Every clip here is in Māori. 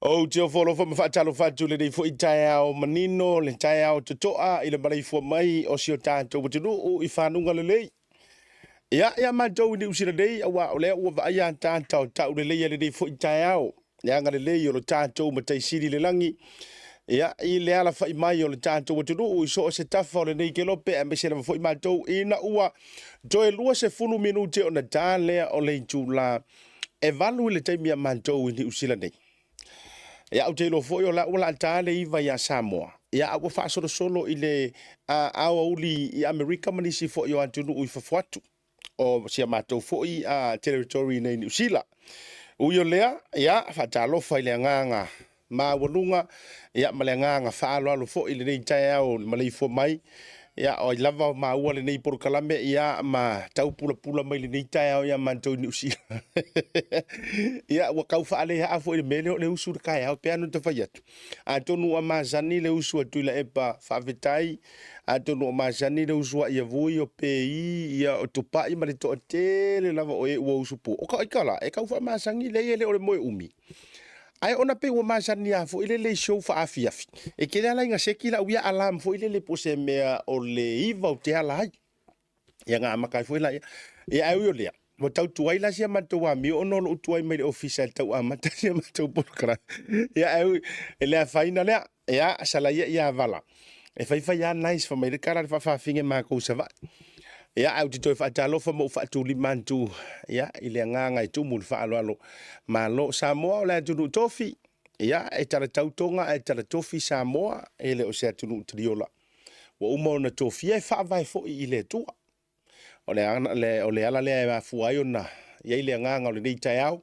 O tio folo fa mafatalo fatu le dei fo itaia o manino le taia o totoa i le malai fo mai o si o tātou watinu o i whanunga le lei. Ia mātou ni usira dei awa o lea ua vaaya tātou tau le lei le dei fo itaia o. Ia ngā le lei o lo tātou matai siri le langi. Ia i le ala fai mai o le tātou watinu o i so o se tafa o le nei ke lope a mese na fo i mātou i na ua doe lua se funu minute o na tā lea o le tūla e valu le taimia mātou ni usira dei. Ia au te lo foi o la wala tale iwa ia Samoa. Ia au fa solo i le au uli i Amerika manisi fo yo antunu ui fafuatu. O sia matou fo i territory nei New Zealand. Uyo lea, ia fa talo fa ile nganga. Ma walunga, ia male nganga fa alo fo i le nei tai au malai fo mai. Ia o lava ma ua le nei por kalame ia ma tau pula mai le nei tai au ia mantou New Zealand. Ia ua kau fa ale ha fo i le mele o le usu kai au pe anu te fai atu. A tonu a mazani le usu atu la epa fa vetai. A tonu a mazani le usu a ia vui o pe ia o tupa i ma le to te le lava o e ua usu po. O ka ikala e kau fa mazani le ele o le moe umi. Ai ona pe ua mazani a fo ile le show fa afi. E kele ala inga seki la uia alam fo ile le pose mea o le iwa o te ala hai. Ia ngā makai fo ila ia. Ia au yo lea. Mo tau tuai la sia matou a mi ono lo tuai mai le official tau a mata sia matou porkara. Ia au e lea faina lea. Ia sala ia vala. E fai ia nice fa mai le kara fa finge ma ko sa va. Ia au te toi fa talo fa mo fa tu li mantu. Ia ile nganga i tu mul fa alo malo Samoa o le tu tofi. Ia e tara tautonga e tara tofi Samoa e le o se tu triola. Wa umo na tofi e fa vai fo i le tua. O le ala le ma fuai ona ia ile nganga o le nei tai au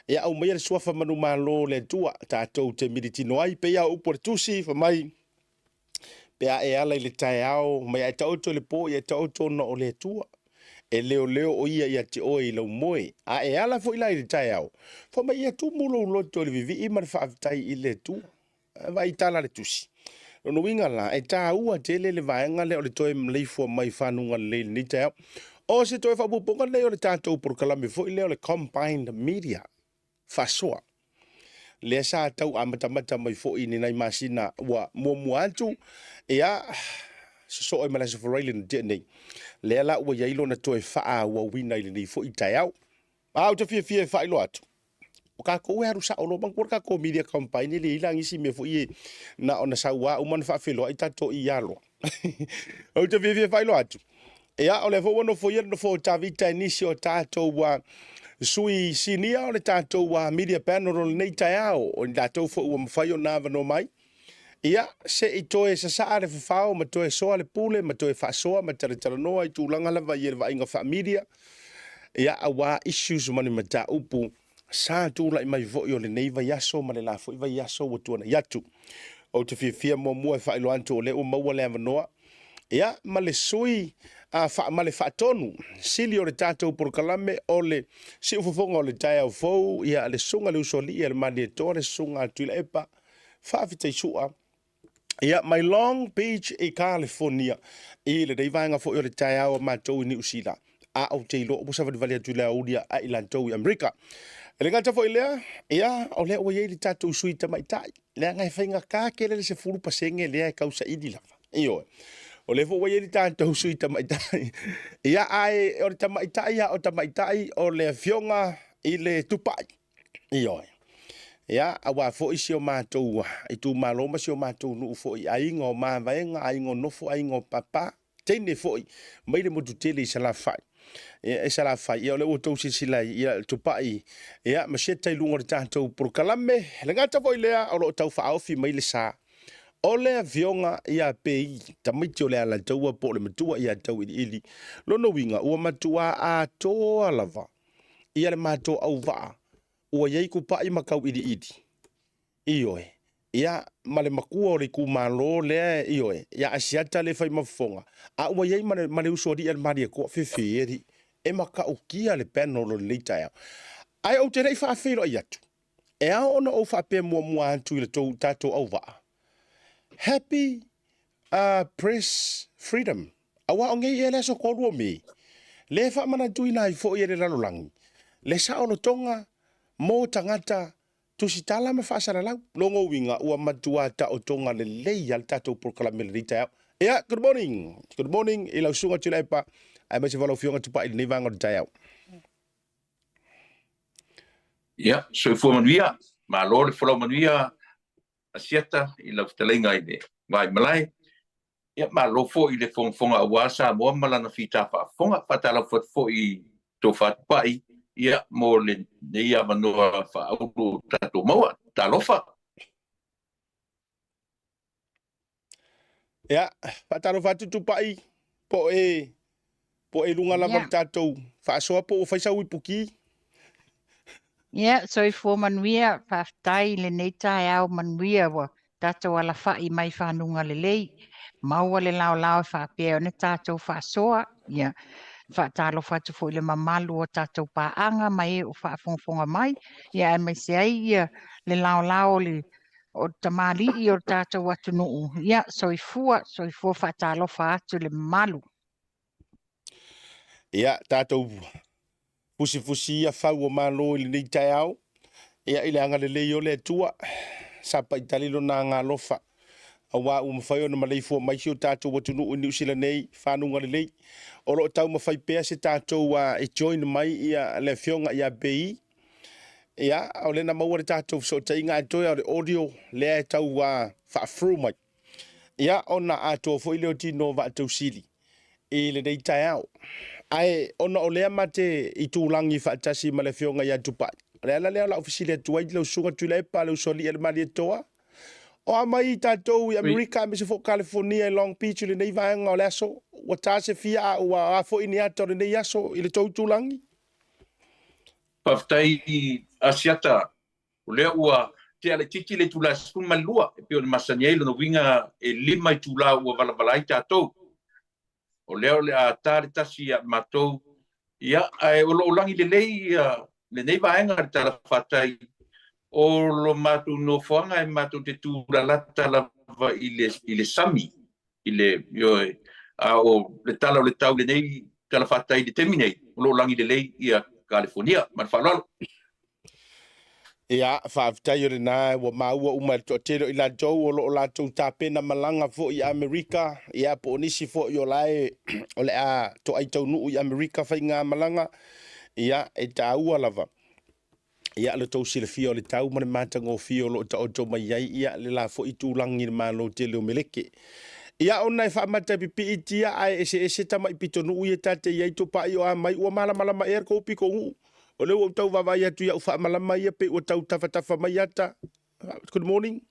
ia au mai le suafa manu malo le tua tātou te miritino ai pe ia upo le tusi fa mai pe e ala le tai au mai ai tauto le po ia tauto no o le tua e leo o ia te oi lo moi a e ala fo ila le tai au fa mai ia tu mulo lo to le vivi i mar fa tai i le tua vai tala le tusi no winga la e ta ua tele le vaenga le o le toe mlei fo mai whanunga le ni te au. O se toe whapuponga le o le tātou por kalame fo i le o le combined media. Fasoa. Le sa tau amatamata mai fo i ni nai masina wa mua atu. Ea, so e malasa for raili na nei. Le ala ua yailo na toe faa ua wina ili ni fo i tai au. Au te fie whailo atu. O ka ko haru sa ono bang por ka ko media campaign le ilang isi me fo i na ona sa wa uman fa felo i tato i yalo. O te fie failo atu. Ia o le fo wono fo yer no fo tavita inisi o tato wa sui sinia o le tato wa media panel nei tai au o tato fo ua mfaio na no mai. Ia se i toe sa sa ale fao ma toe soa le pule ma toe fa soa ma tara noa i tūlanga lava i va inga fa media. Ia awa issues mani mata upu sa tūla i mai vo i o le nei vai aso ma le la fo i vai aso o tuana yatu. O te fia mua fa ilo anto o le o maua le avanoa. Ia ma le sui ma le tonu sili o le tātou por kalame o le si ufofonga o le tai au fou ia le sunga le usoli ia le mani e tore sunga tuila epa whaafita i sua. Ia my Long Beach e California i le reivanga fo i o le tai au mātou i New Zealand. A au te ilo upusa vadivali atu lea ulia a ilantou i Amerika. E le ngata fo i lea, ia o lea ua iei le tātou sui tamaitai. Lea ngai whainga kā kele le se furu pasenge lea e kausa idi lava. Iyo o le fo wai tātou sui tamaitai. Ia ai o le tamaitai o tamaitai o le fionga i le tupai. Iyo ia awa fo isi o mātou i tū maloma si o mātou nuu fo i ainga o māwaenga, ainga o nofo, ainga o papa. Teine fo i mai le motu tele i salafai. E salafai ia o le o tau sisila ia tupai. Ia masieta i lunga le tātou por kalame. Le ngata fo i lea o lo tau whaofi mai le saa. O le avionga ia pei, tamaiti o le ala taua po le matua ia tau ili. Lono winga, ua matua a toa lava. Ia le matua au waa. Ua iei kupa i makau ili. Ioe. Ia male makua o le kumalo lea ioe. Ia asiata le fai mafonga. A ua iei male usori al maria kua fefeeri. E makau kia le penolo le leita ea. Ai au te rei whaafeiro i atu. E a ona o whaape mua antu i le tau tato au waa. Happy press freedom. Awa o ngei e le so korua me. Le wha mana tui nai fo i e le ralolangi. Le saolo tonga, mō tangata, tusitala ma whaasaralau. Longo winga ua matua ta o tonga le lei al tatou proklame le rita au. Yeah, good morning. Good morning. Ila usunga tila ipa. Ai mese wala fionga tupa ili nevanga o tai au. Yeah, so fu manuia. Ma lor fu manuia asiata ila ftalenga ide. Vai malai. Yeah, ma lo fo ile fonga awasa mo malana fita fa. Fonga fatala fo I to fat pai. Yeah, mo le ia manoa fa au tato maua. Talofa. Ya, patalo fatu tupai po e lunga lava tatou faasoa po o faisa uipuki. Ya, so I fo manuia whaftai le nei tai au manuia wa tatou ala whai mai whanunga le lei. Maua le lao whapea o ne tatou whaasoa. Ya, whaatalo fatu fo ile mamalu o tatou paanga mai o whaafonga mai. Ya, mai se ai ia le lao le o tamali I o tatou atu nuu. Ya, so I fua whaatalo atu le malu. Ya, tatou fusi ia whau o malo ili nei tai au. Ia ile anga le lei o le tua. Sapa italilo na ngā lofa. Awa umawhai o na malei fua mai si o tatou watu nuu New Zealand nei. Whanunga le lei. Oro tau mawhai pēa se tatou e join mai ia le fionga ia BI. Ia, au le na maua le tatou so ta inga atoia o le audio le tau whaafru mai. Ia, ona ato fo ile o tino wa atau sili. I le nei tai au. Ai, ona o lea mate I tūlangi whaatasi ma le fionga ia tupai. Lea lea la ofisili atua I lau sunga tu lepa, lau soli ele mali atoa. O amai I tatou I Amerika, me se fo California, Long Beach, le nei vaenga o le aso. Wa tase fia a ua fo ini ato le nei aso, I le tau tūlangi. Paftai asiata, o lea ua te ale titi le tula suma lua, e pio le masania ilo no winga e lima I tula ua valabalai tatou. O leo le a tare tasi a matou ia ai o lo langi le nei vaenga le tala fatai o lo matu no foanga e matu te tūra lata lava I le sami I le yo a o le tala o le tau le nei tala fatai le teminei o lo langi le lei ia California ma whalalo. Ia, whaafitai o le nā, wa maua uma to tero I la jau o lo la tau tāpena malanga fo I Amerika, ia po nisi fo I o lae, o le a to ai tau nuu I Amerika whai ngā malanga, ia e tā ua lava. Ia le tau sila fia o le tau mane mātanga o fia o lo ta o tau mai ai, ia le la fo I tūlangi le mālo te leo meleke. Ia ona e whaamata pipi I tia ai ese tama I pito nuu I tate iai to pa I o a mai ua malama e ko piko ngu. O leo tau vavai atu ia ufa malama ia pe o tau tawhatafa mai ata. Good morning.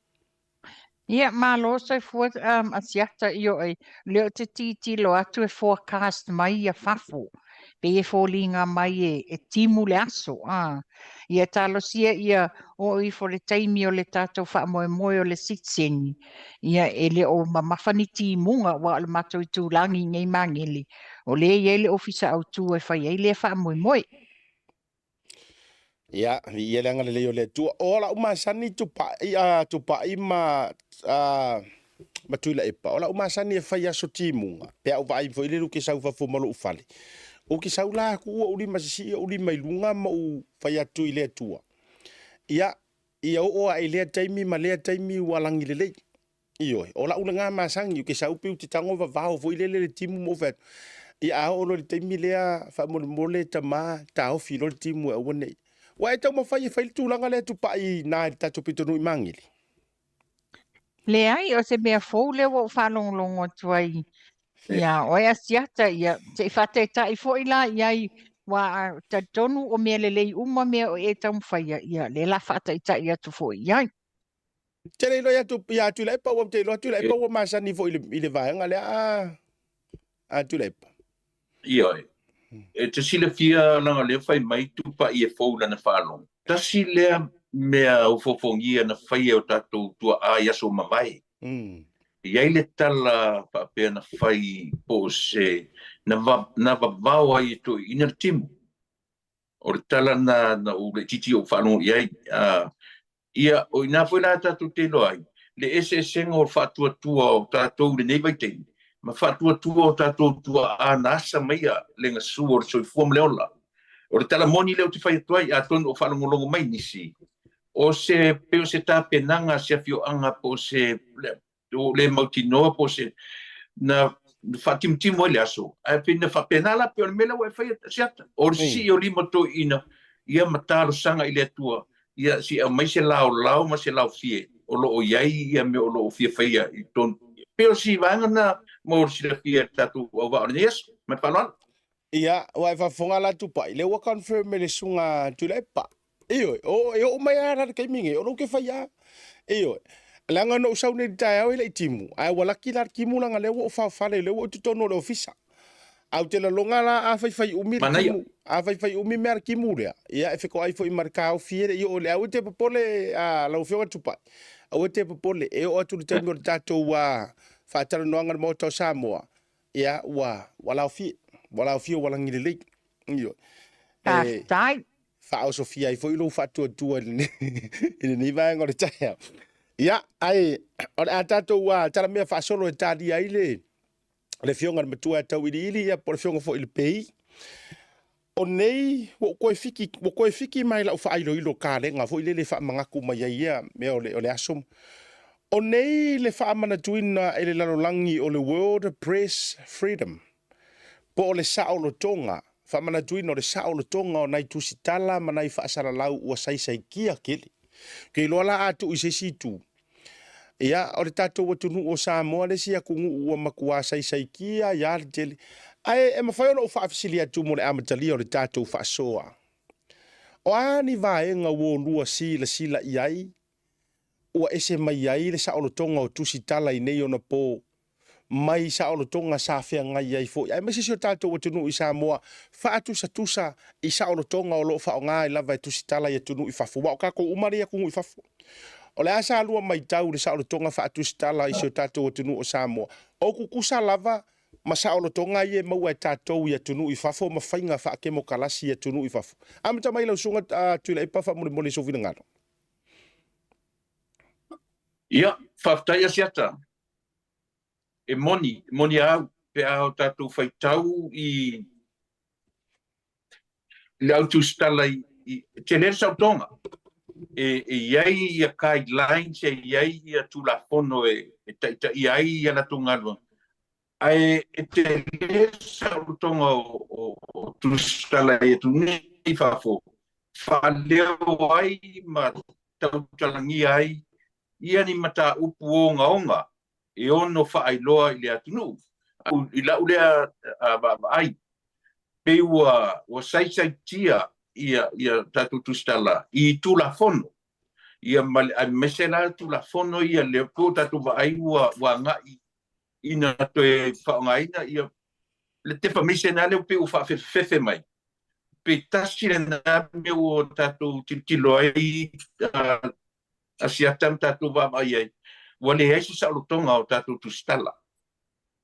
Ia, malo so fua asiata I o e leo te titi lo atu e forecast mai ia whafo. Pe e fōlinga mai e timu le aso. Ia talo sia ia o I fo le taimi o le tātou wha moe o le sitsengi. Ia e le o mamawhani timunga wa le mato I tūlangi ngei mangeli. O le ia le ofisa au tū e whai e le wha moe. Ia, ia le angale leo le tua. Ola umasani tupai ma tuila epa. Ola umasani e whai aso timunga. Pea uwa ai fo iliru ke sau whafo malo ufale. O ki sau la kua uri masisi uri mailunga ma u whai atu I lea tua. Ia o a lea taimi ma lea taimi walangi le lei. Iyo, ola una ngā masangi ke sau piu ti tango vavao fo ilele le timu mo vet. Ia o lo le taimi lea wha mole ta ma ta o filo le timu e wane. Wa e tau mawhai e whai tūlanga le tupai nā i tato pitonu I mangili. Le ai o se mea fōu le wo whalonglongo tuai. Ia, o ea siata, ia, te whate tai fo I la, iai, wa ta tonu o mea le lei uma mea o e tau mwhai, ia, le la whate tai atu fo iai. Te reilo ia tu leipa, wa te ilo tu leipa, wa masani fo I le vaenga le a tu leipa. Ia e te sile fia langa le whai mai tupa I e fōu lana whalong. Ta sile mea o fofongia na whai o tatou tua a yaso mawai. Iai le tala whapea na whai po se na wawau ai to ina timu. O le tala na o le titi o whanong iai. Ia o ina whaila tatou te loai. Le ese senga o whatua tua o tatou le nei tei. Ma whatua tua o tatou tua a nasa maia le nga su o le soi fuam leola. O le tala moni leo te whai atuai a tonu o whanongolongo mai nisi. o se peo se tapenanga se afioanga po se le mautinoa po se na fatimtimo le aso ai pina fapenala pe mela wa fai siata o si o limo to ina ia matalo sanga ile tua ia si a mai se lao ma se lao fie o lo iai ia me o lo fie fai i ton peo si vanga na mo si le fie tatu o va yes me falon ia wa fa fonga la tu pai le wa confirm le sunga tu le pa o mai ara ke minge o lo ke fai a langa no sau ne tai au le timu ai wala ki lar kimu langa le wo fa fa le wo tu tono le ofisa au te la longa la a fai umi kimu a fai umi mer kimu le ia e feko ai foi marcao fiere o le au te popole a la ofio tu pa au te popole e o tu te ngor tato wa fa tara no ngar moto Samoa ia wala ofio wala ngile io tai fa o Sofia i foi lo fa tu ni va ngor tai ia ai o atato wa tara me fa solo tadi ai le fionga matua tau ili ia por fionga fo il pei o nei wo koe fiki mai la fa ilo kale nga fo ile le fa mangaku mai ia me o le asum o nei le fa mana tuina ele lalo langi o le World Press Freedom po le saolo tonga fa mana tuina o le saolo tonga o nai tusitala manai fa sala lau ua sai kia kele ke lola atu i se situ ia o le tatou atunu o Samoa le sia kungu ua makua sai kia ia le tele ai e mawhai ono whaafisili atu mo le amatali o le tatou whaasoa o ani vaenga wo lua sila iai ua ese mai ai le saolotonga o tusitala i nei ona po mai saolotonga sa fea ngai ai fo ai mesi o tatou atunu i Samoa tusa i saolotonga o lo whaonga i lava i tusitala i atunu i fafu wa o kako umari a kungu i fafu o le asa alua mai tau le saolotonga tusitala i se o tatou atunu o Samoa o kukusa lava ma saolotonga i e maua e tatou i atunu i fafu ma whainga whaakemo kalasi i atunu i fafu amita mai lau sunga tuila i pafa mole sofina ngano ia whaftai asiata e moni au pe au tatou whaitau i le au tusitala i te lere sautonga iai ia guidelines iai ia tulafono iai ia na tungalua ai te lere sautonga o tusitala i tuni fafo whaleo ai ma tautalangi ai ia ni mata upu onga e ono whaailoa i le atunu. I lau lea ai, pe ua saisai tia ia tatu tustala, i tula fono. Ia mesela tula fono ia le po tatu ai ua ngai ina toe whaongaina ia le te whamisena leo pe u whaafefe mai. Pe tasi le na me o tatu tilo ai asiatam tatu mai ai. Wale hei sa utonga o tatu tustala.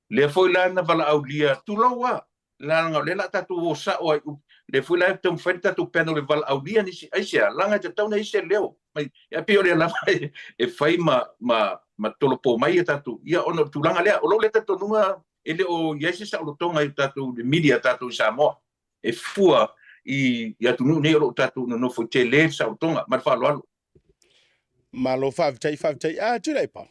Le foi la na vala aulia tulowa. La nga le la tatu o sa o le foi la tum fenta tu peno le vala aulia ni aisia langa te tau na ise leo. Mai ya pio le la e fai ma tolopo mai tatu. Ia ono tulanga le o lo le tatu nunga ele o yesi sa utonga tatu de media tatu Samoa. E fua i ya tu ne o tatu no foi tele sa utonga ma fa lo malo faftai tu lai pa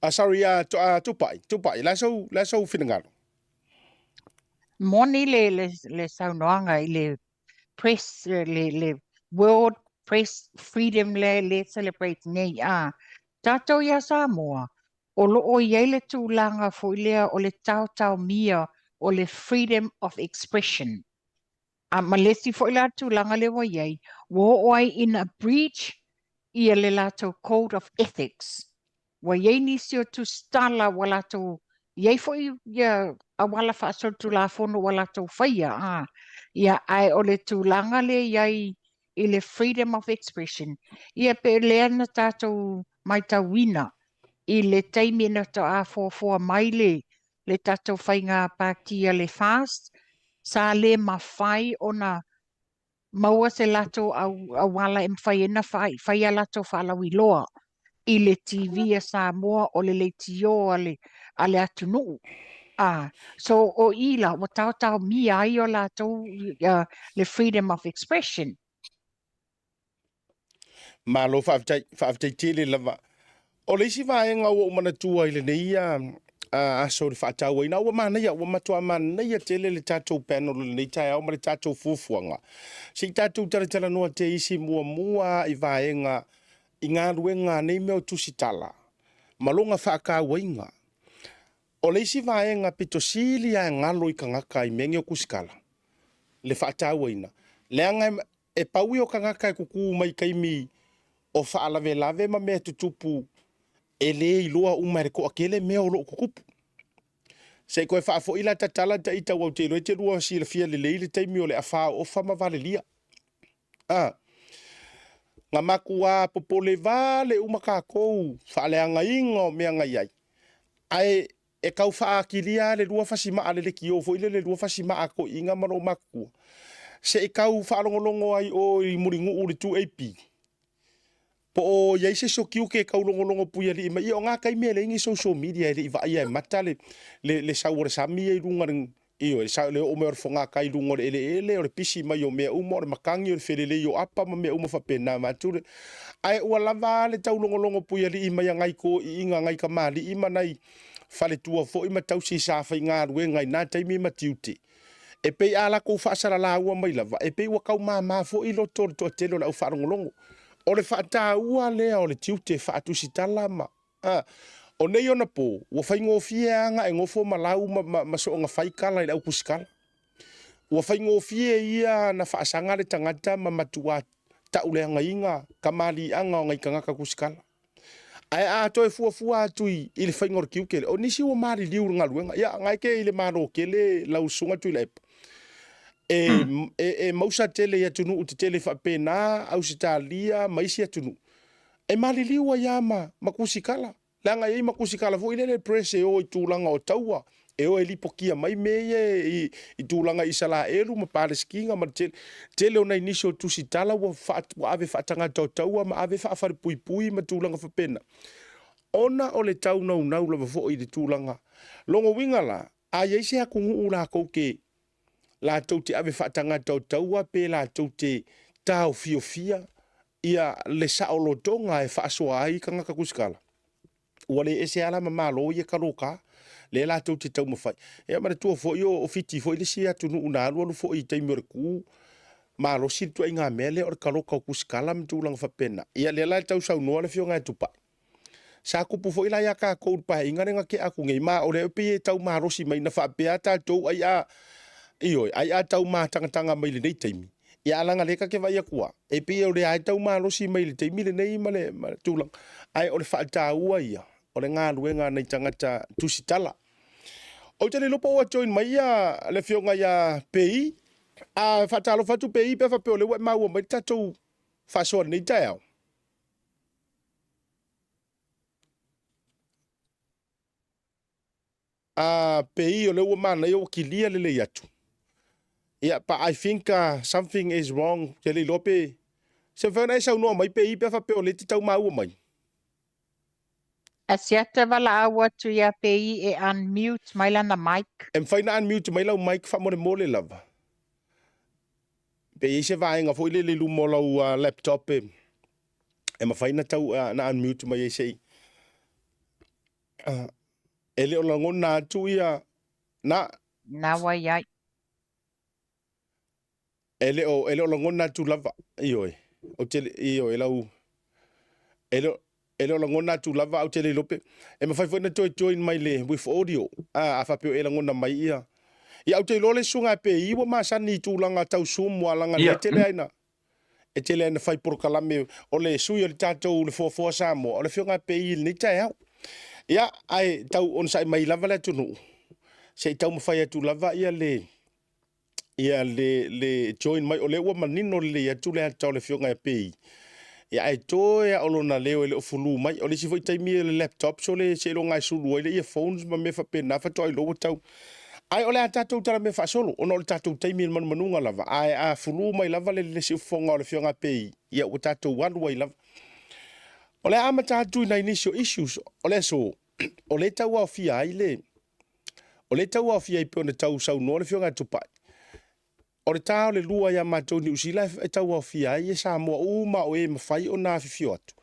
sorry tupai la so finangalo moni le saunoanga i le press le World Press Freedom le celebrate nei tatou ia Samoa o loo iai le tūlanga fo lea o le tau mia o le freedom of expression malesi fo ila tūlanga le waiai wo oi in a breach ia le lato code of ethics waiai nisi o tu stala walato iai fo ia awala fa tu la fono walato faia ia ai o le tūlanga le iai i le freedom of expression ia pe lea na tatou mai tawina i le taimi na to a fo mai le tatou whainga pātia le fast sa le mawhai ona maua se lato a wala e mwhaiena whai a lato whaalawi loa i le TV a Samoa o le tio a le atunu. So o ila o tau mi ai o la tau le freedom of expression. Ma lo whaafitai tele lava. O le isi vaenga o mana tua ile nei a so le whaatau ina o mana ia o matua mana ia tele le tatou panel le nei tai au ma le tatou fufuanga. Si tatou taratala noa te isi mua i vaenga i ngā ruenga nei meo tusitala. Malonga whaakau inga. O le isi vaenga pito sili a ngalo i kangaka i mengi o kusikala. Le whaatau ina. Leanga e paui o kangaka e kuku mai kaimi o whaalave ma mea tutupu e le i loa umare ko akele mea o loo kukupu. Se koe whaafo ila tatala ta ita wau te roe te rua si la fia le leile teimi o le awha o whama vale lia. Ngā maku a popole vale umakakou whaaleanga inga o mea ngai ai. Ai e kau whaakilia le rua whasimaa le ki o fo ile le rua whasimaa ko inga maro maku. Se e kau whaalongolongo ai o i muringu uri tu AP. Po o ia se so kiu ke kaulongolongo puia li mai o nga kai mele ngi social media le va ia mata le saure sami e runga io e sa le o me fonga kai runga ele o pisi mai o me umo o makangi o felele yo apa ma me umo fa pena ma tu ai o lava le taulongolongo puia li mai ngai ko inga ngai ka mali i manai fale tua fo i matau si sa fa nga ruenga ngai na taimi matiuti e pe ala ko fa sala la ua mai lava e pe wa kau ma fo i lo to telo la fa ngolongo o le whaata ua lea o le tiute whaatusi talama. O nei ona po, ua whaingofie anga e ngofo malau ma so nga whaikala i lau kusikala. Ua whaingofie ia na whaasanga le tangata ma matua tauleanga inga, kamali anga o ngai kangaka kusikala. Ai a toi fua atui i le whaingor kiukele. O nisi ua maari liu ngaluenga. Ia ngai ke i le maro kele lau sunga tui lepa. E mausa tele ya tunu uti tele whapena au sitalia maisi ya tunu. E maliliwa yama makusikala. Langa yei makusikala fo ilele prese o i tūlanga o taua. E o e lipokia mai meye i tūlanga isala eru ma pāreskinga ma tele o na inisio tusitala wa ave whaatanga tau taua ma ave whaafare pui ma tūlanga whapena. Ona o le tau nau lava fo i le tūlanga. Longo wingala a yei se hakungu ula kouke la tau te ave whaatanga tau taua pe la tau te tau fiofia ia le saolotonga e whaasoa ai ka ngaka kusikala. Ua le ese ala ma malo ia karoka le la tau te tau mawhai. Ea mara tua fo i o fiti fo i le si atu nu unalu anu fo i teimi ore ku malo si tua inga mele ore karoka o kusikala mtulanga whapena. Ia le la tau sau noa le fio ngai tupa. Sa kupu fo ila ia ka kou pa inga renga ke aku ngei ma o le upi e tau marosi mai na whapea tātou ai a Iyo, ai a tau mā tanga mai le nei teimi. Ia alanga leka ke vai akua. E pe o le ai tau mā losi mai le teimi le nei ma le tūlang. Ai o le whaata ua ia. O le ngā ruenga nei tangata tusitala. O te le lopo ua join mai ia le fionga ia PI. A whaatalo whatu PI pe whapeo le wai maua mai tatou whasoa nei tai au. A PI o le ua mana i o kilia le le atu. Yeah, but I think something is wrong. Tele lope. Se whana e sau noa mai pe i pe whapeo le te tau maua mai. A siata wala awa tu ia PI e unmute mai lana mic. E mwhaina unmute mai lau mic whamore mole lava. Pe i se vaenga fo ile le lumo lau laptop e. E mwhaina tau na unmute mai e sei. E leo lango nā tu ia na. Na wai ai. E leo lango nā tu lava. Iyo e. O tele, iyo e lau. E leo lango nā tu lava au tele lope. E mwhaifo toi join mai le with audio. A whapeo e lango na mai ia. Ia au te lole sunga pe iwa masani tūlanga tau sumu alanga ne tele aina. E tele aina whai porokalame o le sui o le tātou le fua samo. O le whionga pe i ni tai au. Ia ai tau on sai mai lava le tunu. Se tau mawhai atu lava ia le join mai o le ua manino le atu le atau le whionga pe i. Ia ai toe o lona leo e le ofulu mai. O le si fwoi taimi le laptop so le se lo ngai sulu le earphones ma me whapena whatoi loa tau. Ai ole a tatou tala me whaasolo, ono ole tatou taimi manu manunga lava. Ai a fulu mai lava le si ufonga o le whionga pei. Ia o tatou wanu ai lava. Ole ama tatou na initial issues, ole so, ole tau au fia ai le. O le tau awhia I pēo na tau sau noa le whionga tupai. O le tāo le lua ia mātou ni usila e tau awhia I e Samoa uma o e mawhai o nā whiwhio atu.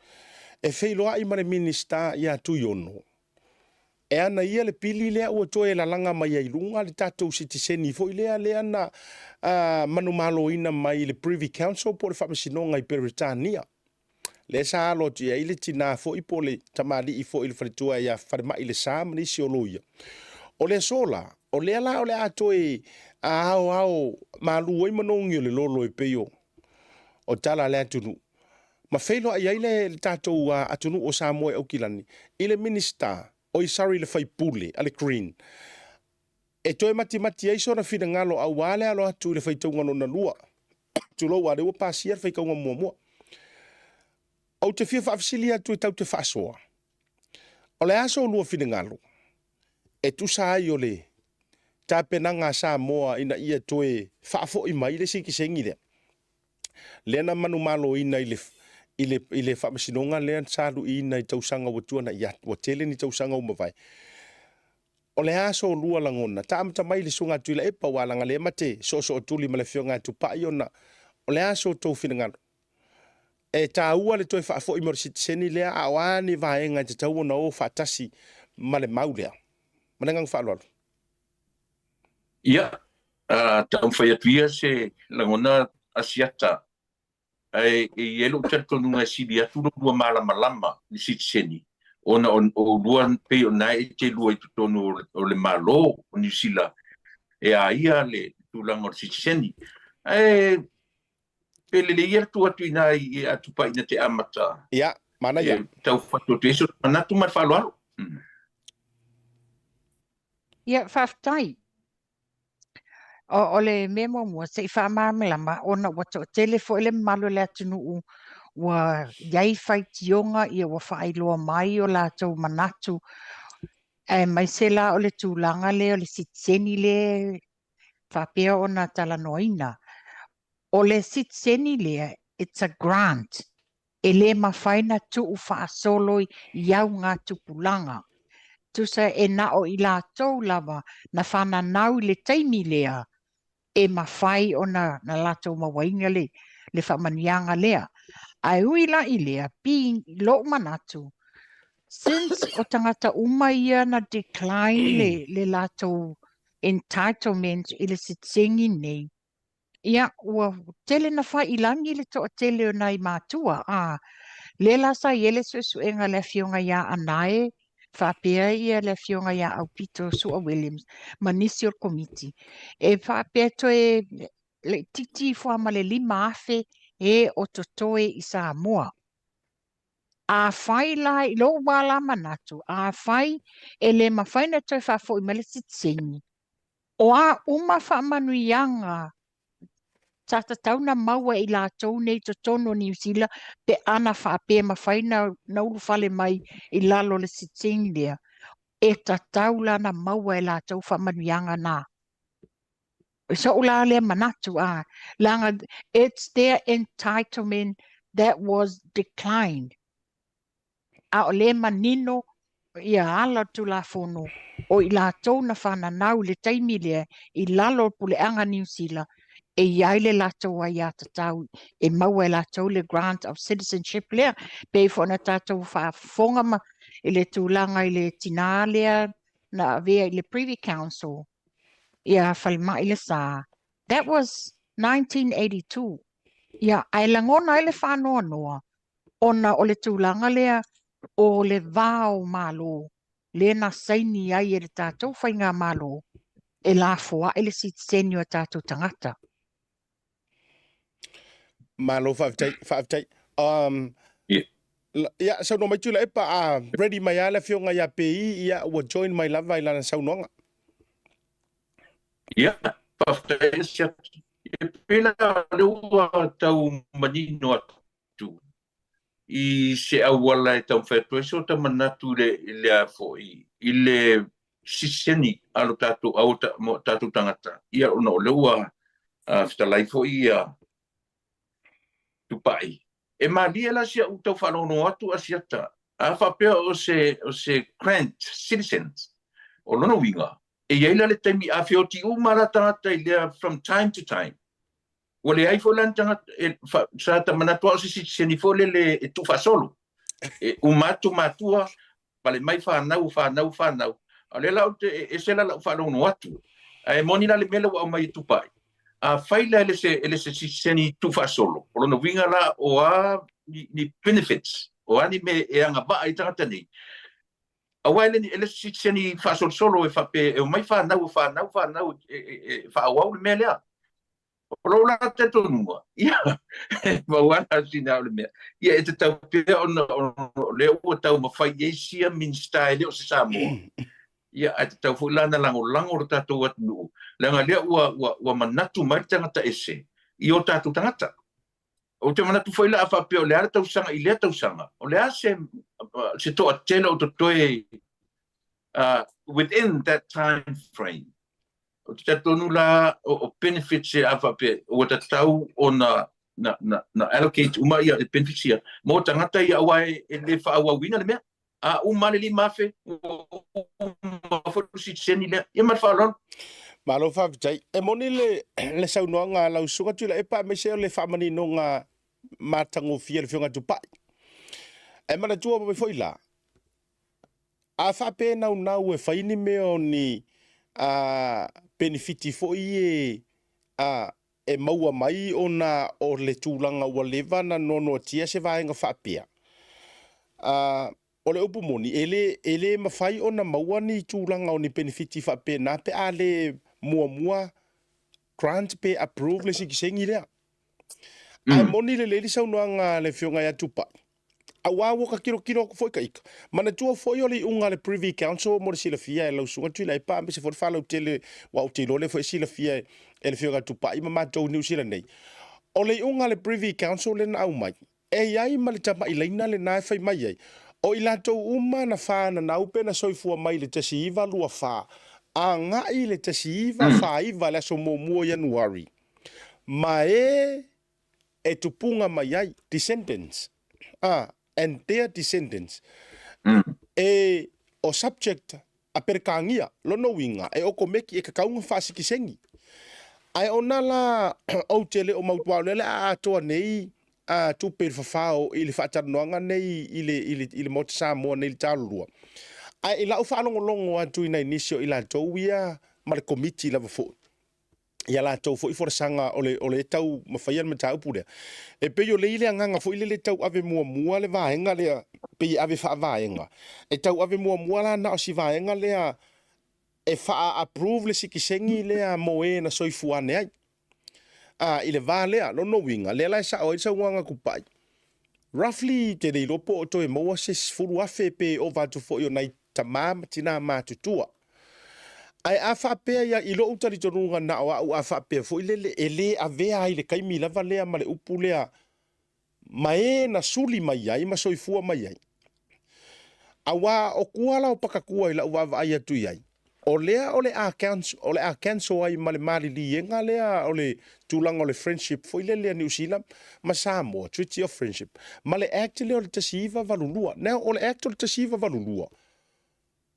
E wheiloa I mare minista ia tui ono. E ana ia le pili lea ua toe la langa mai ai lunga le tātou sitiseni fo I lea na manumalo ina mai le Privy Council po le whamasinonga I Peritania. Le sa alo tu ia ile tina fo I po le tamali I fo I le wharitua ia wharema I le sa manisi o loia. O le sola, o le ala o le atoe ao malu oi manongi o le lolo e peyo. O tala le atunu. Ma whailo ai le tātou atunu o Samoa au kilani. Ile minista o I sari le whaipule, ale green. E toe mati ai sora whina ngalo au wale alo atu le whaitaunga no na lua. Tulo wale ua pasia le whaikaunga mua. Au te whia whaafisili atu e tau te whaasoa. O le aso lua whina ngalo. E tu sa ai o le tāpenanga Samoa ina ia toe whaafo I mai le siki sengi le. Lena manu malo ina I le whamasinonga lea salu ina I tausanga watua na ia watele ni tausanga umawai. O le aso lua langona. Tāmata mai le sunga tuila epa walanga le mate so o tuli ma le whionga tupai ona. O le aso tau whingano. E tā ua le toi whaafo I morisi seni lea awane vaenga te tau ona o whaatasi ma le maulea. Manengang whaaloalo. Ia, tau whaiatuia se langona asiata. E elo tato nunga sidi atu lua malama ni sitiseni. Ona o luan pe o nai te lua I tutonu o le malo o New Zealand. E a ia le tulanga o sitiseni. Pele le ia tu atu ina I atu pa ina te amata. Ia, mana ia. Tau whato te eso, manatu mai whaaloalo. Ia, whaftai. O le memo mua se I whaamamalama ona wato telefo ele malo le atunu ua iai whaitionga ia ua whaailoa mai o lātou manatu. Mai se la o le tūlanga le o le sitseni le whapea o na talanoina. O le sitseni le, it's a grant. E le mawhaina tuu whaasoloi iau ngā tupulanga. Tusa e na o I lātou lava na whananau le taimi lea e mawhai o na lātou mawainga le whamanianga lea. Ai ui la I lea, being lo manatu. Since o tangata uma ia na decline le lātou entitlement I le sitsengi nei, ia ua tele na whai ilangi le toa tele o nai mātua. Le lasa I ele suenga le fionga ia anae, whapea ia le fionga ia au Pito Sua Williams, manisi o komiti. E whapea toe le titi fuama le lima afe e o totoe I Samoa. A whai la I lo wala manatu, a whai e le mawhaina toi whafo I mele sitsengi. O a uma whamanuianga tata tauna maua I lātou nei to tono New Zealand pe ana whapea mawhaina nauru whale mai I lalo le sitsengi lea. E tatau lana maua I lātou whamanuianga nā. So ula le manatu langa, it's their entitlement that was declined. A o le manino ia ala tu la fono o I lātou na whananau le taimi lea I lalo puleanga New Zealand e iai le lātou ai a tatau e maua e lātou le grant of citizenship lea pe fona tātou whafonga ma I le tūlanga I le tina lea na vea I le Privy Council ia whalma I le sā. That was 1982. Ia ai langona I le whanoa noa ona o le tūlanga lea o le vāo malo, le na saini ai e le tātou whainga malo, e la fua e le sitsenio a tātou tangata. Malo whaftai. Ia, sau no mai tula e pa ready mai ala fionga ia PI ia ua join mai lava I lana sau nonga. Ia, whaftai sia. E pena leua tau manino atu. I se awala e tau whaitua so ta manatu le a foi I le siseni alo tatu au tatu tangata ia ona o leua fitalai foi ia tupai e malia la sia u tau whanono atu asiata a whapea o se grant citizens o lono winga e ia le taimi a fioti umara tangata i lea from time to time. Wale ai fo lan tangata sa ta manatua o sisi seni fo le e tu fasolo. E umatu matua pale mai whanau. A le lau te e sela lau whanau no atu. E moni na le mele wa mai tupai. A whaila ele se seni tu fasolo. Olo no winga la o a ni benefits. O ani me e anga ba ai tangata nei. A waile ni ele se seni fasol solo e fape e mai whanau e whaawau le mele a. Olo la te tonua. Ia. Ma wana sina le mea. Ia e te tau pia o le ua tau mawhai e sia min style o se Samoa. Ia e te tau fulana lango o tātou atu nuu. Langa lea ua manatu mai tangata ese. I o tātou tangata. O te manatu whaila a whapea o le ara tau sanga i lea tau sanga. O le a se toa tela o toe within that time frame. O te tonu la o benefits e a whapea. O te tau o na allocate uma ia e benefits ia. Mo tangata ia awai e le whaawa wina le mea. A umale li mafe. Mafotusi seni lea. Ia marwhalon. Malo whawhitai. E moni le saunoa ngā lau sunga tula e pa me seo le whamani no ngā mātango fia le whiunga tupai. E mana tua pa me foi la. A whape nau e whaini meo ni benefiti fo i e maua mai o le tūlanga ua lewa na nono tia se vaenga whapea. O le upu moni, ele mawhai o na maua ni tūlanga o ni benefiti whapea na pe a le mua grant pe approve le sikisengi lea. Ai moni le leili saunua ngā le whiunga ya tupai. A wawo ka kiro ko foi ka ika. Mana tua foi o le unga le Privy Council mo le sila fia e lau sunga tui lai pa se for whalau tele wa o te lole foi sila fia e le whiunga tupai ma mātou New Zealand nei. O le unga le Privy Council le na au mai. E iai ma le tama ilaina le nai whai mai ai. O ilatou uma na whāna na upe na soifua mai le tasi iwa lua whā. A ngai le tasi iwa whā iwa le aso mō mua Januari. Ma e tupunga mai ai, descendants. And their descendants. E o subject a perkangia, lono winga, e oko meki e kakaunga whasikisengi. Ai ona la au tele o mautwao nele a atoa nei a tupe whawhao i le whaatanoanga nei i le mota Samoa nei le tālurua. Ai i lau whaalongolongo atu ina inisio i la tauia ma le komiti la wafo. Ia la tau fo i forasanga o le tau mawhaian ma tau pure. E pe yo leile anganga fo i le tau ave mua le vaenga lea pe ave wha vaenga. E tau ave mua la na o si vaenga lea e wha approve le sikisengi lea moe na soifuane ai. I le va lea no winga lea lai sa o i sa wanga kupai. Roughly te rei ropo o toe maua se furu afe pe o vatu fo i o nai tamama tina mātutua. Ai a whapea ia i lo utari tonunga na o a whapea fo i le a vea ai le kaimi lava lea ma le upu lea ma e na suli mai ai ma soifua mai ai. A wā o kuala o pakakua i la uava ai atu ai. O lea o le a cancel ai ma le mali lienga lea o le tūlanga o le friendship fo i lea New Zealand ma Samoa, Treaty of Friendship. Ma le act lea o le tasiva valulua. Nea o le act o le tasiva valulua.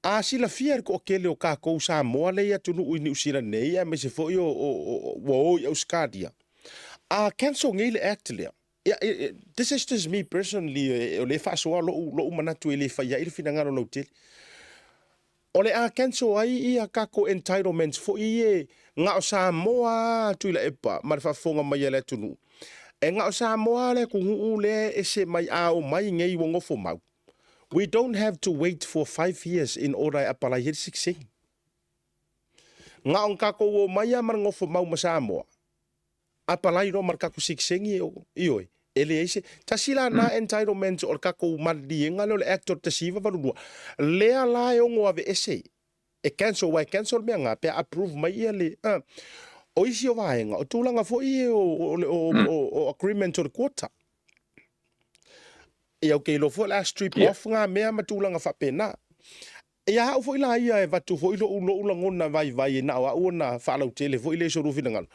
A sila fia ko kele o kako Samoa le ia tunu i New Zealand nei a me se fo i o Euskadia. A cancel ngai le act lea. This is just me personally o le whaasoa lo manatu e le whaia i le finangaro lau tele. O le a cancel ai i a kako entitlements fo i ngā o Samoa tui la epa ma le whafonga mai le tunu. E ngā o Samoa le kungu le e se mai a o mai ngai wongofo mau. We don't have to wait for 5 years in order to apply here 16. Nga on kako o maya marngofo mau Samoa. Apply ro markako 16 ioi. Ele ese tasila na entitlement or kako maldienga le actor tasiva valua. Lea la e ongo ave ese. E cancel me nga pe approve mai ele. O isi o vaenga o tulanga fo i o agreement or quota. E au kei lo fo la strip off nga mea matulanga whapena. E a hau fo ila ia e vatu fo ilo ulo ngona vai na wa una whalau tele fo ile soru finangalo.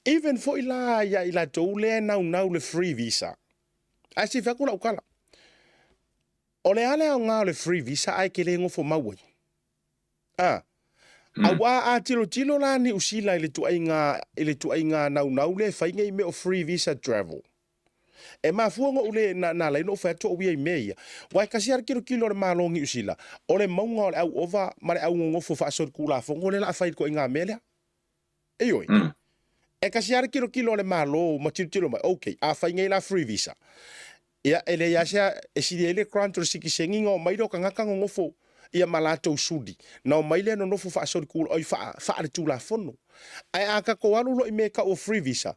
Even fo ila ia ila tau le nau le free visa. Ai si whakula ukala. O le ale au ngā le free visa ai ke le ngofo mauai. Awa a tilo la ni usila ile tuainga nau le fainga I me o free visa travel. E mafuanga ule na lai no fa to wi I meia. Wai kasiar kilo le malongi usila. Ole maunga ole au ova mare au ngofo fa so kula fo ngole la fai ko inga mele. Eyoi. E kasiar kilo le malo ma tilo mai. Okay, a fainga la free visa. Ia ele ya sia e si ele kranto siki sengingo mai do kanga ngofo. Ia malato sudi na mai le no fu fa so kula oi fa le tula fono. Ai aka ko alu lo I me ka o free visa.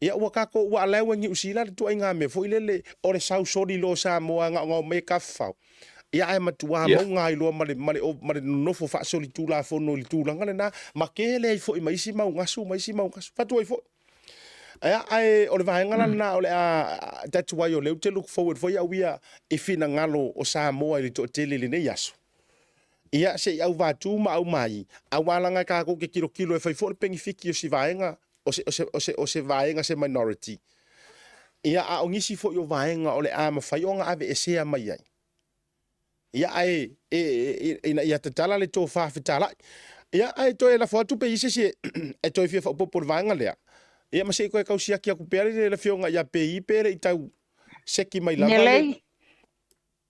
Ia ua kako ua lewa ngi usila le tuainga me fo ilele o le sau sori lo sa moa nga me ka fau. Ia ai matua mo nga ilo male nofo fa soli tula fo no li tula ngale na makele fo I maisi mau ngasu fatu ai fo. Ia ai o le vaenga na o le that's why you to look forward for ya wia ifina ngalo o sa moa I to tele le nei yaso. Ia se au va tu ma au mai. Awalanga ka ko ke kilo e fai fo le pengi fiki o si vaenga. O se vaenga se minority. Ia a ongisi fo yo vaenga o le a mawhaionga ave e sea mai ai. Ia ai ia te tala le tō whawhitala. Ia ai toi la whatu pe ise se e toi fia whapopor vaenga lea. Ia ma se koe kausia kia kupere le whionga ia pe I pere I tau seki mai lama.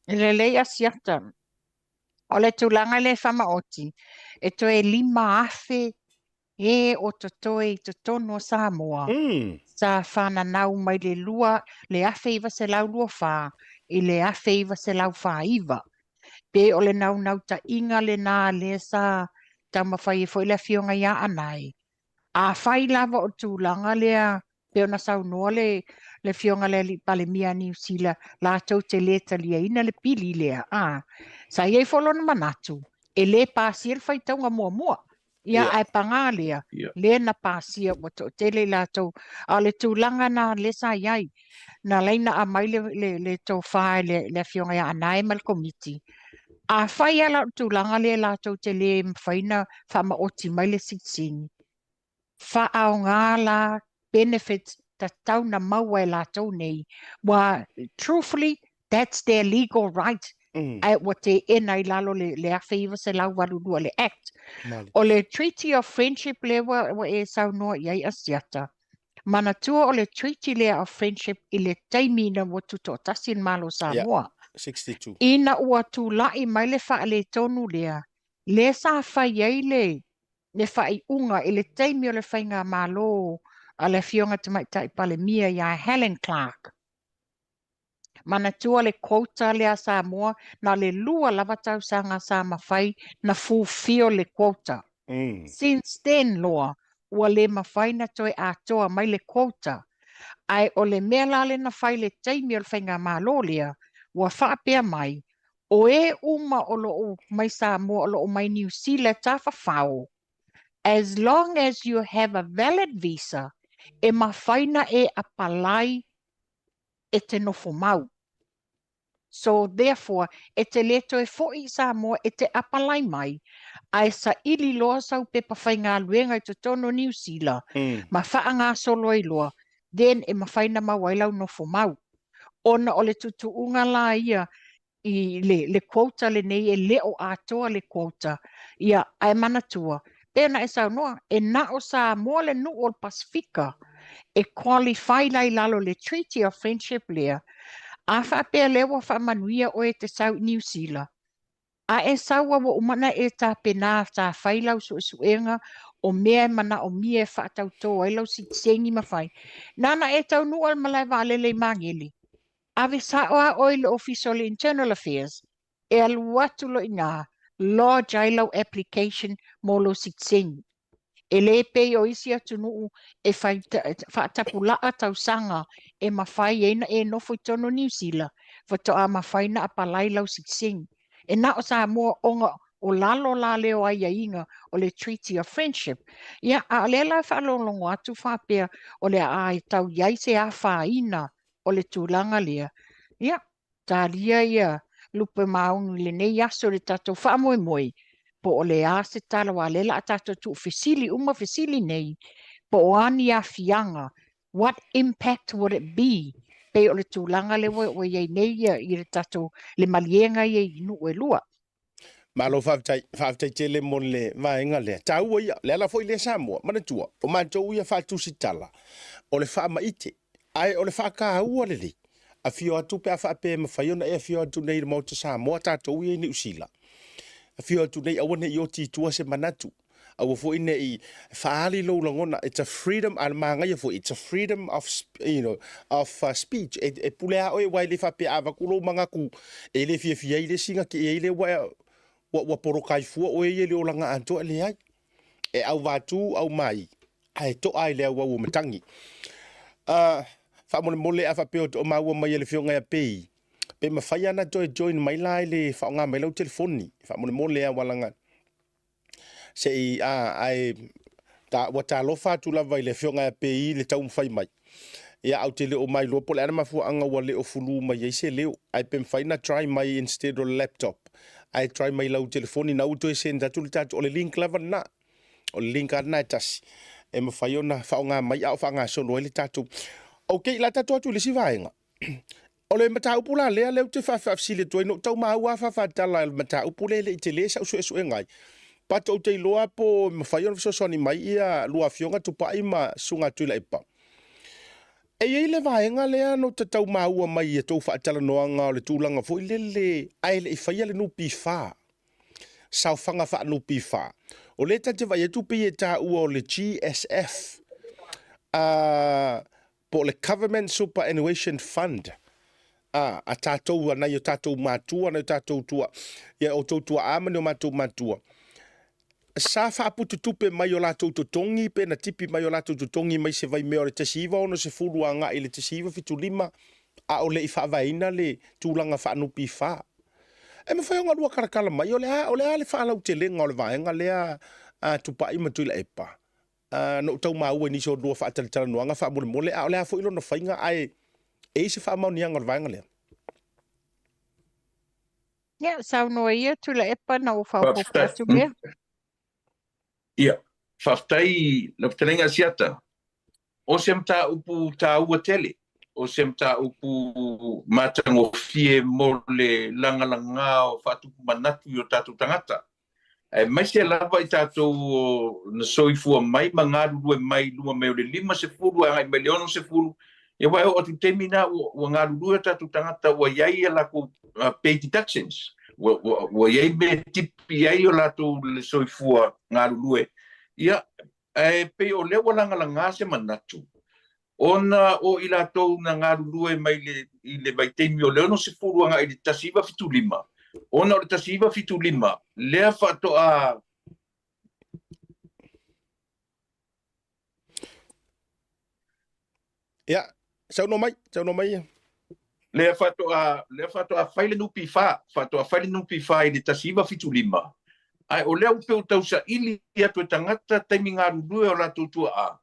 Nelei asiata. O le tūlanga le whamaoti. E toi 5 afe e o toi to tono Samoa. Sa whananau mai le lua, le afe iwa se lau lua wha, I le afe iwa se lau wha iwa. Pe o le nau ta inga le nā le sa taumawhai e fo I le whionga ia anai. A whai lava o tūlanga lea, pe ona sau noa le whionga le li pale mia New Zealand, la tau te le talia ina le pili lea. Sa iei folona manatu, e le pāsir whai taunga mua. Ia ai pangalia le na pasia o to tele la to ale tūlanga na le sa iai na leina a mai le to fai le fionga ia anai mal komiti a fai ala tūlanga le la to tele faina fa ma oti mai le sitsingi fa au ngala benefits ta tau na maua la to nei wa truthfully that's their legal right. Ai wa te enai lalo le awhiwa se lau walulua le act. O le Treaty of Friendship le wa e sau noa iai asiata. Mana tua o le Treaty le of Friendship I le taimina wa tuto tasin malo Samoa. 62. Ina ua tu lai mai le wha le tonu lea. Le sa whai ei le whai unga I le taimi o le whainga malo a le fionga tamaitai pale mia ia Helen Clark. Mana tua le quota lea Samoa na le lua lava tau sanga sa mawhai na fulfill le quota. Since then, loa, ua le mawhai na toi atoa mai le quota. Ai o le mea lale na whai le taimi o le whainga malo lea, ua whaapea mai, o e uma o loo mai Samoa o loo mai New Zealand ta whawhao. As long as you have a valid visa, e mawhaina e apalai e te nofo mau. So therefore, e te leto e fo'i Samoa e te apalai mai, ai sa ili loa sau pe pawhai ngā luenga I te tono New Zealand, ma wha ngā solo I loa, then e mawhaina mawailau nofo mau. Ona o le tutuunga la ia, I le quota le nei e leo atoa le quota, ia ai manatua. Pena e sau noa, e na o Samoa le nu o Pasifika, e qualify lai lalo le Treaty of Friendship lea, a whapea lewa whamanuia o e te sau New Zealand. A e saua wa umana e tā pena tā whailau suenga o mea mana o mie whaatau tō e lau si sengi mawhai. Nana e tau nual malai waalele mangeli. Ave saoa o le Official Internal Affairs e alu atu lo inga lodge ai lau application mo lo si sengi. E le pe o isi atu nuu e whaatapulaa tau sanga e mawhai e nofo I tono New Zealand. Wato a mawhai na apalai lau si sengi. E na o Samoa onga o lalo la leo ai inga o le Treaty of Friendship. Ia a le la whalolongo atu whapea o le a e tau iai se a whaina o le tūlanga lea. Ia, tā lia ia lupe maungi le nei aso le tato whamoe moe. Po o le a se tala wa le la tato tu fesili uma fesili nei. Po o ani a fianga. What impact would it be? Pe o le tūlanga le o iei nei ia I le tato le malienga iei inu e lua. Malo faftai tele mon le vaenga le. Tau ia, le ala foi le Samoa, mana tua. O mantou ia fatu sitala. O le fa maite. Ai o le fa ka ua le le. A fio atu pe a fa pe ma faiona e a fio atu nei mo te Samoa tatou ia ni usila. A fio atu nei awane i o ti tua se manatu. Awa fo ine I faali lo langona. It's a freedom al manga ia fo. It's a freedom of speech. E pulea oe wai le fa pe ava kulo manga ku. E le fia i le singa ki e le wa poro kai fua o e le o langa anto le ai. E au watu au mai. Ai to ai le wa matangi. Fa mole a fa pe o maua mai le fionga ya pei. Pe ma fai ana join mai lai le fa nga mai lo telefoni. Fa mole a walanga. Se ai ta wata lo fa tu la vai le fionga ya pei le tau fai mai. Ia au te le o mai lo pole ana mafu anga wale o fulu mai e se leo. Ai pe fai na try mai instead of laptop. I try mai lau telefoni na uto e senda tu le tatu o le link lava na. O le link ana e tasi. E ma fai ona whaonga mai au whaonga solo e le tatu. Ok, la tatu atu le si vaenga. O le mata upula lea leo te whawhawsi le tuai no tau maua whawhatala le mata upule le I te le sa usu esu e ngai. Pato te loa po ma whai ona visosoni mai ia lua fionga tupai ma sunga tui la ipa. E iei le vaenga lea no te tau maua mai e tau whaatala noanga o le tūlanga fo I le ai le I whaia le nupi wha. Sau whanga wha nupi wha. O le tate vai e tupi e tā ua o le GSF. Po le Government Superannuation Fund. A tātou anai o tātou mātua, anai o tātou tua. Ia o tau tua amane o mātou mātua. Sa whaaputu tupe mai o lātou tutongi, pe na tipi mai o lātou tutongi mai se vai mea o le tasiva, ono se fulu a ngā I le tasiva fitu lima, a o le I whaavaina le tūlanga whaanupi wha. E me whaionga lua karakala mai, o le a le whaalau te lenga o le vaenga lea tupai matui la epa. No tau maua nisi o lua whaatalitala noanga whaamole mole, a o le a fo ilo no whainga ai e se whaamaunianga o le vaenga lea. Ia, sau noa ia tu la epa na o whaupope atu mea. Ia, whaftai na ptelenga siata. O se mta upu tā ua tele. O se mta upu matango fie mo le langa o whatupu manatu I o tātou tangata. E mai se lava I tātou na soifua mai, mangaru lue mai lua meo le 5 se furu, angai mai leono se furu. E wai o tu temina o ngaru lue tātou tangata o iai e lako pay deductions. Wa iai me tipi iai o lato le soifua ngaru lue. Ia, pe o lewa langa se manatu. Ona o I lato na ngaru lue mai le vaitemi o leono se furu anga I le tasiva fitu 5. Ona o le tasiva fitu 5. Lea whato a... Ia, sau no mai. Le fato a faile nupi fa I le tasiva fitu 5. Ai o leo pe o tausa ili ia tu tangata taimi ngā rurue o la tutua a.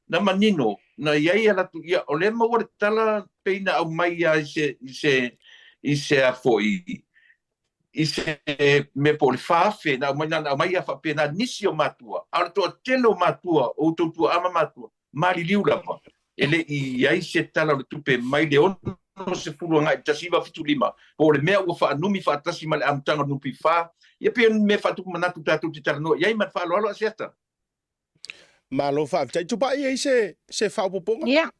Na manino, na iai ala tu ia o le maua tala peina au mai ia I se a foi. I se me po le whaafe na au mai a whape na nisi o matua. Ala toa telo matua o tutua ama matua. Mari liu lapa. Ele iai se tala o le tupe mai le ono se fulu ngai tasiva fitu 5 po le mea ua whaanumi whaatasi ma le amtanga nupi wha ia pe me whaatuku manatu tātou te taranoa iai man whaaloalo a seata Malo whaaftai tupa iei se whaupoponga Ia,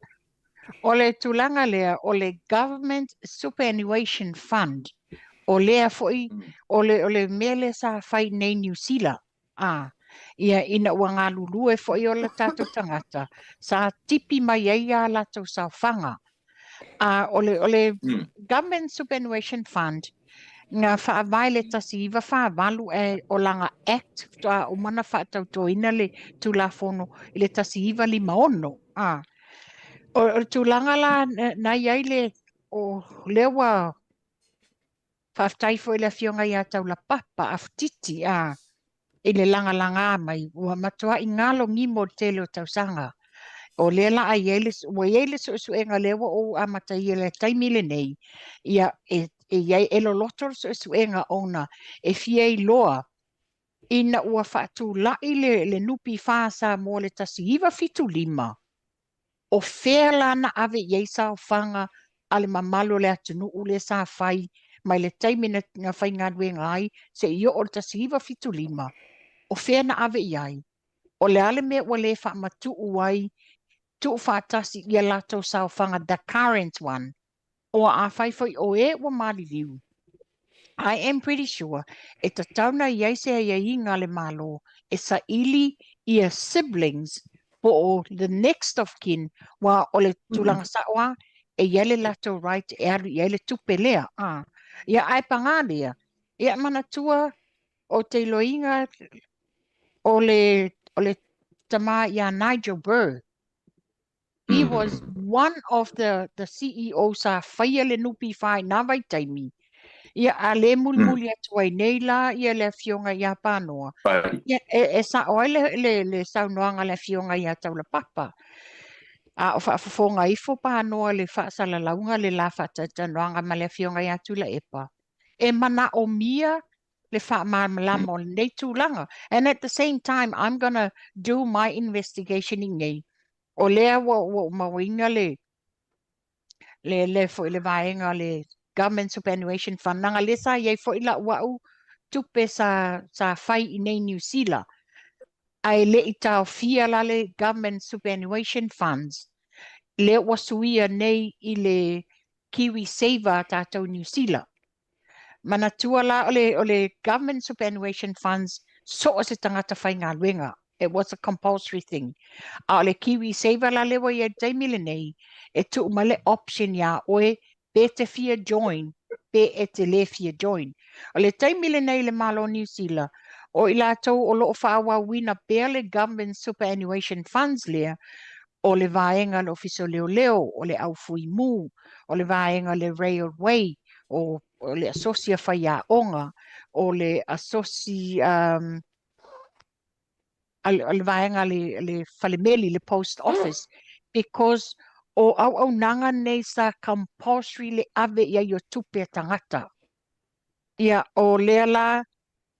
o le tūlanga lea, o le Government Superannuation Fund, o lea foi, o le mele sa whai nei New Zealand. Ia ina ua ngā lulue foi o le tātou tangata, sa tipi mai eia latou sa whanga. O le Government Superannuation Fund, ngā whaavai le tasiva whaavalu o langa act, o mana whaatautoina le tūlafono I le tasiva 5. O tūlanga la na iai le o lewa whaaftai fo I le fionga I atau la papa aftiti I le langa mai ua matua I ngalo ngimo tele o tausanga. O le la ai ele so enga lewa o amata I le taimi le nei. Ia iai elo lotor so enga ona e fie loa ina ua whaatu lai le nupi whaasa mo le tasiva fitu 5. O whea lana ave iei sa whanga ale mamalo le atunu ule sa whai mai le taimi na whainga wenga ai, se i o ta siva fitu lima, o whea na ave i ai, o le ale mea ua le wha matu uai, tu whaatasi i a lato sao whanga the current one, o a whaifoi o e ua mali liu. I am pretty sure e ta tauna i aise ai i ngā le malo, e sa ili i a siblings po o the next of kin, wa o le tulanga sawa, e yele lato right, e alu yele tupelea. Ia ai pangalia, ia manatua o te loinga o le tama ia Nigel Burr. He was one of the CEOs sa whaia le nupi whai nā vai taimi. Ia a le muli atu ai nei la, ia le fionga ia panoa. Ia e sa oai le saunoanga le fionga ia taula papa. A o whaafafonga ifo panoa le whaasala launga le la whaatanoanga ma le fionga ia tula epa. E mana o mia le whaamalama o nei tūlanga. And at the same time, I'm gonna do my investigation in ngay. O lea wa mawinga le fo le vaenga le Government Superannuation Fund. Nanga le sa iei fo ila wau tupe sa whai i nei New Zealand. Ai le i tau fia la le Government Superannuation Funds. Le wasuia nei i le Kiwi Saver tātou New Zealand. Mana tua la o le Government Superannuation Funds so o se tangata whai ngā luenga. It was a compulsory thing. A le Kiwi Saver la lewa i a taimile nei, e tu umale option ya oe pe te fia join, pe e te le fia join. O le taimile nei le malo New Zealand, o i lātou o loo whaawa wina pe le Government Superannuation Funds lea, o le vaenga le ofiso leo, o le aufui mu, o le vaenga le railway, o le asosia whaia onga, o le asosia al vaenga le falemeli le post office, because o au nanga nei sa compulsory le ave ia yo tupe tangata. Ia o lea la,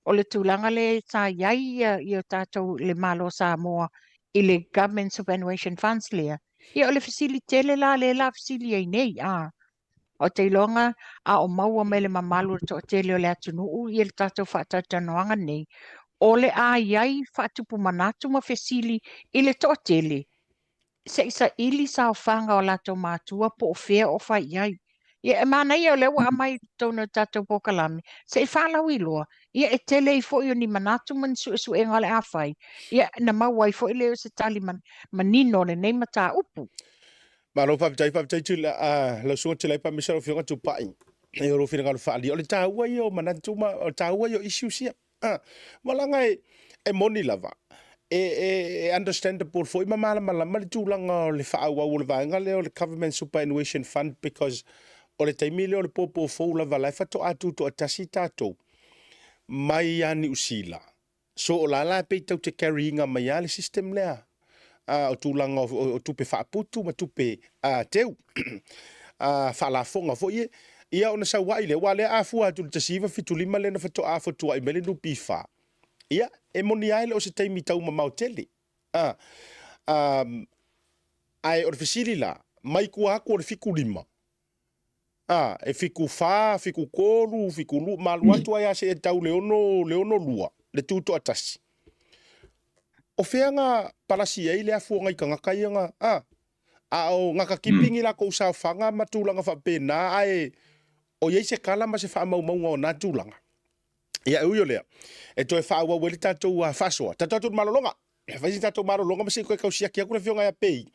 o le tūlanga le sa iai i o tātou le malo sa moa i le Government Superannuation Funds lea. Ia o le fasilitele la le la fasili ai nei, o te ilonga a o maua me le mamalu to tele o le atunuu i le tātou whaatanoanga nei. O le a iai whaatupu manatu ma fasili i le to tele. Se isa ili sa o whanga o lato mātua po o whea o whai iai. Ia e mana ia o lewa amai tōna tātou pokalami. Se i whalau i loa. Ia e tele i fo i o ni manatu man su e ngale a whai. Ia na maua i fo i leo se tali manino le nei mata upu. Malo papitai tu la sunga te lai pa misa o fionga tu pai. E oro fina ngalo whaali. O le tāua i o manatu ma o tāua i o issue sia. Malanga e moni lava. Understandable for ima malama le tūlanga o le whaaua o le vaenga le o le Government Superannuation Fund because o le taimile o le popo fau lava lai whato atu to atasi tātou mai a New Zealand. So o la pe tau te carryinga mai a le system lea. O tūlanga o tupe whaaputu ma tupe teu. Whaalafonga fo ie. Ia ona sa wai le wale a fua atu le tasiva fitu lima le na whato a fotua i mele nu pifa. Ia, e moni aile o se taimi tau ma mautele. Ai o le fasili la, mai kua aku o le fiku lima. E fiku wha, fiku kolu, fiku lu, malu atu ai ase e tau leono lua, le tūto atasi. O whea ngā palasi ei le afu o ngai ka ngakai ngā, o ngaka kipingi la kou sao whanga matulanga whapena, ai o iei se kala ma se wha maunga o nā tūlanga. Ia uio lea. E toi whaaua wele tātou whasoa. Tātou malolonga. Whaisi tātou malolonga masi koe kau siaki akura whionga ia pei.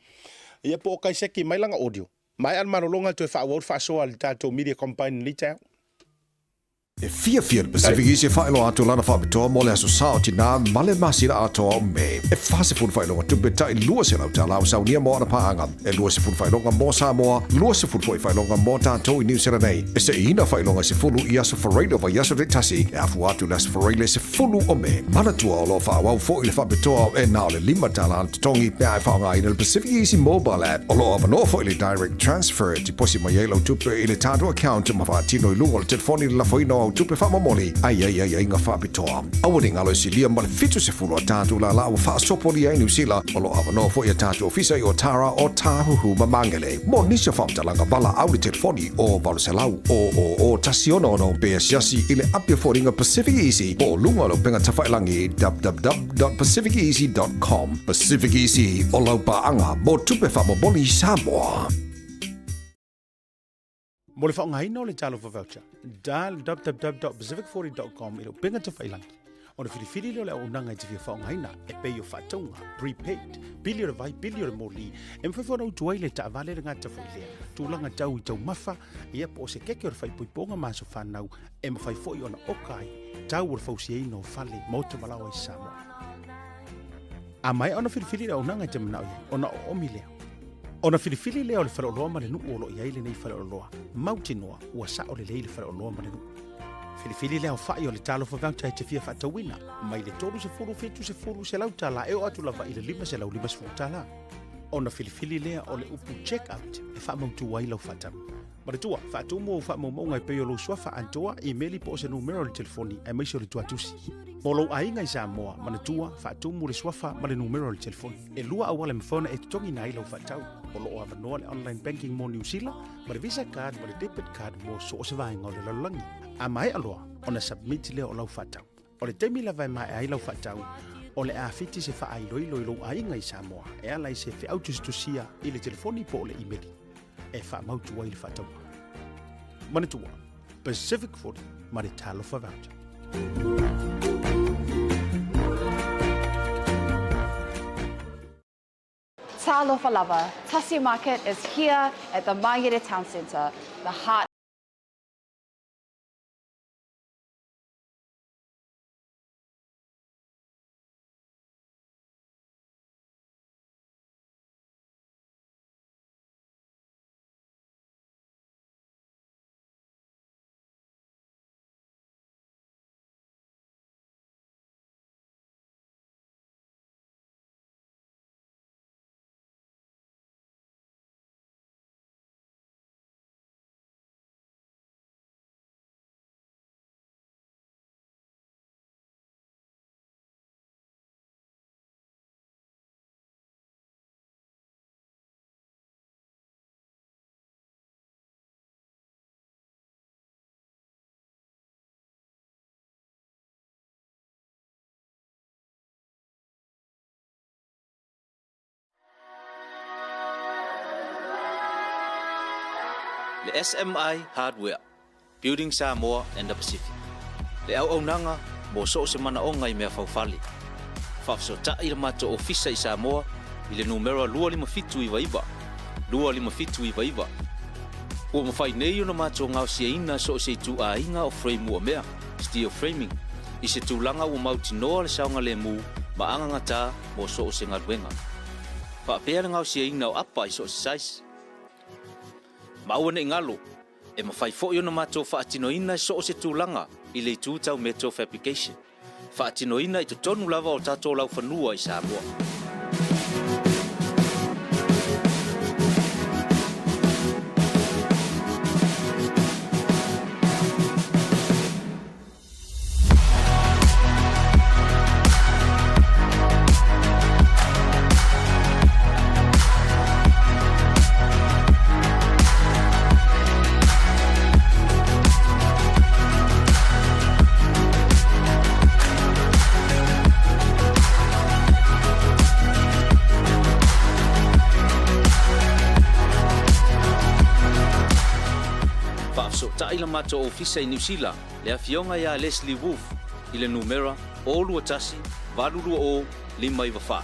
Ia po o kai seki mailanga audio. Mai an malolonga toi whaaua whasoa li tātou media company li tau. E fia Pacific Easy whaelo atu lana whaapitoa mo le aso sao tina male masina atoa o me. E whasefun whaelonga tupe tai lua se lau ta lau sau nia mo ana paanga. E lua se fun whaelonga mo Samoa, lua se fun whaelonga mo tātou i New Zealand nei. E se ina whaelonga se fulu i aso whareilo wa yaso de tasi. E afu atu las whareile se fulu o me. Manatua o lo whaawau fo i le whaapitoa e nao le lima tala tongi pe ai whaonga i le Pacific Easy mobile app. O lo avano fo i le direct transfer ti posi ma yelo tupe i le tātou account ma whaatino i lungo le telefoni la whaino mau tupe whamamoli. Ai ngā whaapitoa. Awari ngalo si lia male fitu se fulu a tātou la wa whaasopoli ai New Zealand. Olo awano fo ia tātou ofisa i o Tara o Tāhuhu Mamangele. Mo nisha whaamtalanga bala auli telefoni o Valuselau. O tasiono no pea siasi ile apia fōringa Pacific Easy. O lunga lo penga tawhailangi www.pacificeasy.com. Pacific Easy o lau paanga mo tupe whamamoli Samoa. Mo le whaongaina o le talo for voucher. Dial www.pacific40.com ilo penga te whailangi. O le whiriwhiri leo le au nanga i te whia whaongaina e pei o whatonga, prepaid, pili o le vai, pili o le moli, e mwhaiwhana u tuai le ta avale le ngata whailea. Tūlanga tau i tau mafa, ia po se keke o le whaipoiponga maso whanau, e mwhaifoi o na okai, tau o le whausiaino o whale, mauta malawa i Samoa. A mai ona whiriwhiri le au nanga i te manau i, ona o omi leo. Ona whiriwhiri leo le whaleoloa ma le nuu o lo iai le nei whaleoloa. Mautinoa ua sa o le lei le whaleoloa ma le nuu. Whiriwhiri leo whai o le talo for voucher te fia whatawina. Mai le tolu se furu fitu se furu se lau tala e o atu lava i le lima se lau lima se furu tala. Ona whiriwhiri leo o le upu check out e whamautu wai lau whatamu. Ma le tua, whatumu o whamaumaunga i peo lo suafa antoa i meli po se numero le telefoni e maisio le tuatusi. Molo ainga i Samoa, ma le tua, whatumu le suafa ma le numero le telefoni. E lua awale mfona e tutongi na ilo whatau. Molo o avanoa le online banking mo New Zealand, ma le visa card, ma le debit card mo so se vainga o le lalangi. A mai aloa, ona submit leo o lau whatau. O le temi la vai mai ai lau whatau, o le awhiti se wha ai loilo ainga i Samoa, e alai se whi autustusia i le telefoni po o le imeli. E wha mautu wai le whatau. Manatua, Pacific 40, ma le talo for voucher. Talofa Lava, Tassie Market is here at the Maigere Town Centre, the heart le SMI Hardware, Building Samoa and the Pacific. Le au nanga mo so se mana o ngai mea faufali. Fafso ta i mato ofisa i Samoa i le numero 255 255. O mo fai nei ona mato ngau siaina so se tu a inga o frame o mea, steel framing. I se tūlanga o mauti noa le saunga le mu ma anga ngata mo so se ngaruenga. Pa pea ngau siaina o apa i so se size. Maua ne ngalo, e mawhai fōi ona mātou whaatinoina so o se tūlanga i le tūtau Metal Fabrication. Whaatinoina i te tonu lava o tātou lau whanua i Samoa. Taila mato ofisa i New Zealand le afionga ya Leslie Wolf i le numera olu atasi valuru o 5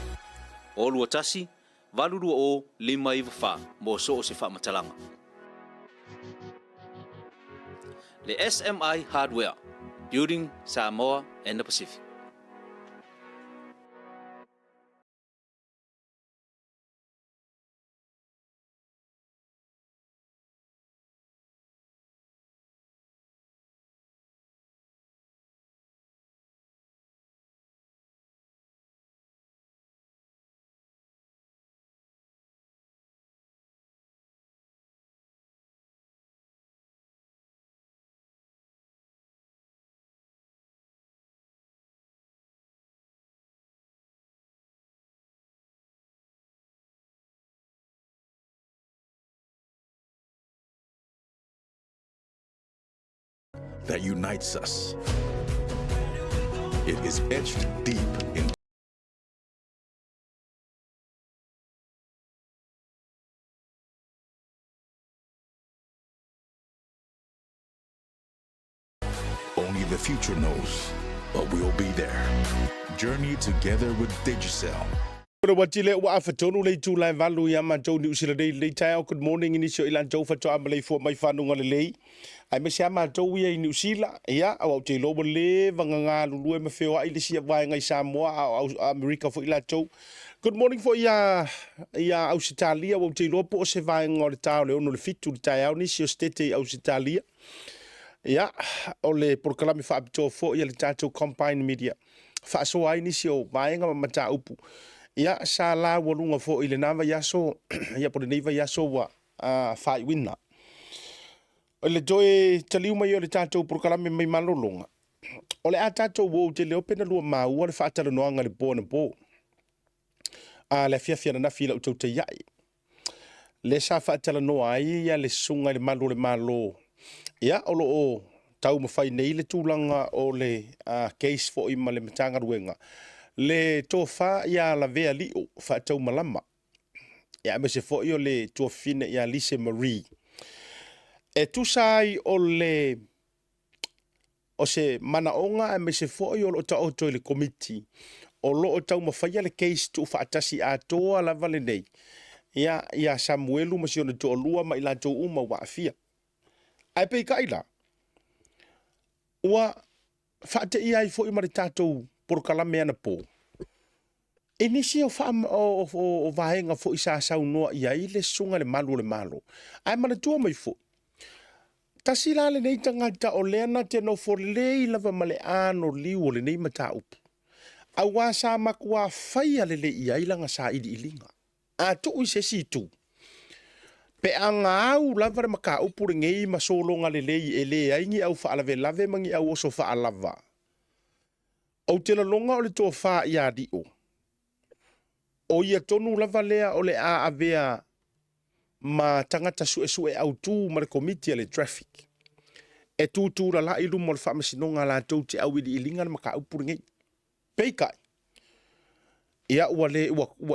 olu atasi valuru o 5 mo so se fa matalanga le SMI Hardware, Building Samoa and the Pacific. that unites us. It is etched deep in only the future knows, but we'll be there. Journey together with Digicel. Good morning inisio ilan tau fa toa malei fo mai whanunga le lei. Ai me sia mātou ia i New Zealand, ia, au te lobo le, vanga ngā lulu e mawheo a ilisia vai ngai Samoa, au Amerika fo ila tau. Good morning fo ia Ausitalia, au te lobo o se vai ngā le tau le ono le fitu le tai au nisi o stete i Ausitalia. Ia, o le proklami wha abitoa fo ia le tātou Combine Media. Wha so ai nisi o vaenga ma mata upu. Ia, sa la walunga fo i le nava yaso, ia po le neiva yaso wa whai wina. O le joe taliu mai o le tātou proklami mai malolonga. O le a tātou wou te leo pena lua maua le whaatala noanga le bō na bō. Le fiafia na nafi la utau te iai. Le sa whaatala noa ai ia le sunga le malo. Ia, o lo o tau mawhai nei le tūlanga o le case fo i ma le matanga ruenga. Le tō wha ia la vea liu whaatau malama. Ia me se fo i o le tō fine ia Lise Marie. E tusai o le o se manaonga e me se fo i o lo ta oto le committee. O lo o tau mawhaia le case tu whaatasi a toa la vale nei. Ia Samuelu ma si o na tō lua ma ila tō uma waafia. Ai pei kaila. Ua whaate ia i fo i mare tātou porkalame ana po. Inisi o vahenga fo i sa sau noa ia i le sunga le malo. Ai mana tua mai fo. Tasila le nei tangata o leana te no for lei lava male ano liu o le nei mata upu. A wasa makua whaia le ia ilanga sa ilinga. A tu i se si tu. Pe anga au lava re maka upu re ngei masolonga le lei e le aingi au whaalave lave mangi au oso whaalava. Au te la longa o le tō wha ia di o. O ia tonu lava lea o le a avea ma tangata sue au tū ma le komiti le traffic. E tū la ilu mo le whaamasinonga la tau te au ili ilinga na maka upuri ngei. Peikai. Ia ua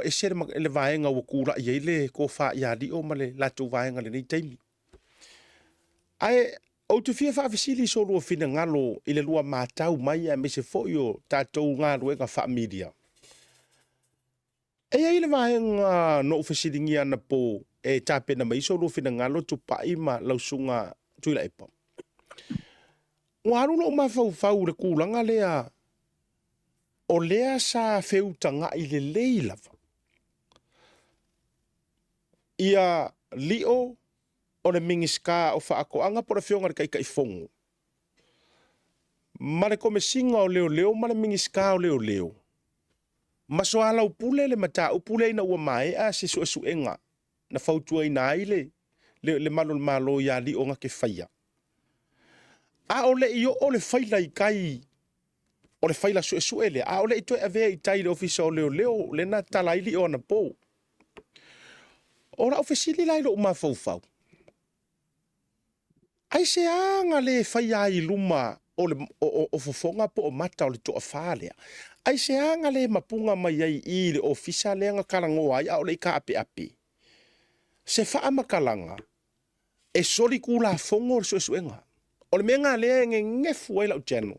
esere le vaenga ua kura ia ile ko wha ia di o ma le latou vaenga le nei taimi. Ai, o te fia whaafisili so lua fina ngalo i le lua mātau mai a me se fo o tātou ngā ruenga wha media. E ai le vaenga no ufasiringi ana po e tāpena mai so lua fina ngalo tu paima lausunga tuila epa. Waru lo mawhau le kūlanga lea o lea sa feutanga i le leilava. Ia lio o le mingiska o whaakoanga pora whionga re kai fongo. Ma le komesinga o leo ma le mingiska o leo. Maso ala upule le mata upule ina ua mai a se suenga na fautua ina ai le malo ia lio nga ke whaia. A o le io o le whaila i kai o le whaila le a o le ito e avea i tai le ofisa o leo le na talaili o na po. O la ofisili lai lo uma fau. Ai se anga le whaia i luma o fofonga po o mata o le toa whalea. Ai se anga le mapunga mai ai i le ofisa le anga karango ai a o le ika ape. Se wha makalanga e sori kula fongo o suenga. O le menga le ngefu ai lau tenu.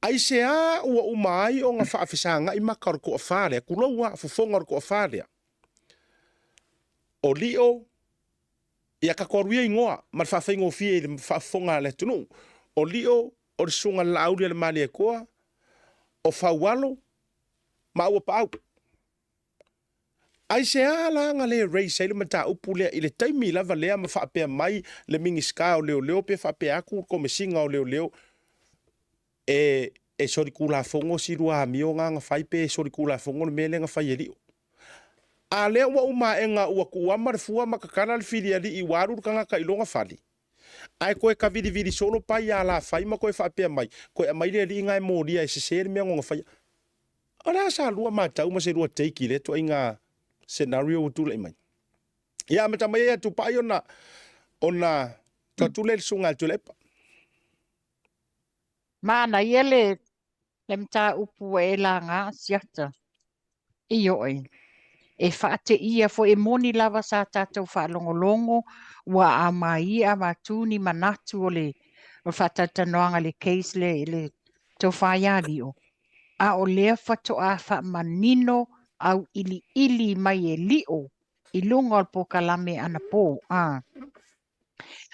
Ai se a ua umai o ngā whaafisanga i maka o koa whalea. Kula ua fofonga o koa whalea. O lio, ia kakoruia ingoa, ma whaafengo fie i le whaafonga le tunu. O lio, o le sunga lauria le mali e koa, o whaualo, ma ua pau. Ai se a langa le rei se le mata upulea i le taimi lava lea ma whaapea mai le mingiska o leo pe whaapea aku ko me singa o leo. E sori kula fongo si rua mio nga whaipe sori kula fongo me le nga whaielio. A lea ua uma e nga ua kuama re fua makakana le whiri ali i waru kanga ka ilonga whali. Ai koe ka vidi solo pai a la whai ma koe whaapea mai. Koe a maile ali ngai mōria e se sere mea ngonga whai. Ora sa lua matau ma se rua teiki le to inga scenario utula imai. Ia mata mai atu pai ona tatule sunga tulepa. Mana ia le mta upu e la ngā siata. I oi. E whaate ia fo e moni lava sa tātou whaalongolongo wa a mai a matuni manatu o le whatatanoanga le case le tau whaiari o. A o lea whato a wha manino au ili mai e lio I lunga o pokalame ana pō.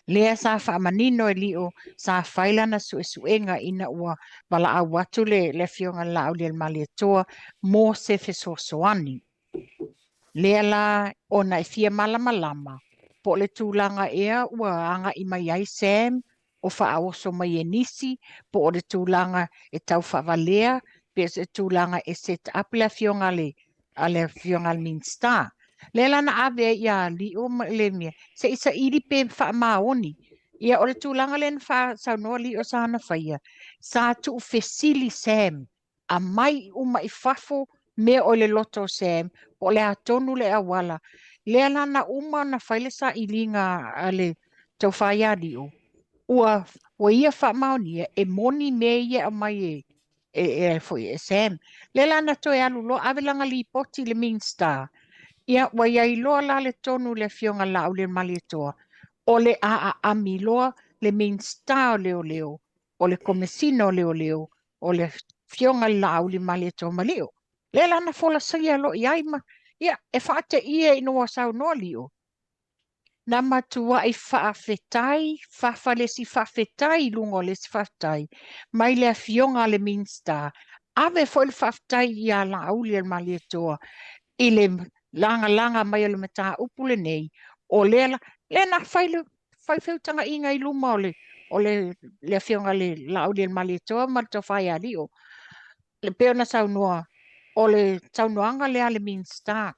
Lea sa wha manino e lio sa whailana suenga ina ua wala a watu le fionga lau le mali toa mō se fesosoani. Lea la ona e fia malama po le tūlanga ea ua anga I mai ai Sam o wha aoso mai e nisi po o le tūlanga e tau whawalea pe se tūlanga e set up le fionga le fionga le Minster. Lea lana ave ia li o le mea se isa iri pe wha maoni ia o le tūlanga le wha saunoa li o sa hana whaia sa tu fesili Sam a mai uma I fafo me o le loto Sam o le atonu le awala. Lea lana uma na whaile sa ilinga ale tau whaiari o. Ua ia wha maonia e moni me ia a mai foi Sam. Lea lana toi alu lo avelanga li poti le Minster. Ia wa ia iloa la le tonu le fionga lau le malitoa. O le ami loa le Minster leo. O le komesino leo. O le fionga lau le malitoa malio. Le lana fola saia lo iai ma. Ia, e whaate ia I noa sau noa lio. Na matua I whaafetai, whawhalesi whaafetai lungo lesi whaafetai. Mai lea fionga le Minster. Ave foi le whaafetai ia la auli al malietoa. I le langa mai le mata upule nei. O le na whaiwheutanga inga I luma o le fionga le la auli al malietoa ma to whai alio. Le peona sau noa. O le taunoanga lea le Minster.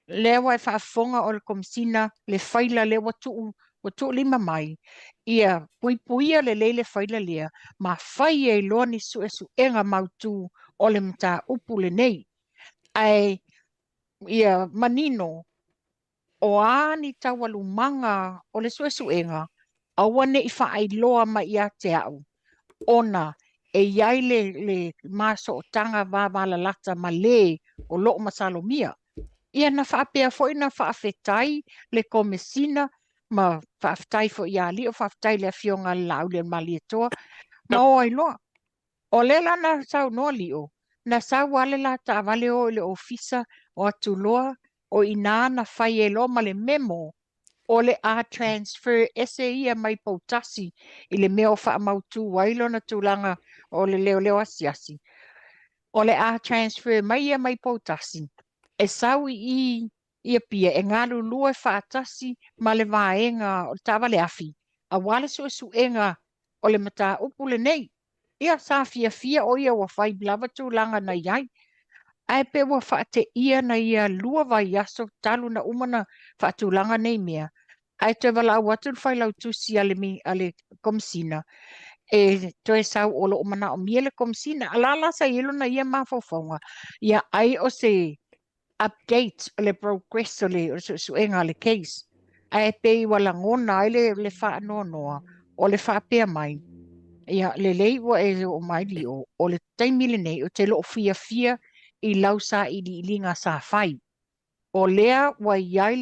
Lewa e whaafonga o le komsina le whaila le watu lima mai. Ia puipuia le leile whaila lea. Ma whai e loa ni su enga mautu o le mta upu le nei. Ai ia manino o ani tawalu manga o le su enga. Awane I whaai loa ma ia te au. Ona e iai le maso o tanga wawala lata ma le o loo masalomia. Ia na whaapea foi na whaafetai le komesina ma whaafetai fo ia li o whaafetai le fionga lau le malietoa. Ma o ai loa. O le lana sau noa li o. Na sau wale la ta wale o le ofisa o atu loa o ina na whai e loa ma le memo o le a transfer ese ia mai pautasi I le meo wha mautu wailo na tūlanga o le leo asiasi. O le a transfer mai ia mai pautasi. E sau I pia e ngalu lua whaatasi ma le vaenga o le tawale afi. A wale suenga o le mata upule nei. Ia sa fia o ia wa whai blava tūlanga na iai. Ai pe wa whaate ia na ia lua vai aso talu na umana whaatūlanga nei mea. Ai te wala watu whai lau tusi ale komsina. E toe sau o lo umana o miele komsina. Alala sa ilo na ia mawhawhaunga. Ia ai o se update o le progress o le suenga le case. Ai pe wala ngona ai le whaanoa o le whaapea mai. Ia le leiwa e o mai li o le taimile nei o te lo fia I lau sa I linga sa whai. O lea wa iai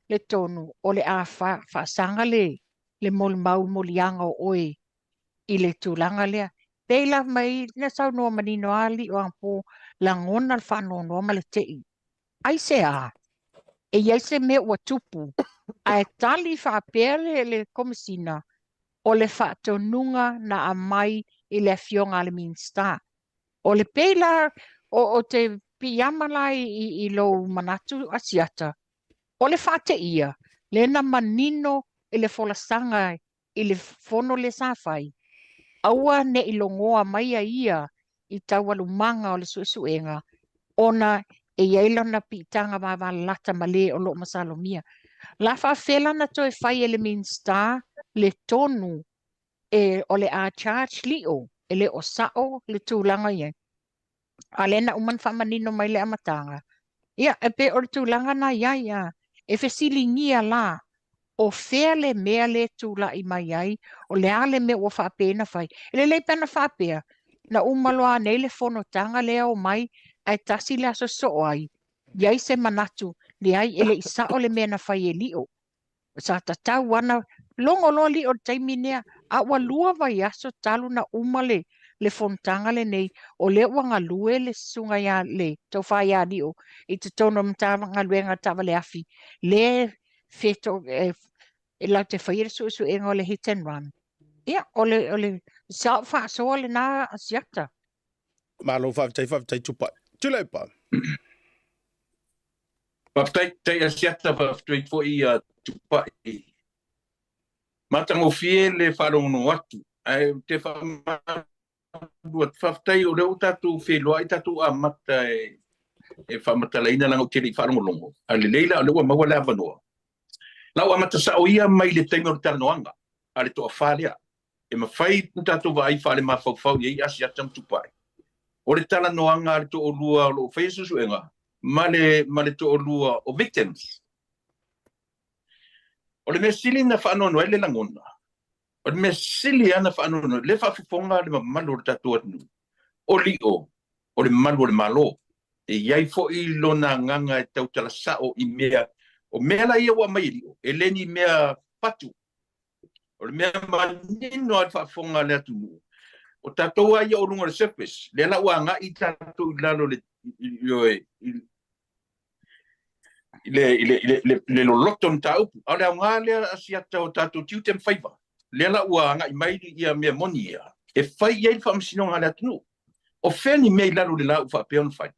le tonu o le a whaasanga le mau molianga o oe I le tūlanga lea. Peila mai na sau noa manino ali o ampo la ngona le whaanoa ma le tei. Ai se a. E iai se me ua tupu. A e tali whaapea le komisina o le whaatonunga na a mai I le fionga le Minster. O le peila o te piamalai I lo manatu asiata. O le whaate ia. Le na manino I le folasanga I le fono le sawhai. Aua ne I longoa mai a ia I tawalu manga o le suenga. Ona e iaila na pitanga ma lata male o lo masalomia. La whaafela na toi whai le Minster le tonu o le a charge lio e le o sao le tūlanga ia. A le na uman whamanino mai le amatanga. Ia e pe o le tūlanga na ia e whesilingia la o fea le mea le tūla I mai ai, o le ale me ua whaapena whai. Ele lei pena whaapea, na umaloa nei le whonotanga lea o mai, ai tasi le aso so ai. Iai se manatu, le ai ele isa o le mea na whai e lio. Sa tatau wana, longo loa li o taiminea, a ua lua vai aso talu na umale le whontanga le nei, o le wanga lue le sunga ya le, tau whai a lio, I te tono mtanga luenga tawa le afi, le feto, e lau te whaire su e ngole hit and run. Ia, ole, sa wha so le na asiata. Malo whaftai tupa. Tule pa. Whaftai asiata whaftai fo I tupa I. Matango fie le wharongo atu. Ai te whaftai o reo tatu wheloa I tatu a mata e whamatalaina lango tiri wharongo longo. A le leila o lewa maua le avanua. Lau amata sa o ia mai le taimi o le taranoanga. A le toa whalea. E mawhai tatu wa ai whale ma whauwhau I asiata mtupai. O le taranoanga a le to o lua o lo whaisusu enga. Ma le to o lua o victims. O le mea sili na whaanono e le langona. O le mea sili ana whaanono. Le whawhifonga le mamalu o tatu atu. O lio. O le mamalu o le malo. E iai fo I lona nganga e tau tala sao I mea. O mea la ia wa mai lio. E leni mea patu. O le mea manino a whawhifonga le atu. O tatou ai o runga le surface. Le la ua nga I tatou I lalo le le loloto nta upu. Au lea ngā lea asiata o tatou tiu tem whaiva. Le la ua nga I mairi ia mea moni ia. E whai iei whamsino ngā lea tunu. O wheni mea I lalo le la ufa peon whai.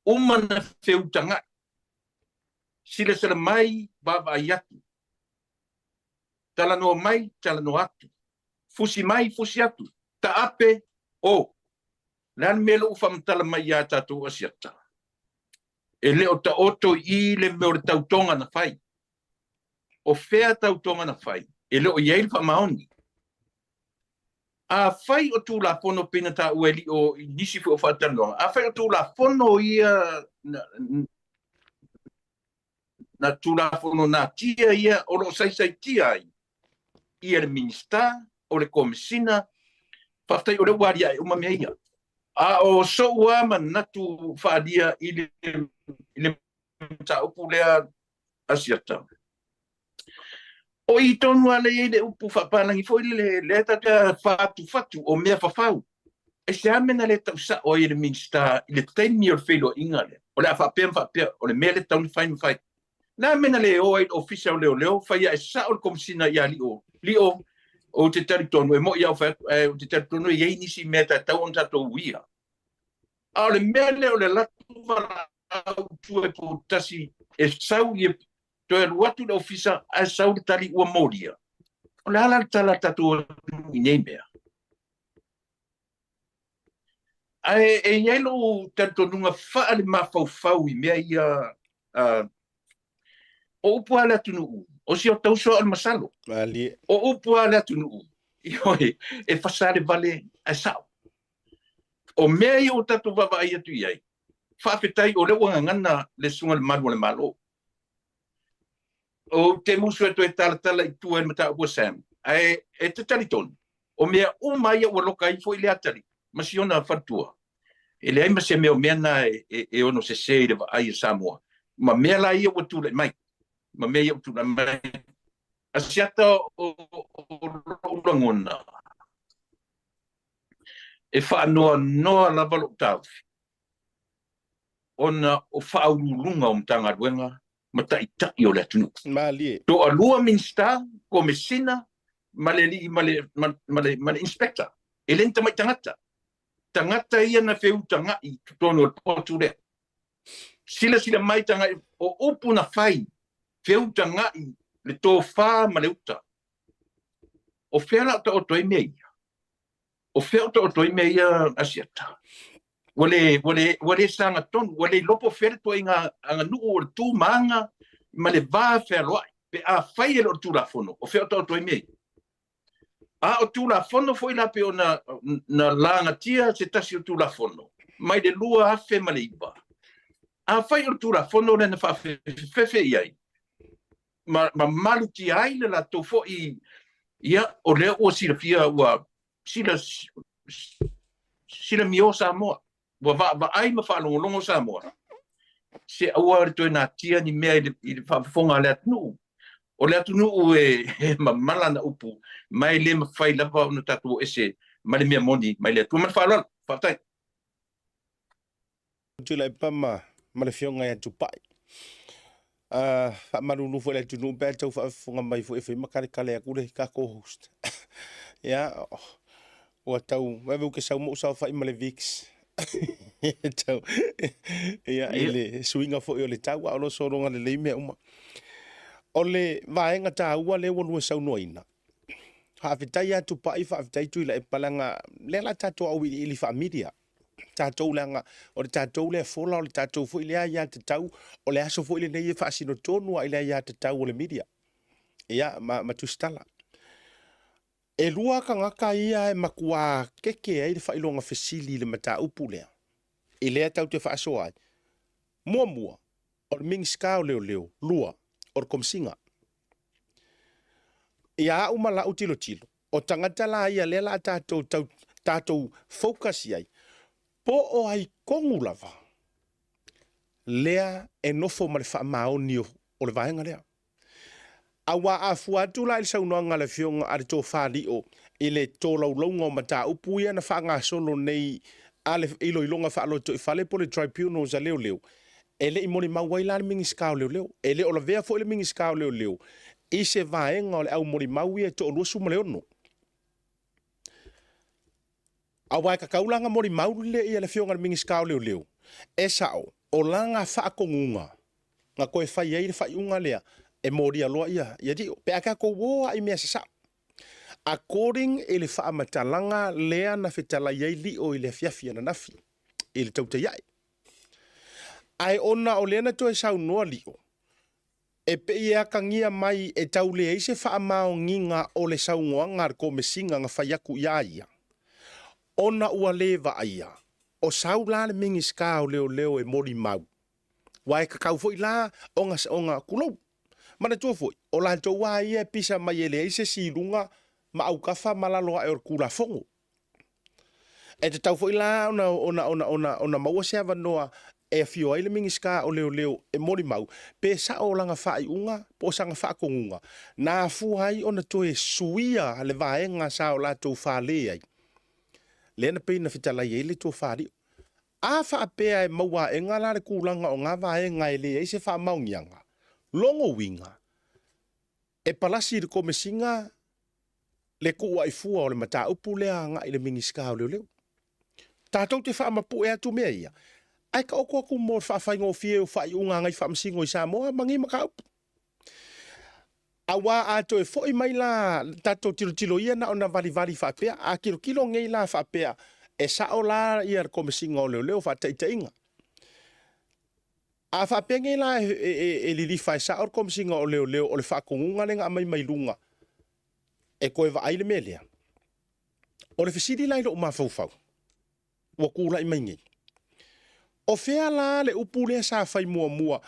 Umana wheutanga. Sile sila mai baba ai atu. Talano mai, talano atu. Fusi mai, fusi atu. Ta ape, o. Lean melo ufa mtala mai ia tatou asiata. E leo ta oto I le meo le tautonga na whai. O whea tautonga na whai. E leo I eilwha maoni. A whai o tū la pono pina ta ueli o nisi fu o whatanonga. A whai o tū la pono ia na tū la pono na tia ia o lo sai tia ai. Ia le minista, o le komisina. Whaftai o le waria e umamea ia. A o so ua manatu whaadia I le ta upu lea asiata. O I tonu ale I le upu whapalangi fo I le tata whatu o mea whawhau. E se amena le tau sa o I le minsta I le taimi o le whelo inga le. O le a whapea o le mea le tauni whai. Na amena le o ai ofisa o leo whaia e sa o le komisina I a Lio o te taritonu, e mo I au whai, o te taritonu e nisi mea tau on tatou uia. A le mea leo le latu wala au tue po tasi e sau I toe ruatu le ofisa a sau le tali ua moria. O le ala tala tatou I nei mea. E ielo taritonunga wha le mawhau I mea ia o upu ala tunu o si o tauso al masalo. O upu ala tunu Ioi, e whasare vale a sao. O mea I o tatu wawa ai atu iai. Whawhetai o lewa ngana le sunga le maru le malo. O te musu e to e tala I tua e mata ua Sam. E te talitonu. O mea umai ua loka I fo I le atari. Masiona whatua. E le aima se mea o mea na e ono se se le ai e Samoa. Ma mea la ia ua tūle mai. Ma mea ia ua tūle mai. Asiata o rangona. E whaanoa noa lava lo tauwhi. Ona o whaurulunga o mtanga ruenga, ma tai o le atunu. To alua minsta, ko mesina, male inspector. E lenta mai tangata. Tangata ia na wheu tanga I tutono o potu rea. Sila mai tanga o upu na whai. Wheu tanga I le tō whā ma le uta. O whera o toi mea ia. O whera o toi mea ia asiata. Wale sanga tonu, wale lopo whera to inga anga nuu o le tū maanga ma le vā whera loai. Pe a whai e lo tū la whono, o whera o toi mea. A o tū la whono fo ila pe o na langa tia se tasi o tū la whono. Mai le lua awhe ma le iwa. A whai o tū la whono le na whawhewhe iai. ma malu ki ai le la to fo I ia o le o sila fia ua sila mio Samoa ua va ai ma whaalongolongo Samoa se aua to na tia ni mea I le whaafonga le atunu o le atunu e mamala na upu mai le mawhai lava o na tatu ese mai le mea moni mai le atu man whaalala whaatai Tula pama ma le fionga ya tupai marunu fo le tunu pe tau whaafonga mai fo e makare kale aku le ka co-host ya o tau mai ke sau mo sa fa imale vix tau ya ele swinga fo le tau o lo soronga le me uma o le vaenga ta ua le wonu sau noina ha fitai atu pai fa fitai tu la palanga le la tato au ili fa media tato langa o le tato le fola o le tato fo ile ya te tau o le aso fo ile nei fa sino tonu ile ya te tau o le media ya ma tu stala e lua ka ngaka ia e makua keke ai le fa ilonga fesili le mata upulea ile tau te fa so ai mua o le ming ska leo lua o komsinga ia umala utilo o tangata la ia le la tato focus ai po o ai kongu lava lea e nofo ma le wha maoni o le vaenga lea awa a fuatu la il saunoanga le fionga a le tō whāli o i le tō laulonga o mata upu ia na whaanga solo nei a le ilo ilonga whaalo to i whale po le tribunals a leo ele i moni mawai la le mingi skao leo ele o la vea fo le mingi skao leo i se vaenga o le au moni maui e to o luasu ma leono awa ka kaulanga mori maule ia le fionga le mingi skao leo e sao o langa whaakongunga nga koe whai ei le whai unga lea e mori aloa ia di pe aka ko woa i mea sa according ele whaamatalanga lea na whetala iei li o ile fiafia na nafi ele tauta iai ai ona o lena to e sau noa li o e pe ia kangia mai e tau le eise whaamao nginga o le sau ngoanga ko mesinga nga whaiaku ia ona ua lewa aia o sau la le mingi skao leo e mori mau wai kakau foi la onga kulou mana tua foi o la to wa ia pisa mai ele ise silunga ma au kafa malalo e or kula fongo e te tau foi la ona maua se avanoa e fio ai le mingi ska o leo e mori mau pe sa o langa fai unga po sanga fa kongunga na fu hai ona to e suia le vaenga sa o la to fa le ai le na pe na fitala ye le to fa di a fa pe ai maua e ngala le kulanga o nga vaenga ele ise fa maungianga longo winga e palasi de komesinga le ku ai fu o le mata upu le anga ile mingi ska o leo tatou te fa mapu e atu mea ia ai ka oko ku mo fa fa ngo fie fa unga ngai fa msingo isa mo mangi maka awa ato e foi mai la tatou tilo ia na ona vali fa pe a kilo ngei la fa pe e sa o la ia komesinga o leo fa taitainga a fa penge la e li fa sa or komsinga o leo o le fa kongunga lenga mai lunga e koe va aile melea o le fisidi lai lo ma fau wa kula i mai o fea la le upule sa fai mua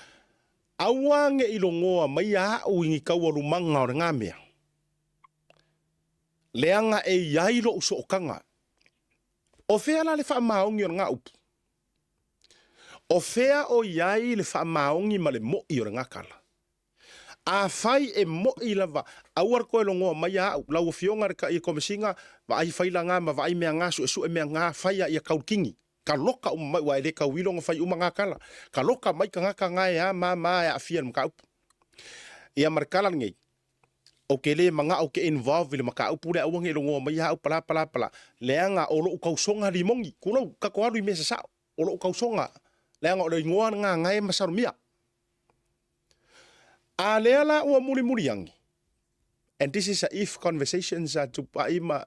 awange ilongoa mai a uingi kawaru manga o ngamea leanga e yailo usokanga o fea la le fa maongi o nga upu o fea o iai le wha maongi ma le mo'i o ngakala. A fai e mo'i lava, awar koe longoa mai au, lau o fionga reka i komesinga, wa ai fai la ngā, ma wa ai mea ngā su e mea ngā fai a kaurikingi. Ka loka mai, wa ele ka wilonga fai uma ngakala. Ka loka mai ka ngaka ngā e a ma e a fia maka upu. Ia marikala ngei, o ke le manga o ke involve le maka upu le awange longoa mai au pala. Leanga o lo ukausonga limongi, kulau kakoaru i mesa sao, o lo ukausonga. Leanga o le ngoa ngā ngai masarumia. A lea la ua muri yangi. And this is a if conversations to pai ma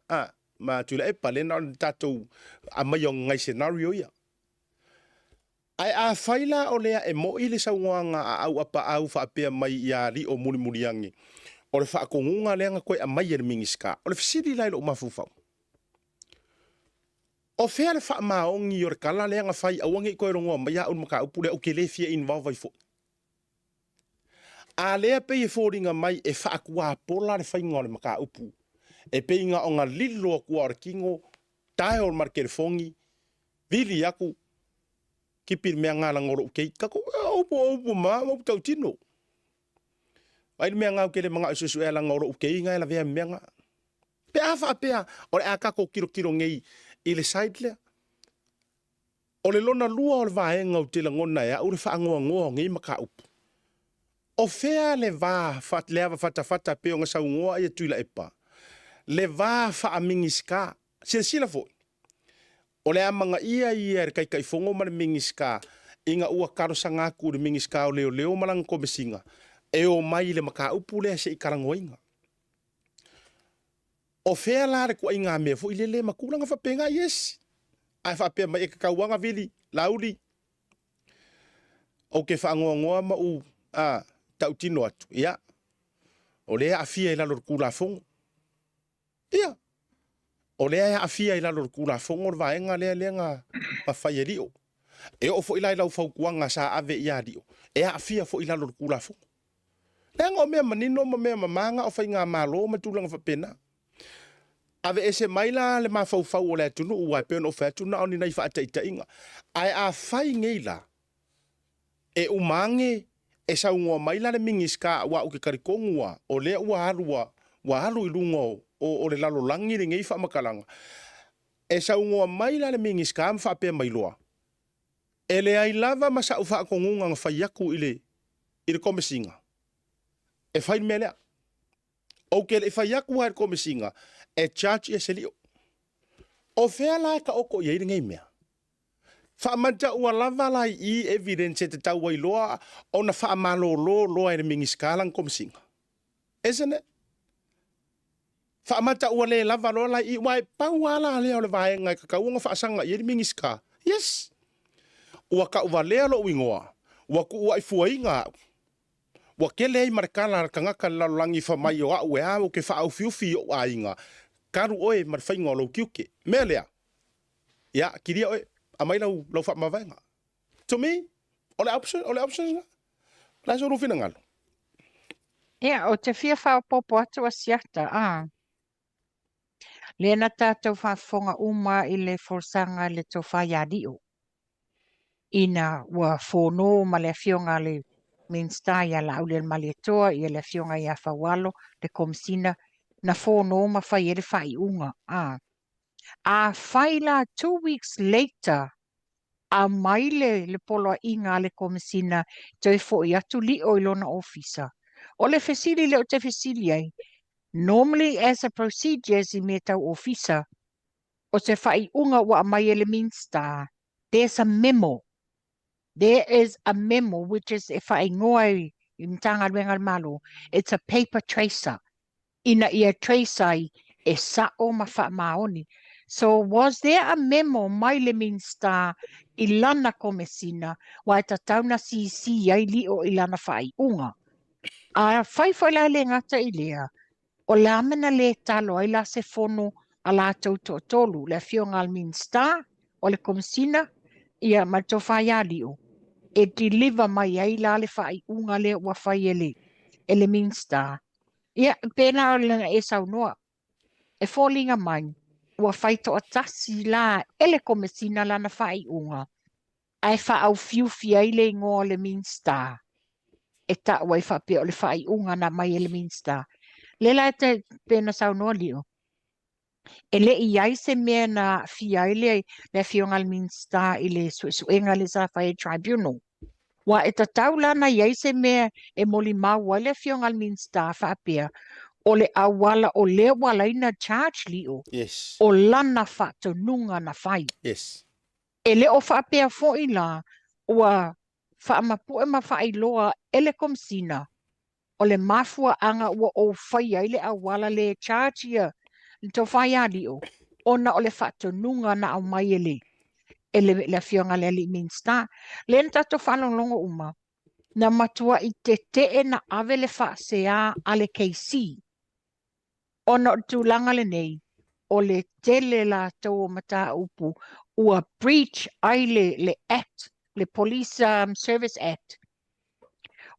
tula epa le na tatou a mai o ngai scenario ia. Ai a faila o lea e mo ili sa ngoanga a au apa au fa apea mai ia li o muri yangi. O le fa kongunga leanga koe a mai e mingiska. O le fisiri lai lo mafufau. O fea le wha maongi o re kala leanga whai awangi koe rongoa mai a un maka upule o ke le fia involve i fo. A lea pe e fōringa mai e whaakua pola le whainga o le maka upu. E pe inga o ngā lilo a kua ora kingo, tae o markere fongi, vili aku, kipir mea ngā langoro ukei, kako upu maa, upu tau tino. Ai mea ngā ukele mga ususu e langoro ukei, ngai la vea mea ngā. Pe awha apea, o le a kako kiro ngei, i le side lea. O le lona lua o le vaenga o te langona ea, o le whaangoa ngoa ngei maka upu. O fea le vā, leava fata pe o ngā saungoa ia tuila epa. Le vā whaamingiska, sila foi. O le amanga ia re kai fongo ma le mingiska, inga ua karosa ngaku le mingiska o leo malanga komesinga. E o mai le maka upu lea se i karangoinga. O fea la re kua inga mea fo i le makulanga whapenga, yes. Ai whapea mai e kakauanga vili, lauri. O ke whaangoa ma u, tau tino atu, ia. O lea afia i lalo kula fongo. Ia. O lea afia i lalo kula fongo, o vaenga lea ngā mawhai e rio. E o fo i lai lau whaukuanga sa ave ia rio. E afia fo i lalo kula fongo. Lea ngā o mea manino, ma mea mamanga, o whai ngā malo, ma tūlanga whapena. Ave ese maila le ma fau o le tunu, ua e peon o whaatuna, o ni nei whaataita inga. Ai a whai ngeila, e umange, e saungoa maila le mingiska wa uke karikongua o le ua halu i lungo o le lalo langi le ngei whamakalanga. E saungoa maila le mingiska am whapea mailoa. E le ai lava masa u whaakongunga nga whaiaku i le komesinga. E whai melea. O ke le whaiaku hai le komesinga, e charge e selio. O whea lai ka oko i eiri ngei mea. Whaamanta ua lava lai i evidence te tau wai loa o na whaamalo loa e mingiskalang komisinga. Isn't it? Whaamanta ua le lava loa lai i wai pauala leo le vae ngai kakaunga whaasanga i eri mingiska. Yes. Ua ka uwa lea lo uingoa. Ua ku ua i fuainga. Ua ke lei marekala kangaka lalangi whamai o au e au ke whaau fiufi o ainga. Karu oe marwhainga o lau kiuke. Mea lea. Ia, kiria oe. Amai lau wha mawainga. To me, ole options nga. Lai so rufina ngalo. Ia, o te fia whao popo atu a siata, Lena tātou whafonga uma i le forsanga le tō whaiadio. Ina ua whono ma le fionga le minsta ia la au le malietoa i le fionga ia whawalo le komsina na whono ma whai ere whai unga. A whaila 2 weeks later, a maile le polo inga le komisina te fo i atu li o ilona ofisa. O le fesili le o te fesili ai. Normally as a procedure si me tau ofisa, o te whai unga wa mai le minsta, there's a memo. There is a memo which is e whai ngoi i mtanga luenga malo. It's a paper tracer. Ina ia tracer e sao ma wha maoni. So was there a memo mai le minsta i lana komesina wa ta tauna si ai li o i lana whai unga? A whai la le ngata i lea, o la amena le talo ai la se fono a la tau tolu, le fionga al minsta o le komesina ia mato whai alio. E deliver mai ai la le whai unga le wa whai ele minsta. Ia pena o le e sau noa, e fōlinga mai, ua whaito a tasi la ele komesina lana whai unga. Ai wha au fiufi ai le ngō le minsta. E ta wai whapea o le whai unga na mai ele minsta. Lela te pena sau noa lio. E le i ai se mea na fi ai le fionga le minsta i le suenga le sa whai tribunal. Wa e tatau lana i ai se mea e moli maua le fionga le minsta whapea. O le awala o le wala ina charge lio. Yes. O lana whato nunga na whai. Yes. E le o whapea fo i la, ua whaamapu e ma whai loa ele komsina. O le mafua anga ua o whai ai le awala le charge ia. Nto whai alio. Ona o le whato nunga na au mai ele. Le fionga le li minsta. Le ntato whanonglongo uma. Na matua i te na ave le whaasea a le KC. Ona tūlanga le nei, o le tele la tau o mata upu, ua breach ai le Act, le Police Service Act.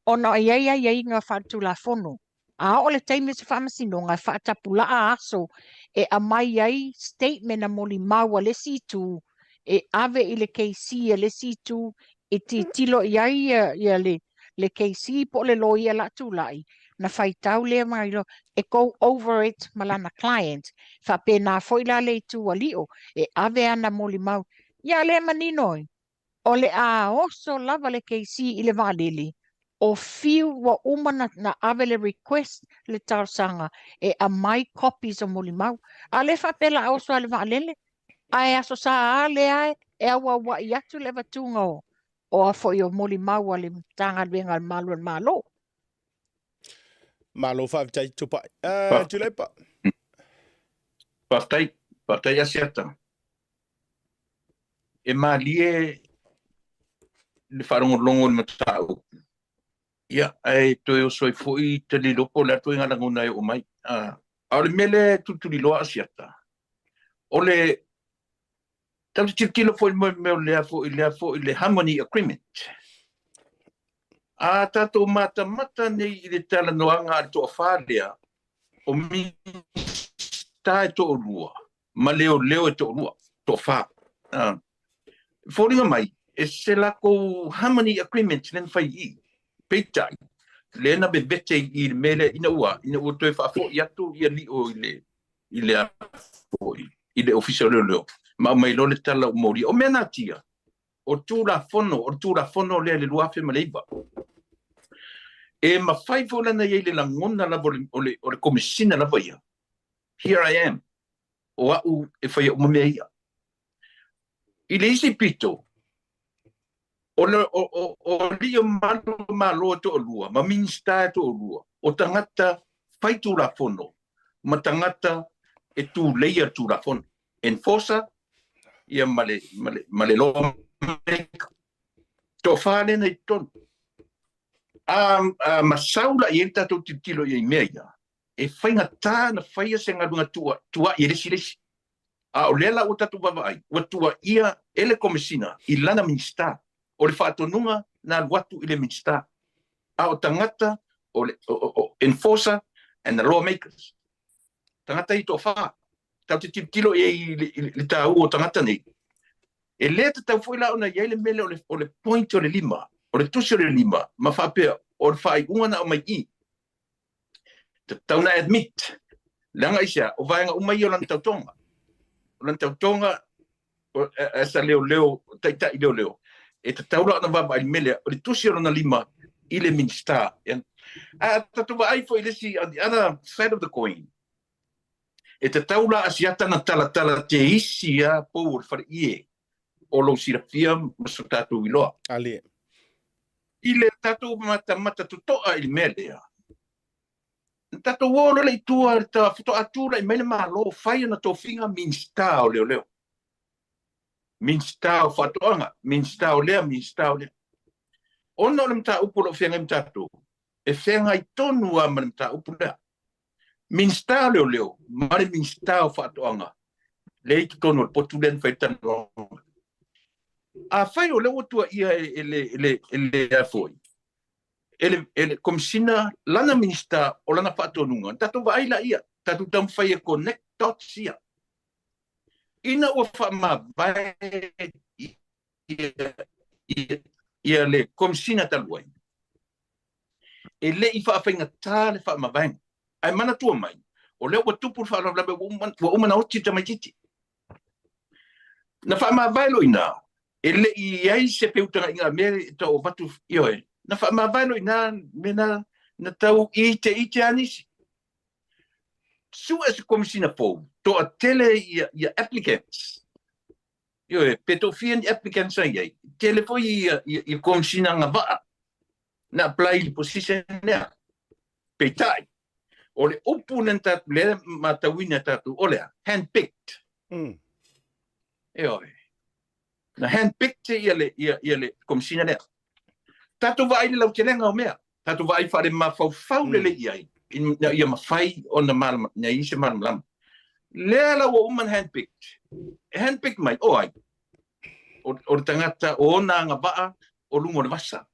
Ona ia ngā whaatula whono. A o le taime se whamasino ngā whaatapula a aso e a mai ai statement a moli maua le situ e ave i le KC e le situ e ti tilo ia le KC po le lo ia la tulai na whaitau lea mai lo e go over it malana client fa pe na foila le tu alio e ave ana moli mau ia le maninoi o le a oso lava le KC i le valili o fiu wa umana na avele request le tausanga e a mai copies o molimau. A le whapela au soa le waalele. A e aso sa a le ai e awa wa i atu le watunga o a fo i o molimau a le tanga luenga al malu al malo. Malo whaavitai tupa. Tulepa. Partai asiata. E malie le wharongo longo le matau. Ia, ai toi o soi fui te li lopo le atu inga langona e o mai. A le mele tuturi loa asiata. O le tau te tilo foi meo lea foi le Harmony Agreement. A tato mata nei i le tala noanga al toa whālea o mi tae to o lua. Ma leo e to o lua. To whā. Fōringa mai, e se lako Harmony Agreement nen whai i. Peitai, lena be vete i mele ina ua toi whaafo i atu i ali o i le afoi, i le official leo. Ma mai lo le tala o mori. O mena tia, o tūra fono le luafe maleiva. E ma whai lana i le langona lavo o le komisina lavo ia. Here I am. O au e whai o mamea ia. I le isi pito, o lia malo to o lua, ma minsta to o lua, o tangata whai tūra fono, ma tangata e tū leia tūra fono. Enforcer, ia male lawmaker. Tō whāle nei tonu. Ma saula i enta tō titilo i mea ia, e whainga tā na whaia se ngarunga tua i resi. A o lela o tatu wawai, o tua ia ele komisina i lana minsta. O le whaatonunga na watu i le minsta. A o tangata, o enforcer and the lawmakers. Tangata i tō wha. Tau te tilo i le tāu o tangata nei. E lea te tau whaila ona iai le mele o le point o le lima, o le tusi o le lima, ma whapea o le whai ungana o mai i. Te tau na admit, langa isia, o vaenga umai o lan tau tonga. O lan tau tonga, esa leo, taita i leo. E te taula ana wama i mele, o le tusi o na lima, i le minsta. Tatuwa ai fo i lesi, on the other side of the coin. E te taula asiata na tala te isi a pou o le whare ie. O lo sirafia maso tātou i loa. Ali. I le tātou mata tutoa i mele. Tātou wolo le itua, ta whato atura i mele malo, whai na tō whinga minsta o leo. Minsta o whatoanga, minsta o lea. Ona o le mta upu lo whenga mtatu, e whenga i tonu a male mta upu lea. Minsta o leo, mare minsta o whatoanga. Le i tonu o potu len whaitan longa. A whai o leo tua ia ele afoi. Ele komisina lana minsta o lana whatonunga. Tatu waila ia, tatu tam whai e connect dots ia. Ina ua whamawai ia le komisina taluai. E le i whaawhainga tā le whamawai. Ai mana tua mai. O leo wa tupu whaalaulabe wa umana oti tamaititi. Na whamawai lo ina. E le i ai se peutanga inga mere ta o watu ioe. Na whamawai lo ina mena na tau i te anisi. Sua se komisina pou. To a tele i applicants. Ioe, petofian applicants ai ai. Tele po i komisina nga waa. Na apply li position nea. Peitai. O le upu nen tatu, le matawina tatu, o lea, hand-picked. Ioe. Na hand-picked ia le komisina lea. Tatu wa aile lau telenga o mea. Tatu wa ai whare mawhau lele iai. Ia mawhai o na malama, na ise malama lama. Lea lau o uman hand-picked. Hand-picked mai, o ai. O tangata o na nga waa, o lungo na wasa.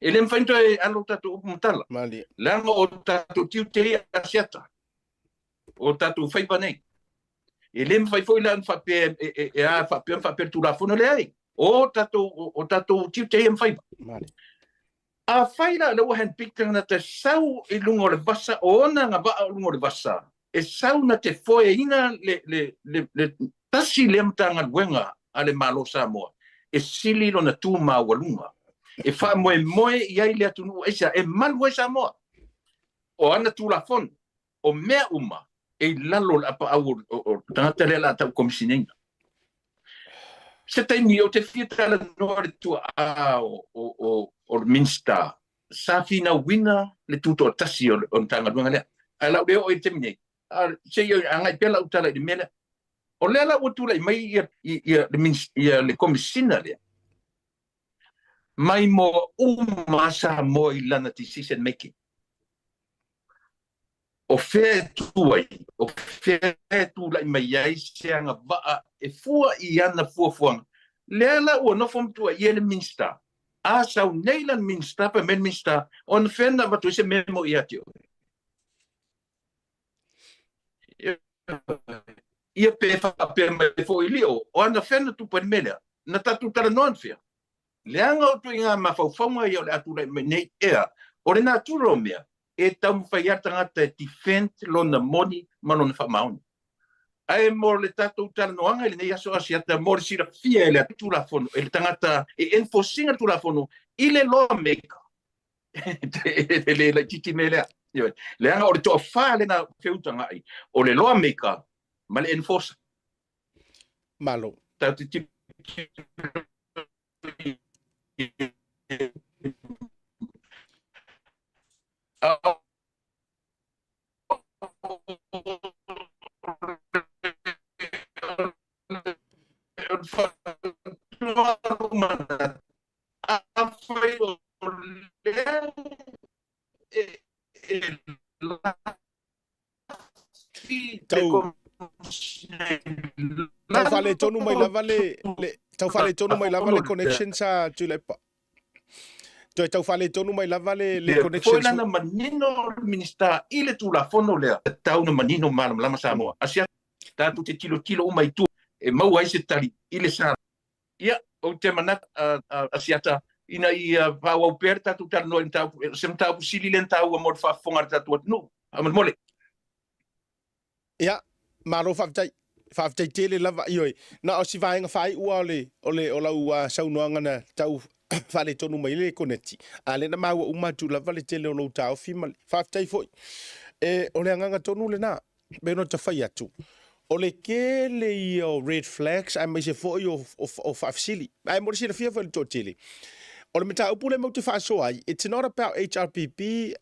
E le mfainto e alo tatu upu mtala. Mali. Langa o tatu tiu te asiata. O tatu whaipa nei. E le mwhai foi lan whape e a whape tu la fono le ai. O tatu tiu te mwhaipa. Mali. A whaira le wahan picture na te sau I lungo le basa o ona nga ba lungo le basa. E sau na te foe ina le tasi le mtanga luenga ale malo Samoa. E sili lo na tu ma walunga. E wha moe iai le atunu eisa e malu e Samoa. O ana tu la fon. O mea uma. E lalo la pa au o tangata le la tau komisinenga. Se taimi o te whita la noa le tua a o Minster. Sa fina wina le tuto tasi o tanga luenga lea. A lau leo o te minei. Se yo angai pela utala I mele. O lea la utula I mai ia le komisina lea. Mai mo umasa mo I lana decision making. O fe tuai, o fe tu la mai ai se anga va e fua I ana fuafuanga. Lea la ua no fom tua I le Minster. A sau neilan Minster pa men Minster on fena va tu se memo I atio. Ia pe mai fo I leo, o ana fena tu pa mele. Na tatu tala non fia. Leanga o tu inga mawhauwhaunga I o le atu me nei ea. O le nā tūro mea, e tau mwhaiata ngata e defend lona moni malona whamaoni. Ai mo le tatou tala noanga I le nei aso asiata mo le sira fia e le atu la fono, e le tangata e enforcinga tu la fono, I le lawmaker. Le titi me lea. Leanga o le toa wha le nā whiutanga ai, o le lawmaker, ma le enforcer. Malo. Tau te titi Tau whale tonu mai lava tau whale tonu mai lava le connection sa Tulepa. Toi tau whale tonu mai lava le connection. Foi lana manino minister I le tu la fono lea. Tau na manino malam lama Samoa. Asia tatu te tilo umai tu e mau ai se tali I le sa. Ia o te manat asiata ina I pau au per tatu tala no tau sem tau pusili len tau mo fa fonga tatu no. Amal mole. Ia maro whaftai tele lava ioi. Na o si vaenga whai ua o lau saunoanga na tau whale tonu mai le koneti. A le na maua umatu lava le tele o lau tau fimale. Whaftai foi. O le anganga tonu le na. Beno ta whai atu. O le ke le I o red flags, ai mai se foi o whafsili. Ai mori sira fia whale tō tele. O le meta upule mau te whaaso ai. It's not about HRPP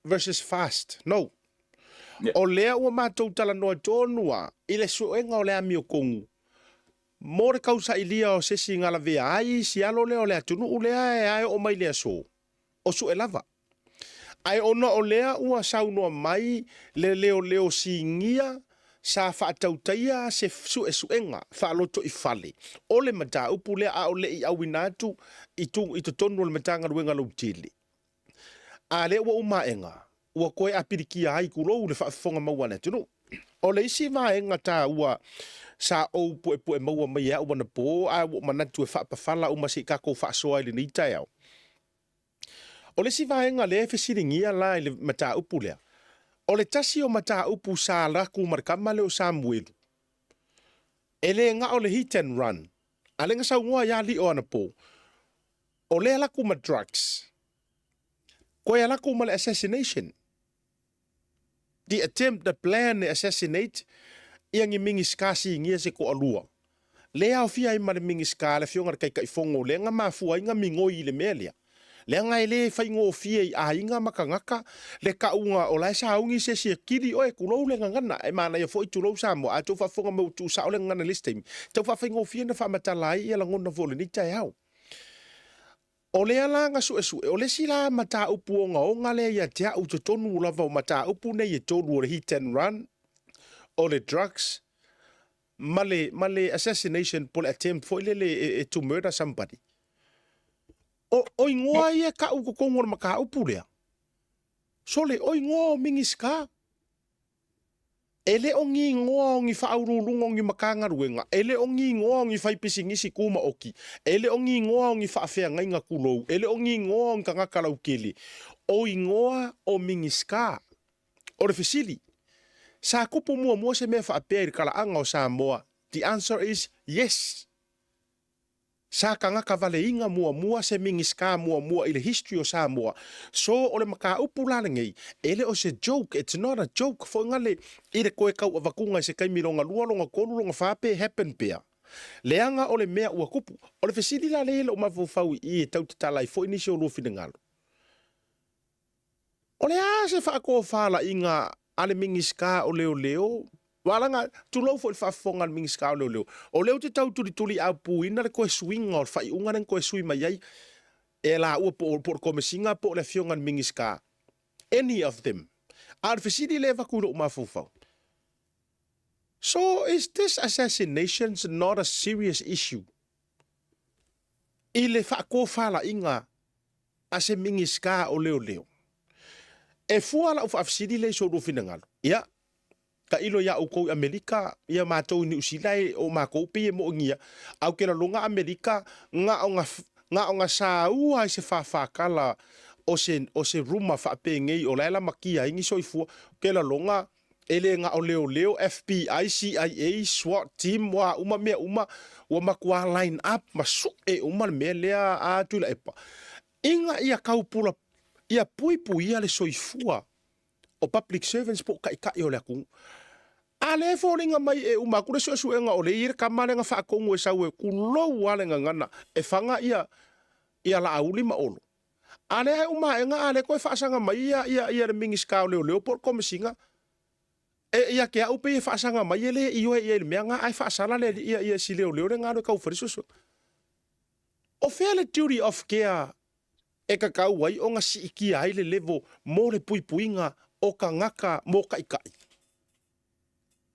versus fast. No. Yeah. O lea ua mātou tala noa tōnua, I le suenga o lea mio kongu. Mō re kausa ilia o sesi ngala vea ai, si alo lea o lea tunu u lea e ai o mai lea so. O su e lava. Ai ona o lea ua sau noa mai, le leo si ngia, sa whaatautaia se su e suenga, whaaloto I fale. O le mata upu lea a o le I awinatu, I to tonu le matanga ruenga lau tili. A le ua umaenga. Ua koe apirikia ai kulou le whaafonga maua ne tunu. O le isi vaenga tā ua sa ou pue maua mai a ua na pō a ua manatu e whaapawhala uma si kako whaasoa I le nitai au. O le isi vaenga le whesiringia la I le mata upu lea. O le tasi o mata upu sa raku marikama leo Samuelu. E le nga o le hit and run. A le nga sa ungua ya li o ana pō. O le alaku ma drugs. Koe alaku ma le assassination. The attempt, the plan, the assassinate, iangi mingi skasi ngia se ko alua. Lea o fia I mare mingi ska le fionga kai kai fongo, lea nga mafua inga mingoi le melia. Lea nga ele fai ngo fia I a inga makangaka, le ka unga o lai sa ungi se se kiri oe kulou le ngana, e mana ia foi tulou Samoa, a tau fa fonga mau tu sa o le ngana listemi. Tau fa fai ngo fia na fa matalai ia la ngona vole ni tai au. O le ala nga su o le sila mata upu o nga le ia tea u te tonu lava o mata upu nei e tonu o le hit and run, o le drugs, male assassination po le attempt fo le to murder somebody. o ingoa ia ka u ko ngor maka upu lea. So le o ingoa o mingiska. Ele o ngi ngoa o ngi whaurulunga o ngi makanga ruenga. Ele o ngi ngoa o ngi whaipisingisi kuma oki. Ele o ngi ngoa o ngi whaafea ngai ngā kulou. Ele o ngi ngoa o ngi kangakarau kele. O ingoa o mingiska. O le fisili. Sa kupu mua se mea whaapea i kala anga o Samoa. The answer is yes. Sa kangaka vale inga mua se mingiska mua i le history o Samoa. So o le maka upu lana ngei, ele o se joke, it's not a joke. Fo ngale, i le koe kau avakunga i se kaimironga lualonga kolulonga whape happen pea. Leanga o le mea ua kupu. O le fesili la leile o mawawhau i e tau te talai fo inisi o lufi ngalo. O le a se whaako whala inga ale mingiska o leo. Walanga tulau fo il fafonga mingiska o leo. O leo te tau tuli au puina le koe swinga o fai unga nen koe sui mai ai. E la ua po kome singa po le fionga mingiska. Any of them. Ar fesidi leva kulo umafufau. So is this assassination not a serious issue? I le whaako whala inga a se mingiska o leo. E fuala ufa afsidi le so rufina ngalo. Ya. Ka ilo ya uko Amerika ya matou ni usilai o mako pe mo ngia au kela longa Amerika nga onga sa ua se fa kala o se ruma fa pe ngei o la makia ingi soifu kela longa ele nga o leo FBI CIA SWAT team wa uma makwa line up masu e uma me lea a tula epa inga ia kaupula ia pui ia le soifua o public servants po kai o le aku. Ale foringa mai e umakure so enga o le ir kamale nga whaakongu e sau e kulou wale nga ngana e whanga ia la auli ma olo. Ale hai umaenga ale koe whaasanga mai ia le mingiska o leo por komisinga. E ia ke upe e whaasanga mai ele iyo e le mea nga ai whaasala le ia si leo le ngaro kau wharisoso. O whea duty of care e kakau wai o nga si iki ai le levo mo le puipuinga o ka ngaka mo kai.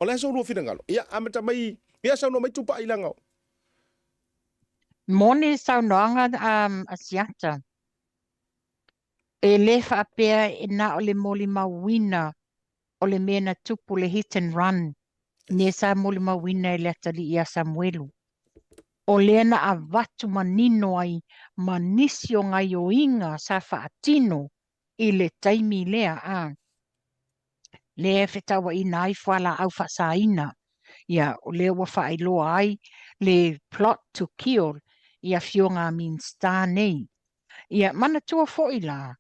Ola so no fina ngalo. Ia amata mai, ia sa no mai tupa ilanga. Mone sau noanga asiata. E le whaapea e na o le moli mawina o le mena tupu le hit and run. Ne sa moli mawina e le atali ia Samuelu. O le na a watu manino ai manisio ngai o inga sa whaatino i le taimi lea a. Le fetawa i nai whala au whasaina. Ia, o le wa whaailoa ai, le plot to kill, ia fionga min star nei. Ia, mana tua foi la.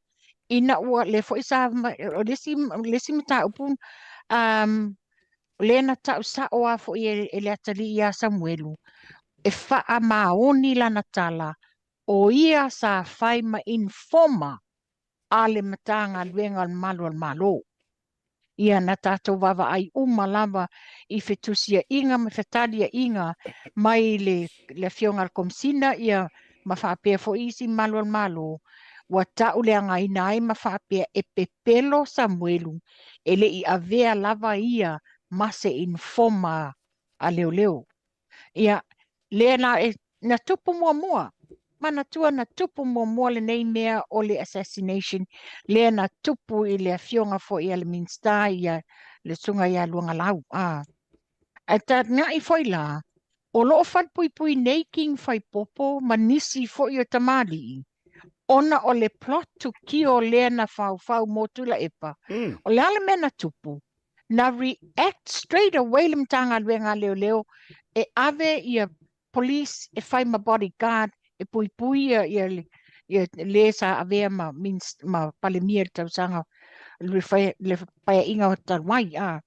Ina ua le foi sa, lesi mata upun, le na tau sa oa foi e le atali ia Samuelu. E wha maoni la natala, o ia sa whai ma informa, ale matanga luenga al malo. Ia na tātou wawa ai lava i whetusia inga me whetalia inga mai le fionga komsina ia ma whaapea fo isi malo wa tau leanga ina ai ma whaapea e pepelo Samuelu ele i avea lava ia ma se informa a leo. Ia lea na tupu mua. Mana tua na tupu mua le nei mea o le assassination. Lea na tupu i le fionga fo i Minsta ia le sunga ia luanga lau. A ta nga i foi la, o loo pui nei king fai popo manisi fo i o tamali. Ona o le plot to kio lea na fau motula epa. O le ale mena tupu. Na react straight away le mtanga luenga leo e ave ia police e fai ma bodyguard e pui ia le sa avea ma palemia tau sanga le paia inga o tarwai a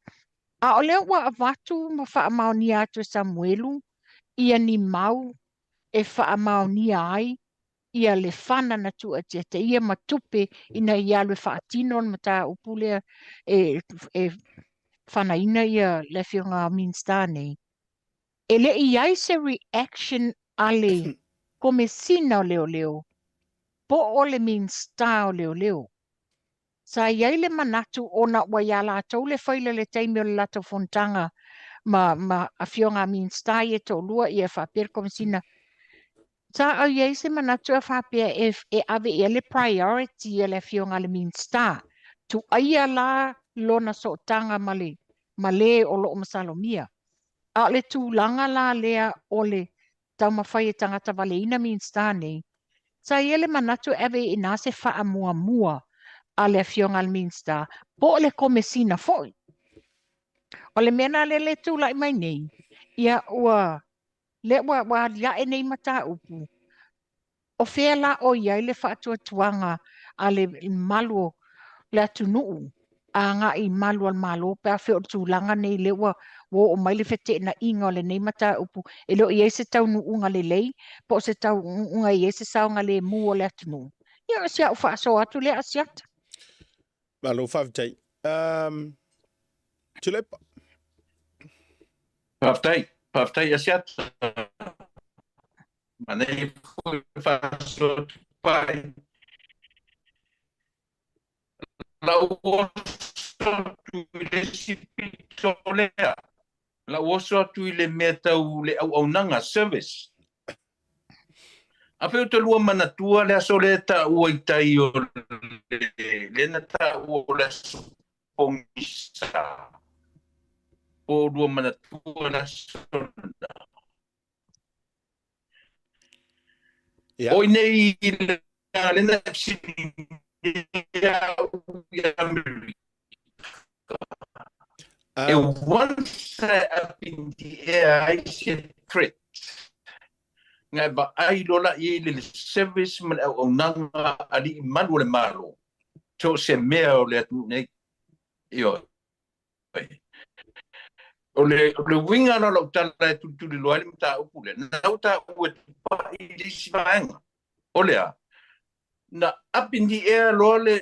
o leo wa avatu ma wha amaoni atu Samuelu ia ni mau e wha amaoni ai ia le whana na tu atia te ia matupe ina ia le wha atinon ma ta upulea e whana ina ia le fionga Minsta nei. E le iai se reaction ale komesina o leo. Po o le Minsta o leo. Sa iai le manatu ona wa ia lātou le whaile le teime o le lato fontanga ma a fionga Minsta e tō lua i e whapir komesina. Sa o ye se manatu a whapea e ave e le priority e le fionga le mean star. Tu aia la lona so tanga male o lo masalomia. A le tūlanga la lea o le taumawhai e tangata wale ina mean star nei. Sa ia le manatu ave i nase wha mua a le fionga le mean star. Po o le komesina foi. O le mena le tūla i mai nei. Ia ua le wa lia e nei mata upu. O fea la o iai le whaatua tuanga a le malu le atunuu. A ngā i malu al malo pēr wheo tūlanga nei le wa o mai le whete na inga o le nei mata upu. E leo iai se tau nuunga le lei, po se tau unga iai se saunga le mu o le atunuu. Ia sia o whaaso atu le asiata. Malo whawtai. Tulepa. Paftai asiata. Manei faso pai. La uoso tu le sipitolea. La uoso tu le metau le au nanga service. A feo te lua manatua le aso le ta uaitai o le na ta o le pongisa. O lua manatua le aso Yeah. Oi nei le na sini ya America. And once up in the air, I said threat. Ngai ba ai lola I le service man o nanga ali manu le malo. So se mea o le nei io. O le winga no lo tala tu le loali mta o pule. Na uta o pa I le sivanga. O le a. Na up in the air lo le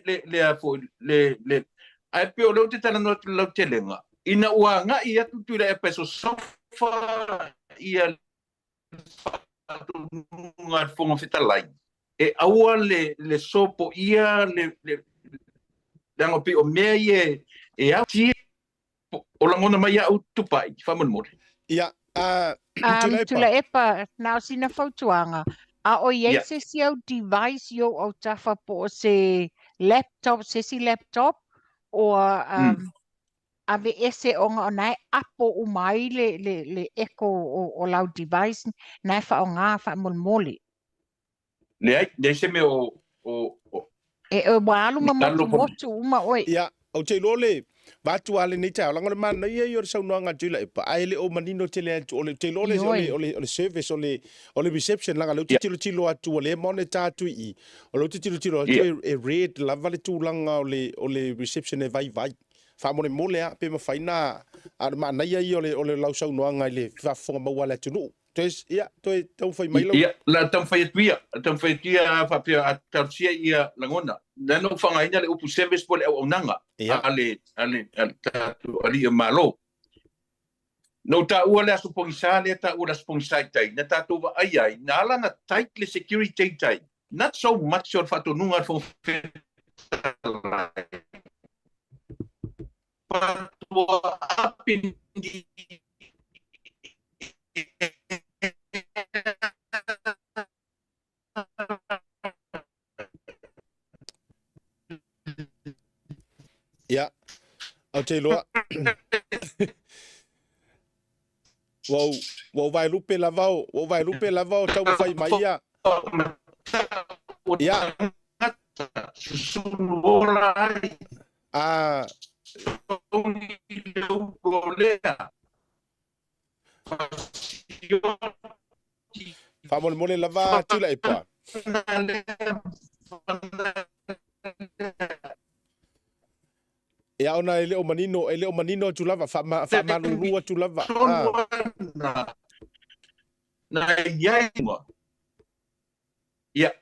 ai pe o lo te tala no lo telenga. Ina ua nga I atu tu le peso sofa ia ngar fonga fitalai. E aua le sopo ia le dango pe o mea e au ti o langona mai au tupai famon mori. Ia Tula epa na o sina fautuanga. A o iei se si au device yo au tafa po se laptop, se si laptop o ave ese onga o nai apo umai le echo o lau device nai fa o ngā fa molmoli. Le se me o E walu ma motu uma oi. Ia au te lole Batu ale nei tau langona mana ia I o saunoanga tula e pa ai le o manino tele atu o le te lole o le service o le reception langa le tilo atu o le monitor atu I o le tilo atu e red lava le tūlanga o le reception e vai fa mo mole a pe mafaina a mana ia I o le lau saunoanga I le fafonga maua le atu no tes ia toi tau fai mai lo ia la tam fai tia fa pe a tarsia ia langona na no fanga ina le upu service po le o nanga ale ali malo no ta ua le supongisa le ta ua supongisa tai na ta to ai na la na tight le security tai not so much or fato nunga fo but up in the ia au te loa Wow vai lupe lavao tau fai mai ia. Ia. Ah. Famol mole lava tula e pa. E ona ele o manino tu lava fa malurua tu lava. Na yaima. Ya.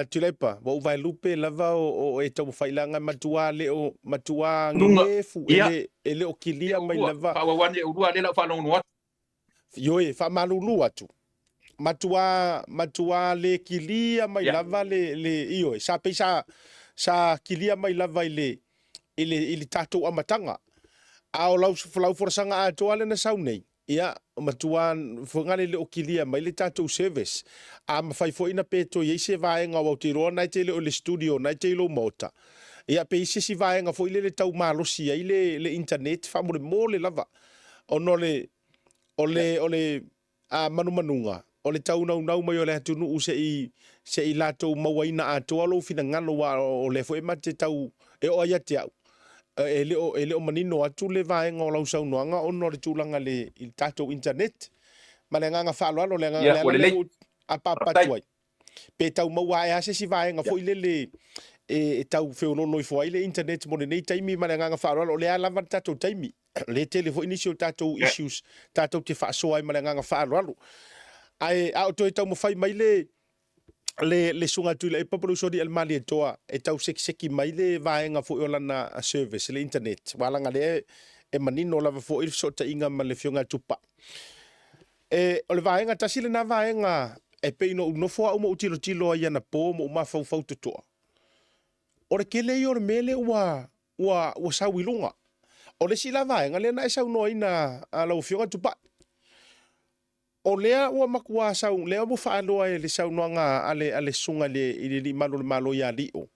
Tu lepa, wa vai lupe lava o e tau failanga matua le o matua ngefu ele o kilia mai lava. Pa wane urua le la fa no no. Yoe fa malulu atu. Matua le kilia mai lava le io sa pesa sa kilia mai lava ile tatou amatanga. A o lau forasanga a toa le na sau nei. ia matuan fongale le okilia mai le tatou service a mafai fo ina pe to ye se vaenga wa tiro na te le studio na te lo mota ia pe se si vaenga fo ile le tau malosi ai le internet fa mo le lava ono le ole a manunga o le tau nau mai o le atunu u se i latou mawaina ato alo fina ngalo wa o le fo e mate tau e o ia te au e le o manino atu le vaenga o lau saunoanga ono le tūlanga le i tatou internet ma le nganga whaaloalo le nganga le a papatuai pe tau maua e ase si vaenga fo ile le e tau feololo i fo ai le internet mo le nei taimi ma le nganga whaaloalo le alava tatou taimi le tele fo inisio tatou issues tatou te whaasoa ai ma le nganga whaaloalo ai a o toi tau mo fai mai le sunga tu le papalo so di el mali toa e tau seki mai le vaenga fo o lana service le internet wala nga le e manino lava fo il so ta inga ma le fionga tupa o le vaenga tasile na vaenga e peino no fo o mo tilo ai na po mo ma fau to o le kele yo le mele wa sa wilunga o le sila vaenga le na e sa no ina ala o fionga tupa o lea ua makua sau lea mo faaloa e le saunoaga ale suga le malo ia li'o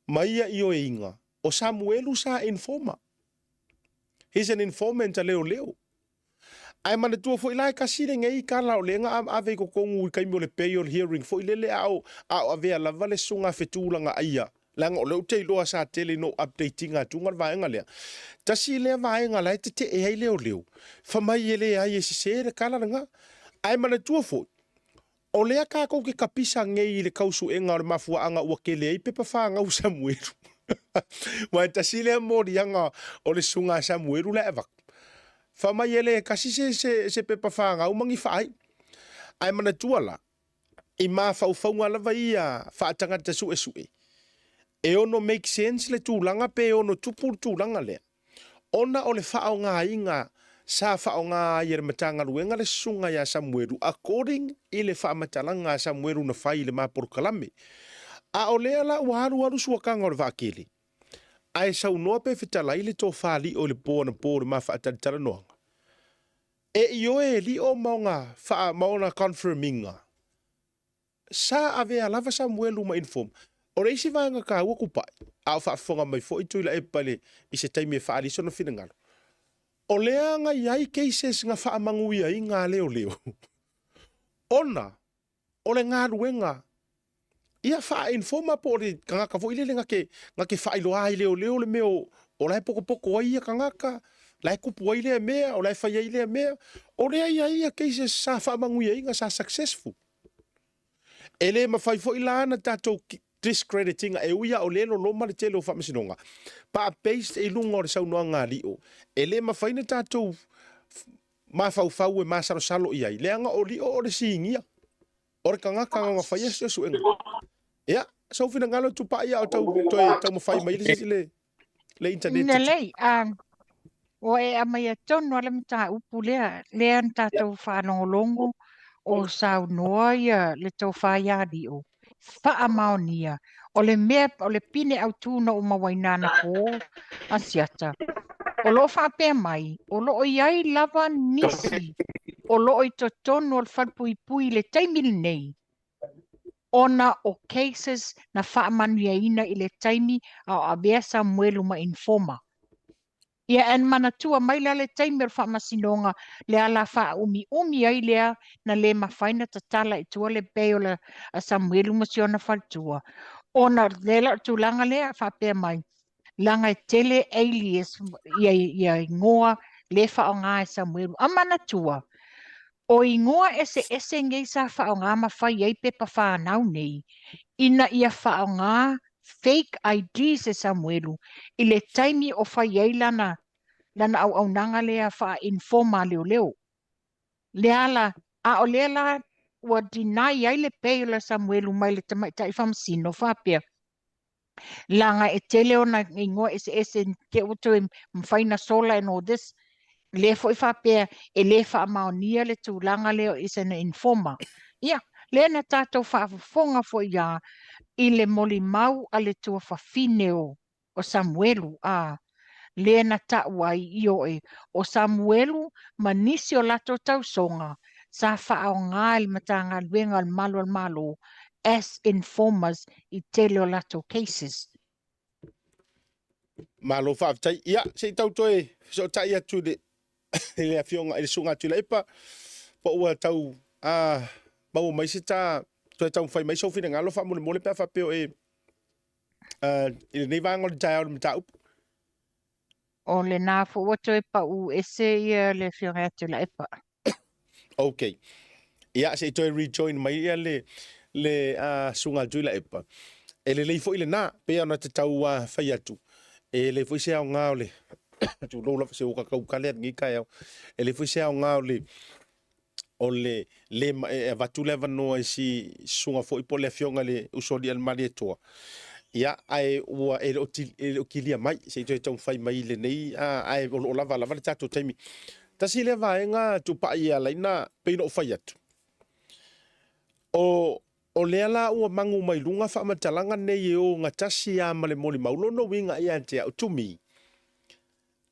maia i o e iga o Samuelu sa informa he's an informant a leo ai manatua fo'i la e kasilegei kala o lega ave i kokogu i kaimi o le pei o le hearing fo'i lele ao avea lava le suga fetulaga aia langa o leu te iloa sa tele no updating atunga vaenga lea. Tasi lea vaenga lai te e ai leo. Famai ele ai e se le kala nga. Ai mana tua fo. O lea ka kou ke kapisa ngei le kausu enga o le mafua anga ua ke lea i pepa whaanga u Samuelu. Wai tasi lea mori anga o le sunga Samuelu le evak. Famai ele kasi se pepa whaanga u mangi whaai. Ai mana tua la. I maa whauwhaunga lava ia whaatanga te sue. E ono make sense le tūlanga pe ono tupur tūlanga lea. Ona o le whao ngā inga sa whao ngā iere matanga luenga le sunga ya Samuelu. According i le wha matalanga Samuelu na whai le māporo kalame. A o lea la waru suakanga o le whaakele. Ai sau noa pe whitalai le tō whali o le pōna pōre mā whaataritara noanga. E ioe li o maunga wha mauna confirminga. Sa avea lava Samuelu ma inform. O reisi vaenga ka ua kupai. Au whaafonga mai fo i tuila e pale i se taimi e whaali sono whingalo. O lea nga iai cases nga whaamangui ai ngā leo. Ona, o le ngā ruenga, ia wha informa po le kangaka fo ile nga ke whailo ai leo le meo o lai poko ai ia kangaka, lai kupu ai lea mea, o lai whai ai lea mea, o lea ia cases sa whaamangui ai nga sa successful. Ele mawhai fo ilana tātou discrediting e uia o lelo loma le tele o whamasinonga. Pa based e lunga o le saunoa ngā li'o. E le mawhaina tātou mawhauwhau e masarosalo i ai. Leanga o li'o o le siingia. O le kangaka ngā whai esi o suenga. Ia, sau whina ngalo tupa ia o tau mawhai mai le internet. Ina lei, o e amai atonu ala mta upu lea tātou whanongolongo o saunoa ia le tau whaia li'o. Whaamaonia. O le mea, o le pine au tūna o mawainana ko asiata. O lo whapea mai, o lo o iai lava nisi, o lo o i totonu o le whalpui le taimili nei. Ona o cases na whaamanuia ina i le taimi au avea Samuelu ma informa. Ia en manatua mai la le taimi o whaamasinonga le ala wha umi ai lea na le mawhaina tatala i tua le peo le Samuelu masiona whaltua. Ona lela tūlanga lea whapea mai. Langa e tele alias ia ngoa le whaonga e Samuelu. A manatua. O i ngoa ese ngei sa whaonga mawhai ei pepa whanau nei. Ina ia whaonga fake IDs e Samuelu i le taimi o whai ei lana au nanga lea wha informa leo. Leala, a o leala ua deny ai le peo la Samuelu mai le tamaitai whamasino whapea. Langa e tele ona ingoa ese ke uto e mwhaina sola and all this. Le fo i whapea e le wha maonia le tūlanga leo is an informa. Ia, le na tātou whaafonga fo ia i le moli mau a le tua whawhineo o Samuelu. le na taua i oe o Samuelu manisi o lato tausonga sa whaonga il matanga luenga al malo as informers i tele o lato cases. Malo whaafitai. Ia, se tau toe, so tai atu de, ele a fionga, ele sunga atu leipa, pa ua tau, mau mai se ta, toe tau whai mai so whina ngalo wha mole pia whapeo ele nei vanga o le tai au le mta upu. O le nā fuoto e pa u ese ia le whionga atu la epa. Okay. Ia, se toe rejoin mai ia le sunga atu leipa. Ele lei fo ile na, pea na te tau whai atu. E le foi se au ngā le tu lo la se o ka kau kale ngi ka eu e le foi se au ngā o le vatu le vano si sunga foi po le fionga le usoli al mali toa ia ai ua e o kilia mai se to tau fai mai le nei ai o lava le tato taimi tasi le vaenga tu pa ia laina pe no fai atu o le ala ua mangu mai lunga wha matalanga nei o ngā tasi a male moli maulono winga ia te au tumi.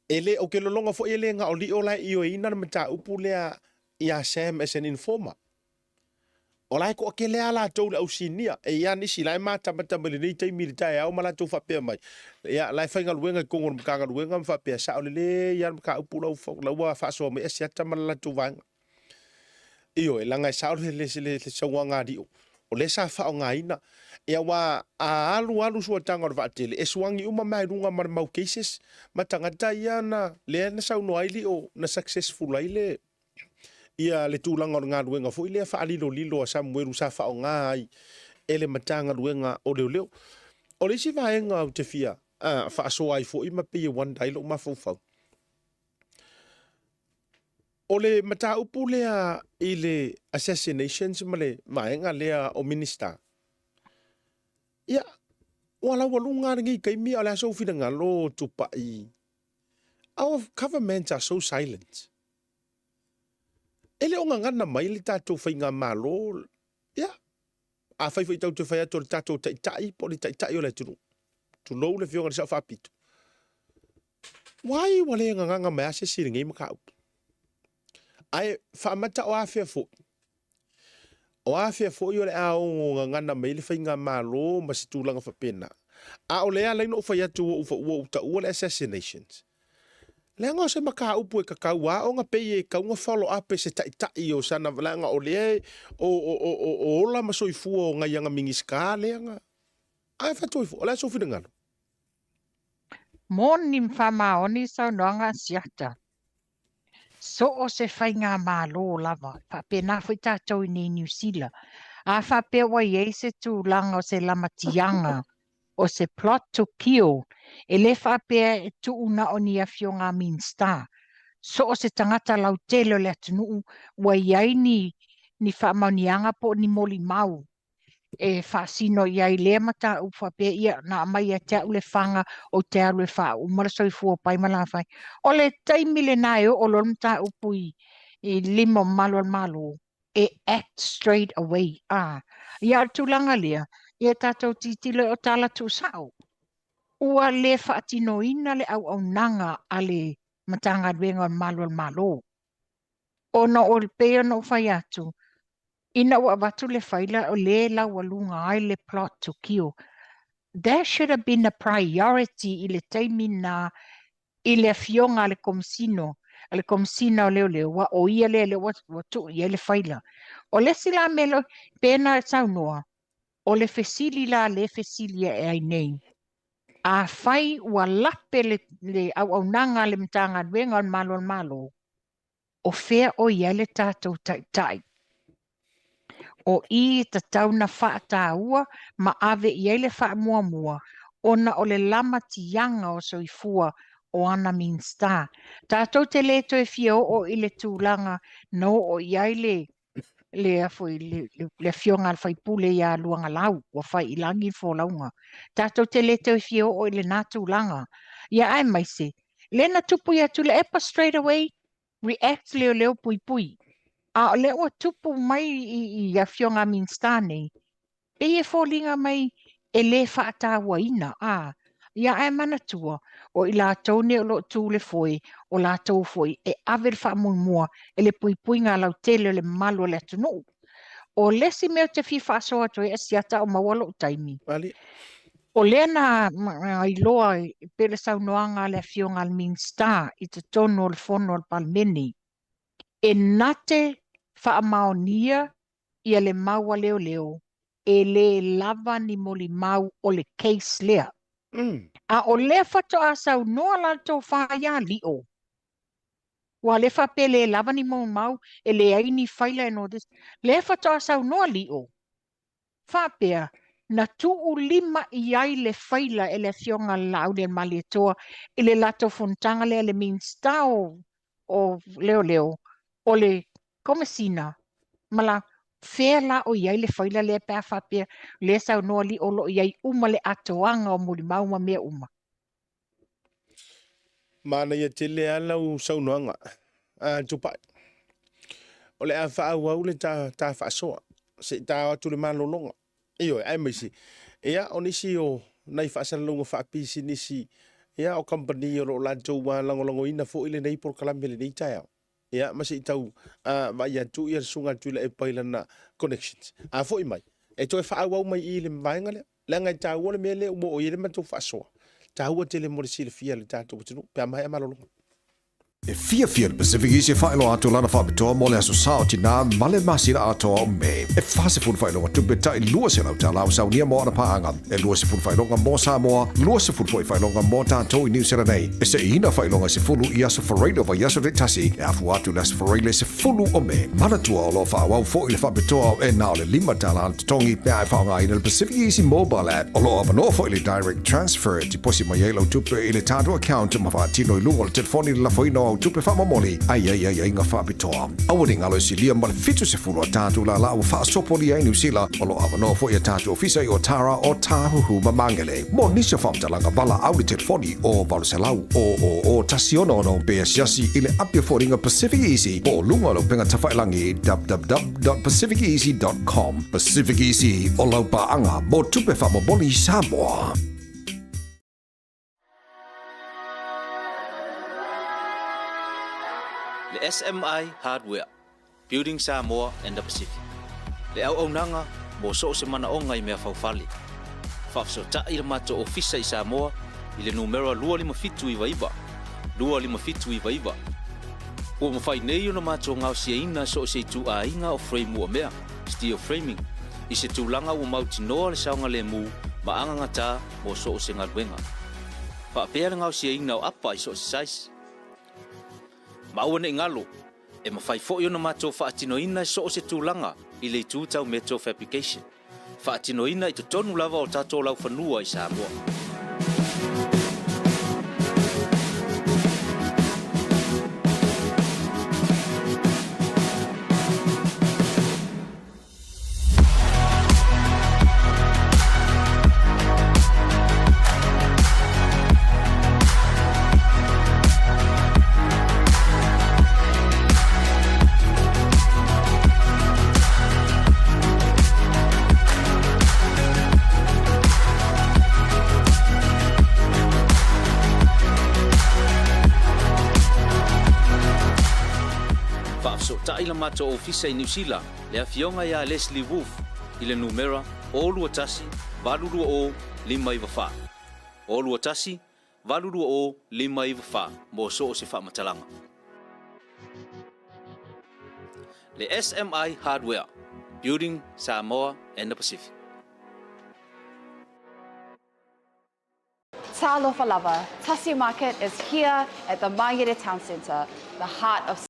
Ele o ke lolonga fo ele ngā o li o lai i o ina na mata upu lea ia Sam as an informer. O lai ko ke le ala tau le au sinia e ia nisi lai mata mele nei taimi le tai au mala tau whapea mai. Ia lai whainga luenga kongo na mkanga luenga mwhapea sa o le le ia mka upu lau whasoa me asiata mala tau vanga. Iyo e langa e sa o le saua ngā rio. O le sa whao ngā ina, ea wā alu sua tanga o whaatele, e suangi uma mai runga mara mau cases, ma tangata ia na lea na sau noaili o na successful ai le, ia le tūlanga o ngā ruenga fo, lea lilo a Samuelu sa whao ngā ai, ele matanga ruenga o leo. O le si vaenga au te fia, whaasoa ai fo, ima pia wanda ilo ma fau. O le mata upu lea i le assassinations ma le maenga lea o minister. Ia, wala walunga ringi kaimi ala so fina ngalo tupa i. Our governments are so silent. Ele o ngana mai le tatou whainga malo. Ia, a whai tau te whai ato le tatou taitai, po le taitai o le tunu. Tunou le fionga le sa whapito. Wai wale nganga mai ase siringi maka upu. Ai whaamata o awhia fo. O awhia fo i o le a o ngana mai le whainga malo ma si tūlanga whapena. A o lea leino o whai atu o uta ua le assassinations. Lea ngā se maka upu e kakau a o ngā pei e kaunga follow up e se tai o sana langa o lea o ola ma soifua o ngai anga mingiska lea ngā. Ai whatoi fo, o lea sofi ngano. Moni mwhamaoni sau noanga siata. So o se whainga malo lava, whape nā whai tātou i New Zealand. A whape wa iei se tūlanga o se lamatianga, o se plot to kill, e le whape e tuuna o ni a fionga Minster. So o se tangata lau telo le atunuu, wa iei ni whamaunianga po ni moli mau. E whaasino iai le mata u whape ia na mai a te ule whanga o te alu e wha umara soi fua pai malawhai. O le taimile nai o lo mta upui i limo malo e act straight away. Ia tūlanga lea, ia tātou titile o tala tu sao. Ua le whaatino ina le au nanga a le matanga ruenga malo. O no o le pea no whai atu. Ina wa watu le whaila o le la walunga ai le plot to kill. There should have been a priority i le taimina i le fionga le komsino. Le komsino leo wa o ia le watu ia le whaila. O le sila melo pena saunoa. O le fesili la le fesilia e ai nei. A whai ua lape le au nanga le mtanga ruenga malo. O fea o ia le tātou tai. O i ta tauna whaata ua, ma ave i ele wha mua, ona o le lama tianga o soifua o ana Minster. Tātou te leto e fio o i le tūlanga, no o i aile le fionga al whaipule ia luanga lau, o whai ilangi fōlaunga. Tātou te leto e fio o i le nā tūlanga. Ia ai mai se, le na tupu ia tu le epa straight away, react leo pui. A le o tupu mai i a fionga Minster nei. E fōlinga mai e le whaata ua ina. ia e mana tua, o i lātou ne o lo tū le foi, o lātou foi, e ave le whaamumua, e le pui ngā lau tele o le malu o le atunu. O lesi mea te fifa soa to e siata o mawalo taimi. Ali. O lea na i loa i pele saunoanga le fionga al Minsta i te tono o le fono o le palmeni. E nate whaamaonia ia le maua leo leo, e le lava ni moli mau o le case lea. A o le fato a sau noa la tō whaia li o. Wa le fa pele lava ni mau e le aini whaila e no des. Le fato a sau noa li o. Whapea, na tuu lima i ai le whaila e le fionga lau le mali toa i le lato fontanga le minsta o leo leo o le komisina. Mala whela o iai le whaila le pēr whapea le sau noa li o lo iai uma le atoanga o muri mauma mea uma. Mana ia te le alau saunoanga. Tupai. O le a whaau le ta whaasoa. Se ta atu le malolonga. Iyo, ai maisi. Ia, o nisi o nai whaasalonga whaapisi nisi. Ia, o company o lo lantou wa langolongo ina fo ile nei por kalamele nei tai au. Ia, masi i tau vai atu ia sunga tuila e pailana connections. A fo i mai. E toi whaau mai i le mbainga lea. Langa i tau ole mea lea umo o i le matou whaasoa. Tahua tele mo le sile fia le tātou patinu. Pea mai e malolonga. E fia Pacific Easy whaelo atu lana whabitoa mo le aso sao tina male masira atoa o me. E whase fun whaelonga tupe tai lua se lau ta lau sau nia mo ana paanga. E lua se fun whaelonga mo Samoa, lua se fun whaelonga mo tātou i New Zealand nei. E se ina whaelonga se fulu i aso whareilo wa yaso de tasi. E afu atu na se whareile se fulu o me. Mana tua o lo whaawau fo i le whabitoa e nao le lima tala al tongi pia e whaonga i le Pacific Easy mobile app. O lo avano fo i le direct transfer ti posi mai e lau tupe i le tātou account ma whaatino i lungo le telefoni la whaino au tupe whamamoli. Ai ngā whabitoa. Awari ngalo si lia ma le fitu se fulu a tātou la lau whaasopoli ai Niusila. O lo avano fo i a tātou ofisa i o Tara o Tāhuhu Mamangele. Mo nisha whamtalanga wala au le telefoni o Valuselau o Tasiono no Bea Siasi i le apia fōringa Pacific Easy. O lunga lo penga tawhailangi www.pacificeasy.com. Pacific Easy o lau paanga mo tupe whamamoli Samoa. Le SMI Hardware, Building Samoa and the Pacific. Le au nanga mo so se mana o ngai mea faufali. Fafso ta i le mato ofisa i Samoa i le numero 255 iwa. 255 iwa. Ua mawhai nei o na mato ngau sia ina so se tu a inga o frame ua mea, steel framing. I se tūlanga ua mauti noa le saunga le mu ma anga ngata mo so se ngaluenga. Whaapea le ngau sia ina o apa i so se size. Maua ne ngalo, e mawhai fo i o na mato whaatino ina so se tūlanga i le tūtau meto fabrication. Whaatino ina i te tonu lava o tato lau whanua i Samoa. Ila mato ofisa i New Zealand le afionga ya Leslie Wolf i le numera o luatasi valuru o 5 o luatasi valuru o 5 mo so se fa matalanga le SMI Hardware, Building Samoa and the Pacific. Talofa lava, Tasi Market is here at the Mangere Town Centre, the heart of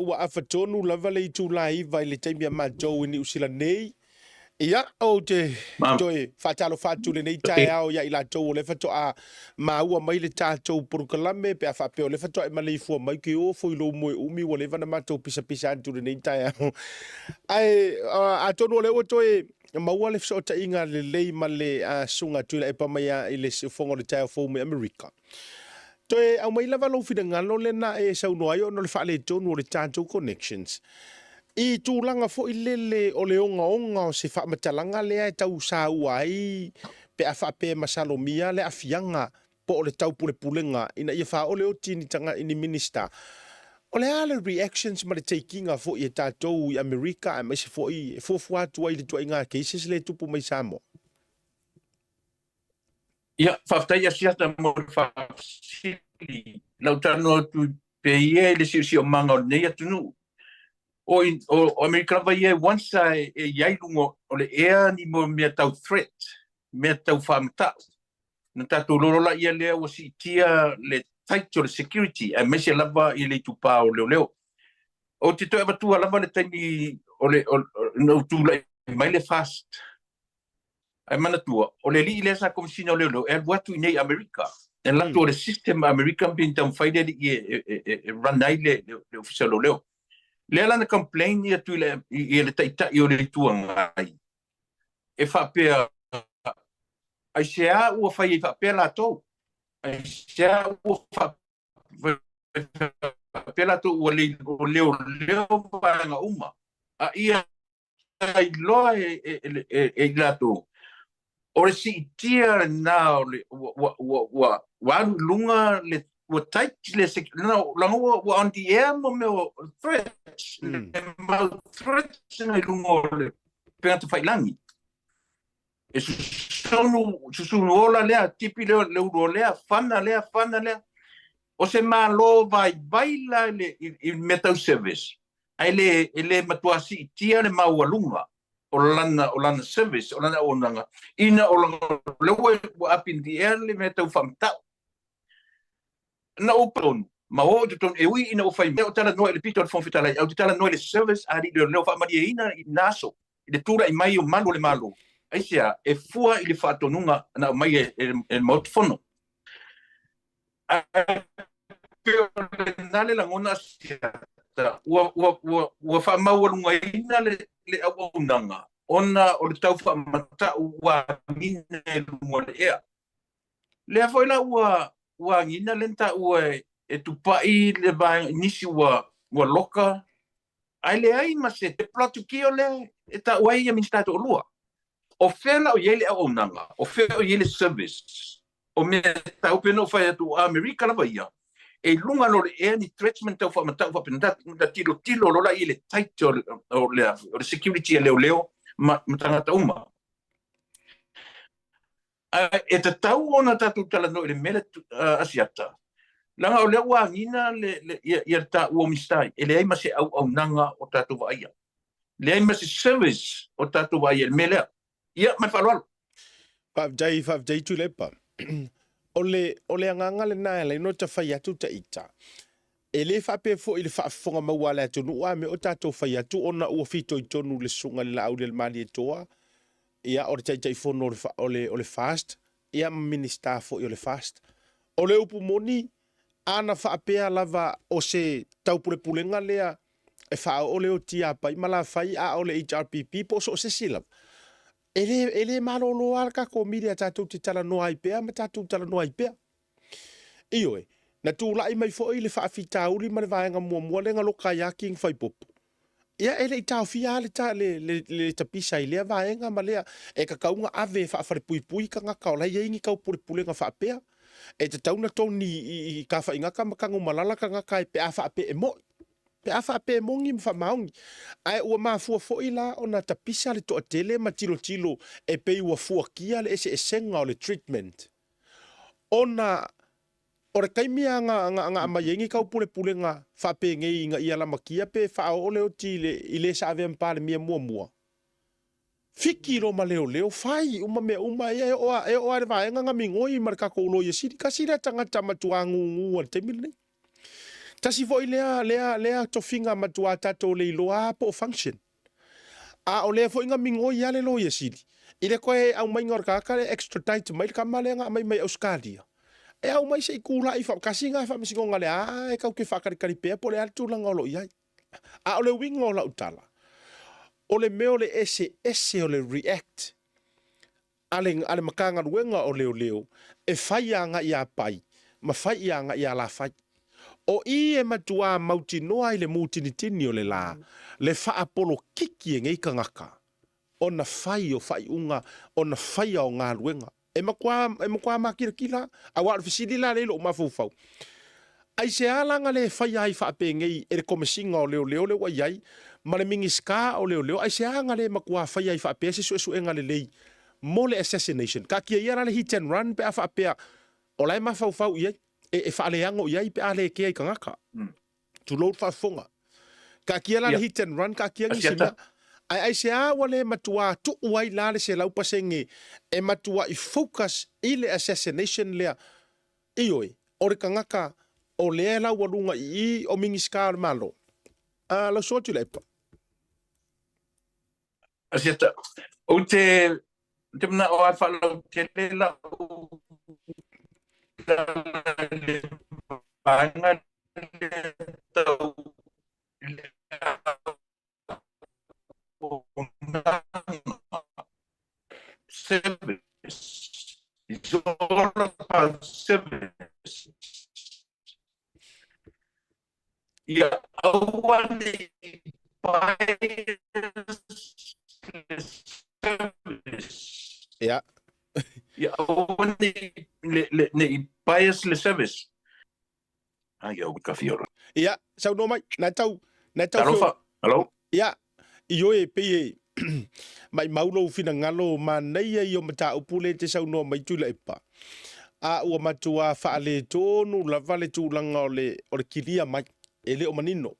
ua afatonu lava le itu lai vai le taimi a matou ni usila nei. Ia o te toi fatalo fatu le nei tai ao ia ila tau o le fato a maua mai le tātou porukalame pe a whapeo le fato e malei fua mai ki o fo ilo moe umi wa le vana matou pisa antu le nei tai ao. Ai a tonu o le o toi maua le fsota inga le lei ma le sunga tuila e pamaya i le sifongo le tai o me Amerika. Toi au mai lava lo fina ngalo le na e sau noai o no le whaale tonu o le tātou connections. I tūlanga fo i lele o le onga o se whamatalanga lea e tau sa uai pe a whape masalomia le a fianga po o le tau pule pulenga ina ia wha o le o tini tanga ini minister. O le ale reactions ma le teikinga fo i e tātou i Amerika a maise fo i e fuatua i le tua inga cases le tupu mai Samoa. Ia, whaftai a siata mo le whafsili. Lau tano tu pe ie le si o manga o nei atunu. O Amerika vai e wansa e iai lungo o le ea ni mo mea tau threat, mea tau whamatau. Na tātou lorola ia lea o si tia le taito le security, a mese lava i le tupa o leo. O te toi abatua lava le taimi o le tūla mai le fast. Ai mana tua, o le li le sa komisina o leo, e watu i nei Amerika. E lato o le system American bin tau whaide i ranai le official o leo. Le ala na complain ia tu le taita i o le tuangai. E whapea, ai sea ua whai e whapea la tau. Ai sea ua whapea la tau ua leo vanga uma. A ia ai loa e la tau. O le si tia na ua waru lunga le ua taiti le langa ua on the air mo meo threats. Le threats na lungo le pengata whailangi. E susunu ola lea, tipi leo uro lea, whana lea. O se malo vai la i metau service. Ai le matuasi tia le maualunga. O lana service, o lana onanga. Ina o langa lewe up in the air le metau whamtau. Na opon, ma o te ton e ui ina o whai mea o tala noa le pito al whonwhitalai, au te tala noa le service a ri leo whamaria ina i naso, i le tura i mai o malo le malo. Aisia, e fua i le whaatonunga na o mai e mautfono. Peo le nale langona siata, ua whamauarunga ina le au nanga, ona o le tau whamata ua mine lunga le ea. Lea whaila ua ngina lenta ua e tupai le vai nisi ua loka. Ai le ai ma se te platu ki o le e ta uai a ministato o lua. O whena o yele au nanga, o whena o yele service. O me tau pena o whai atu a Amerika lava ia. E lunga no le ea ni treatment tau whamatau whapena da tilo lola i le taiti o le security a leo ma tangata uma. E te tau ona tatu tala no le mele asiata. Langa o lea ua ngina ia ta ua mistai. E le ai mase au nanga o tatu vaia. Le ai mase service o tatu vaia le melea. Ia mai whalwalo. Whafjai tu lepa. O le anganga le nae le no ta whai atu ta ita. E le whape fo i le whaafonga maua le atu nua me o tatou whai atu ona ua fito i tonu le sunga le lau le mali e toa. Ia o le taitai fono o le fast. Ia minister fo i o le fast. O le upu moni, ana whaapea lava o se taupulepulenga lea e wha o leo tia pai mala whai a o le HRPP po so se silap. Ele malolo alka ko miria tātou te tala noa i pea, ma tātou tala noa i pea. Ioe, na tūlai mai fo i le whaafita uri ma le vaenga mua le ngalo kayaking whai popo. Ia ele i tau fia le tapisa i lea vaenga ma lea e kakaunga ave whaafare pui ka ngaka o lai ingi kau pulepulenga whaapea. E te tauna toni i ka whaingaka makango malala ka ngaka e pea whaape e moi. Pe afa pe mongi mfa maungi. Ai ua mafua fo ila o na tapisa le toa tele ma tilo e pe ua fua kia le ese esenga o le treatment. Ona ore kaimia nga amayengi kau pule nga whape ngei nga ia lama kia pe wha o leo ti ile sa ave mpale mia mua. Fiki ro ma leo fai uma e o are vaenga nga mingoi marka ko ulo ye siri kasira tangata matuangu ngu al temile. Tasi foi lea tofinga matua tato le iloa po function. A o lea foi nga mingo ia le lo ia sili. Ile koe au mai ngor kaka le extradite mai ka male nga mai Australia. E au mai se ikula i whakasinga e whamisingo ngale e kau ke whakarikari pēa po le atu langa o lo iai. A o le winga o la utala. O le meo le ese o le react. Ale makanga ruenga o leo. E whaianga i a pai. Ma whaianga i a la whai. O i e matua mauti noa i le mutinitini o le la. Le whaapolo kiki e ngei ka ngaka. O na whai o whai unga. O na whai o ngā ruenga. E makua makira kila. A wāru fisiri la le lo mafufau. Ai se alanga le whai ai whaape ngei. E le komisinga o leo le waiai. Ma le mingi ska o leo. Ai se anga le makua whai ai whaape. Se su enga le lei. Mo le assassination. Ka kia iara le hit and run pe a whaapea. O lai mafufau iai. E whaaleango iai pe a le kea i ka ngaka. Tu load whaafonga. Ka kia la le hit and run. Ka kia ngisina. Ai se awa le matua tu uai la le se laupa senge e matua i focus i le assassination lea ioi o re kangaka o lea lau walunga i o mingi skar malo. Lau sotu le pa. Asiata, o te mna o ai whalau te le la o le paanga le tau service. It's all about service. Yeah, I want to buy service. Yeah. Yeah, I want to buy the service. Yo, kafiora. Yeah, sau no mai, na tau. Hello? Yeah, iyo e pe mai maulo fina ngalo ma nei e o mata upule te sau no mai tula epa. A ua matua faale tonu la vale tulanga o le kilia mai ele o manino.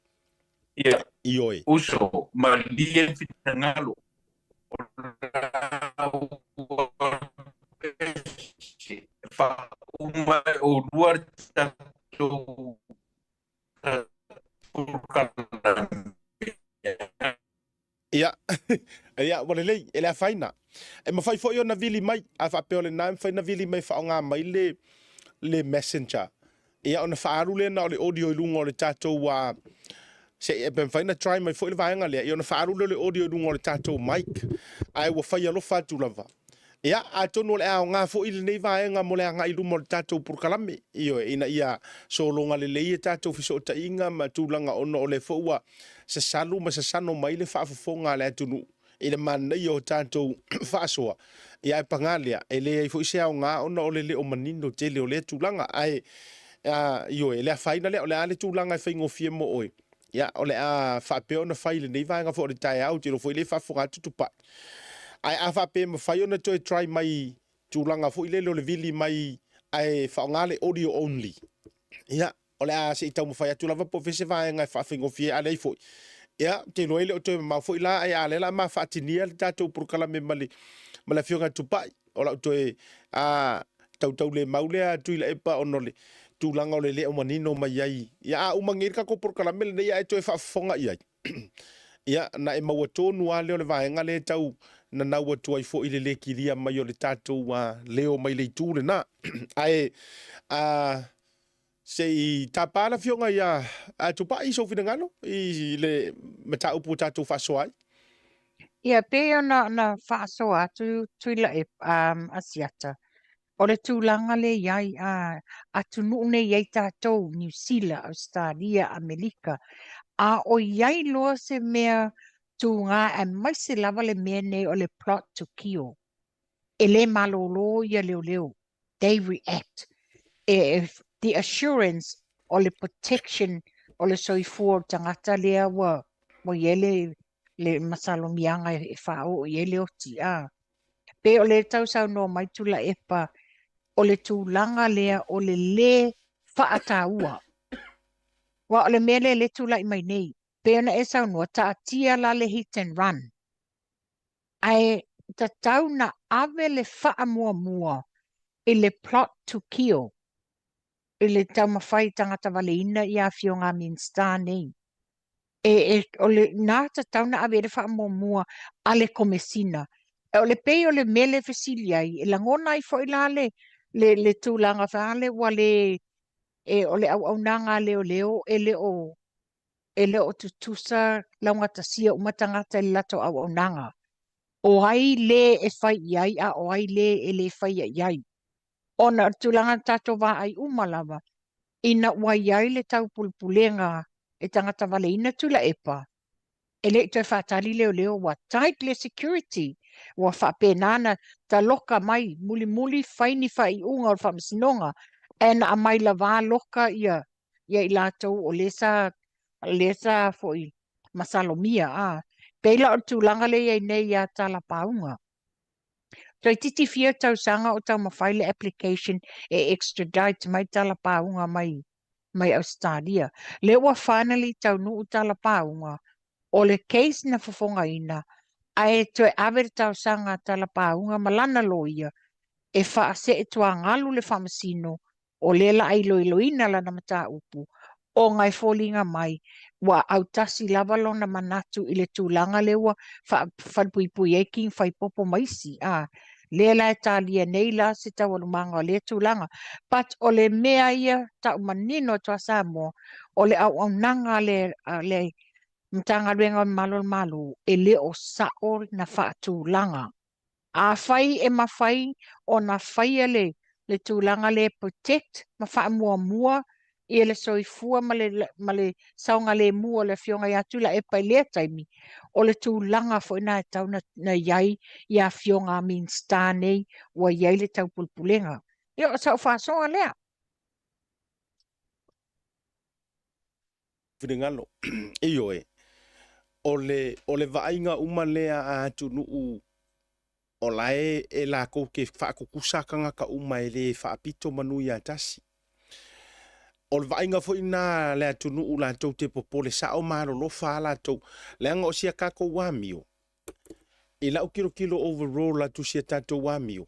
Yeah. Iyo e. Uso ma lie fina ngalo. Fa uma o luar tato Ia, ia, wale lei, ele a whaina. E ma whai fo i o na vili mai, a whapeo le naim, whai na vili mai whaonga mai le messenger. Ia, o na whaaru le na o le audio i lunga o le tātou wa, se e ben whaina try mai fo i le vaenga lea, i o na whaaru le audio i lunga o le tātou mic, ai wa whai alo whatu lava. Ia, a tonu le ao ngā fo i le nei vaenga mo le anga i lunga o le tātou purkalame, i o ina ia solonga le leie tātou fiso o ta inga, ma tūlanga ono o le fo ua, sa salu ma sa sano mai le whaafafonga le atunu i le mana i o tātou whaasoa i ai pangalia e le ai fo ise au ngā ona o le o manino te le o le tūlanga ai i o e le a whaina le o le a le tūlanga e whaingofia mo oi ia o le a whaapeo na whai le nei vaenga fo o le tai au tiro fo i le whaafonga tutupa ai a whaapeo ma whai ona toi try mai tūlanga fo i le o le vili mai ai whaonga le audio only ia o le a se i tau mawhai atu lava po fese vaenga e whaafingofia a lei fo ia te loele o toi mau fo i la ai a lela ma whaatinia le tātou purkalame mali ma le fionga tupai o la toi a tau le maulea tui la epa ono le tūlanga o le leo manino mai ai ia a umangir ka ko purkalame le nei ai toi whaafonga i ai ia na e maua tōnu a leo le vaenga le tau na naua tuai fo i le kiria mai o le tātou leo mai le tūle na ai se i tapala fionga ia a tupa i so fina ngalo i le mata upu tātou whasoai. Ia, pe na whaasoa tui la e asiata. O le tūlanga le iai a tunu ne iai tātou New Zealand, Australia, Amerika. A o iai loa se mea tū ngā e mai se lava le mea nei o le plot to kill. E le malolo ia leo. They react. The assurance o le protection o le soifua tangata lea wa iele le masalomianga e whao iele o ti a. Pe o le tausau no mai tula epa o le tūlanga lea o le whaataua. Wa o le mele le tula i mai nei. Pe ona e sau noa ta atia la le hit and run. Ai ta tau na ave le wha mua i le plot to kill. i le tau mawhai tangata wale ina i a fionga Minster nei. O le nāta tauna awere wha mua a le komesina. O le pei o le mele fesili ai, e langona i fo ila le tūlanga whaale wa le o le au nanga leo e leo tutusa laungata sia umatangata i lato au nanga. O ai le e whai iai a o ai le e le whai iai. Ona tūlanga tato wā ai umalawa, ina wai iai le tau pulpulenga e tangata wale ina tula epa. E le te whatari leo wa tight le security, wa whapenana ta loka mai muli whaini whai unga o whamasinonga, ena a mai la wā loka ia i lātou o lesa foi masalomia a. Peila o tūlanga le iai nei a tala paunga. Toi titi fia tau sanga o tau mawhaile application e extradite mai tala paunga mai Australia. Le wa finally tau nuu tala paunga o le case na fofonga ina ai toi aver tau sanga tala paunga malana loia e whaase e tua ngalu le whamasino o le la ai loiloina lana mata upu o ngai fōlinga mai wa autasi lavalo na manatu i le tūlanga le wa whalpuipui e king whaipopo maisi le la e talia nei la se tau alumanga o le tūlanga but o le mea ia tau manino tua Samoa o le au nanga le mtanga ruenga malo e le o sao na whaatūlanga. A whai e mawhai o na whai le tūlanga le protect ma wha i le soifua ma le saunga le mua le fionga i atula e pai lea taimi o le tūlanga fo ina e tau na iai i a fionga Minster nei wa iai le tau pulpulenga. Ia o tau whaasonga lea. Whiringalo, iyo e. O le vainga umalea a tunuu o lae e la kou ke whaakukusakanga ka uma e le whaapito manui a tasi. O le vainga fo ina le tunuu la tau te popole sa o maro lo wha la tau le anga o sia kako wamio. I lau kilo overall la tu sia tato wamio.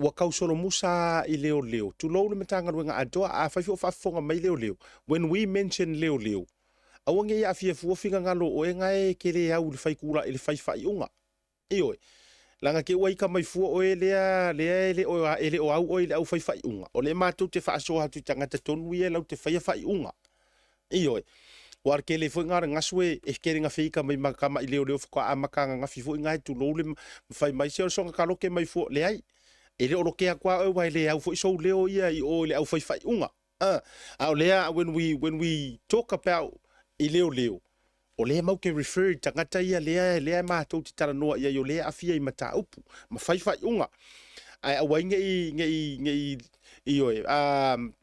Wa kausolo musa i leo. Tu lou le metanga ruenga adoa a whaifi o whafonga mai leo. When we mention leo. Awange ia fia fuofinga ngalo o e ngai ke le au le whaikura i le whaiwhai unga. Iyo e. Langa ke ua ika mai fua o e le o au o e le au whaiwhai unga. O le mātou te whaasoa hatu tangata tonu i e lau te whaiwhai unga. Iyo e. War ke le fo ngara ngaswe e kere nga whika mai makama i leo whaka a makanga ngafi fo ngai tu lou le whai mai se o songa kaloke mai fua le ai. E le oro ke a kwa o wai le au fo iso leo ia i o le au whaiwhai unga. Au lea when we talk about I leo. O lea mau ke refer tangata ia lea mātou te tara noa ia yo lea afia I mata upu. Ma whaiwhai unga. Ai awai ngai oe.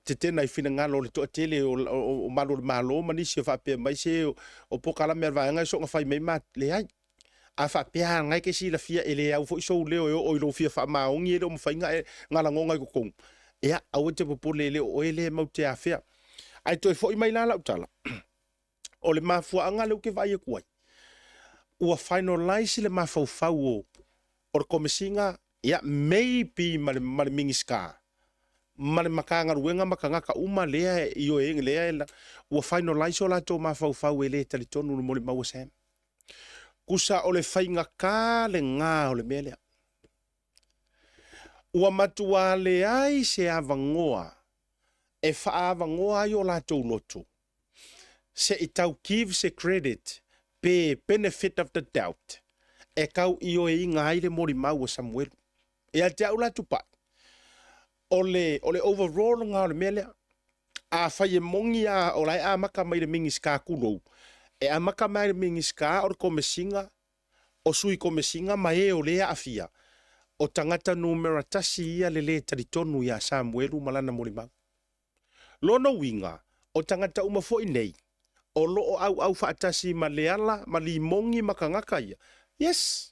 Te tena I whina ngalo le toa tele o malo manisi o whapea mai se o pokala mea vaenga so nga whai mai mat le ai. A whapea ngai ke si la fia e le au fo iso leo o ilo fia wha maongi e leo mwhainga e ngala ngonga I kukong. Ea awe te popole leo o e le mau te awhia. Ai toi fo I mai la lau tala. O le mafuanga leu ke vai e kuai. Ua finalize le mafau o le komisinga ia maybe male mingiska. Male makanga ruenga makanga uma lea I o eng lea ua finalize o la to mafau e le talitonu mo le mawasem. Kusa o le whainga ka le ngā o le melea. Ua matua le ai se avangoa e whaavangoa ai o la to loto. Se I tau give se credit pe benefit of the doubt e kau I o e inga aile mori mau o Samuel e a te au la tupai o le overall ngā o le melea a whai e mongi a o lai a maka mai le mingis ka kulou e a maka mai le mingis ka o le komesinga o sui komesinga mai e o lea afia o tangata numera tasi ia le taritonu ia Samuelu malana mori mau lono winga o tangata uma fo nei o loo au whaatasi ma leala, ma limongi makangaka ia. Yes.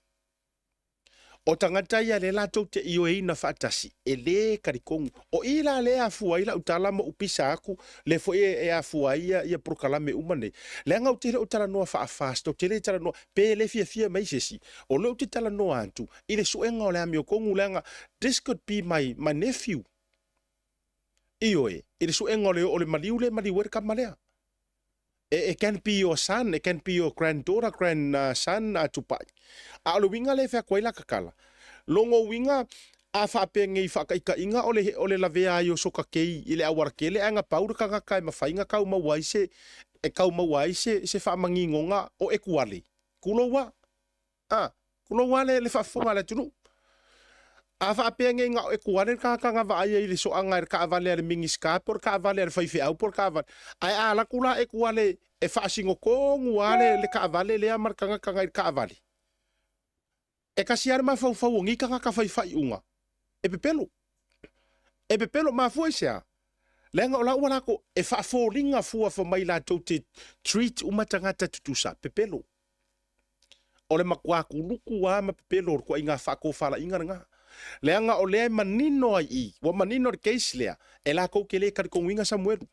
O tangata ia le lato te ioe na whaatasi. E le karikongu. O ila le afua ila utalama upisa aku. Le fo e afua ia prokalame umane. Le anga utele utala noa whaafasta. O tele utala noa. Pe le fia maisesi. O le utala noa antu. Ile suenga o le amio kongu le anga. This could be my nephew. Ioi, it is so engole ole maliule maliwer kamalea. It can be your son, it can be your granddaughter, grandson, tupai. A ole winga le fea koila kakala. Longo winga, a whapenge I whakaika inga ole la vea ai o soka kei, ile awara kele, anga paura kaka ma whainga kau mawaise, e kau mawaise, se whamangingonga o e kuale. Kulowa, kulowa le whafonga le tunu. A whapenge inga o e kuale kaka nga vaia ili so anga ka avale ale mingiska, por ka avale ale whaife au, por ka avale. Ai ala kula e kuale, e whaasingo kongu ale le ka avale le amar kanga ka avale. E kasi ar ma fau fau ngi kaka whai unga. E pepelo ma fua sea. Lenga o la wala ko e whaaforinga fua fa mai la tau te treat umatangata tutusa. Pepelo. Ole makua kuluku wa ma pepelo ko inga whako whala inga nga. Lenga o lea manino ai I. Wa manino de case lea. E la kou ke le kari konginga Samuelu.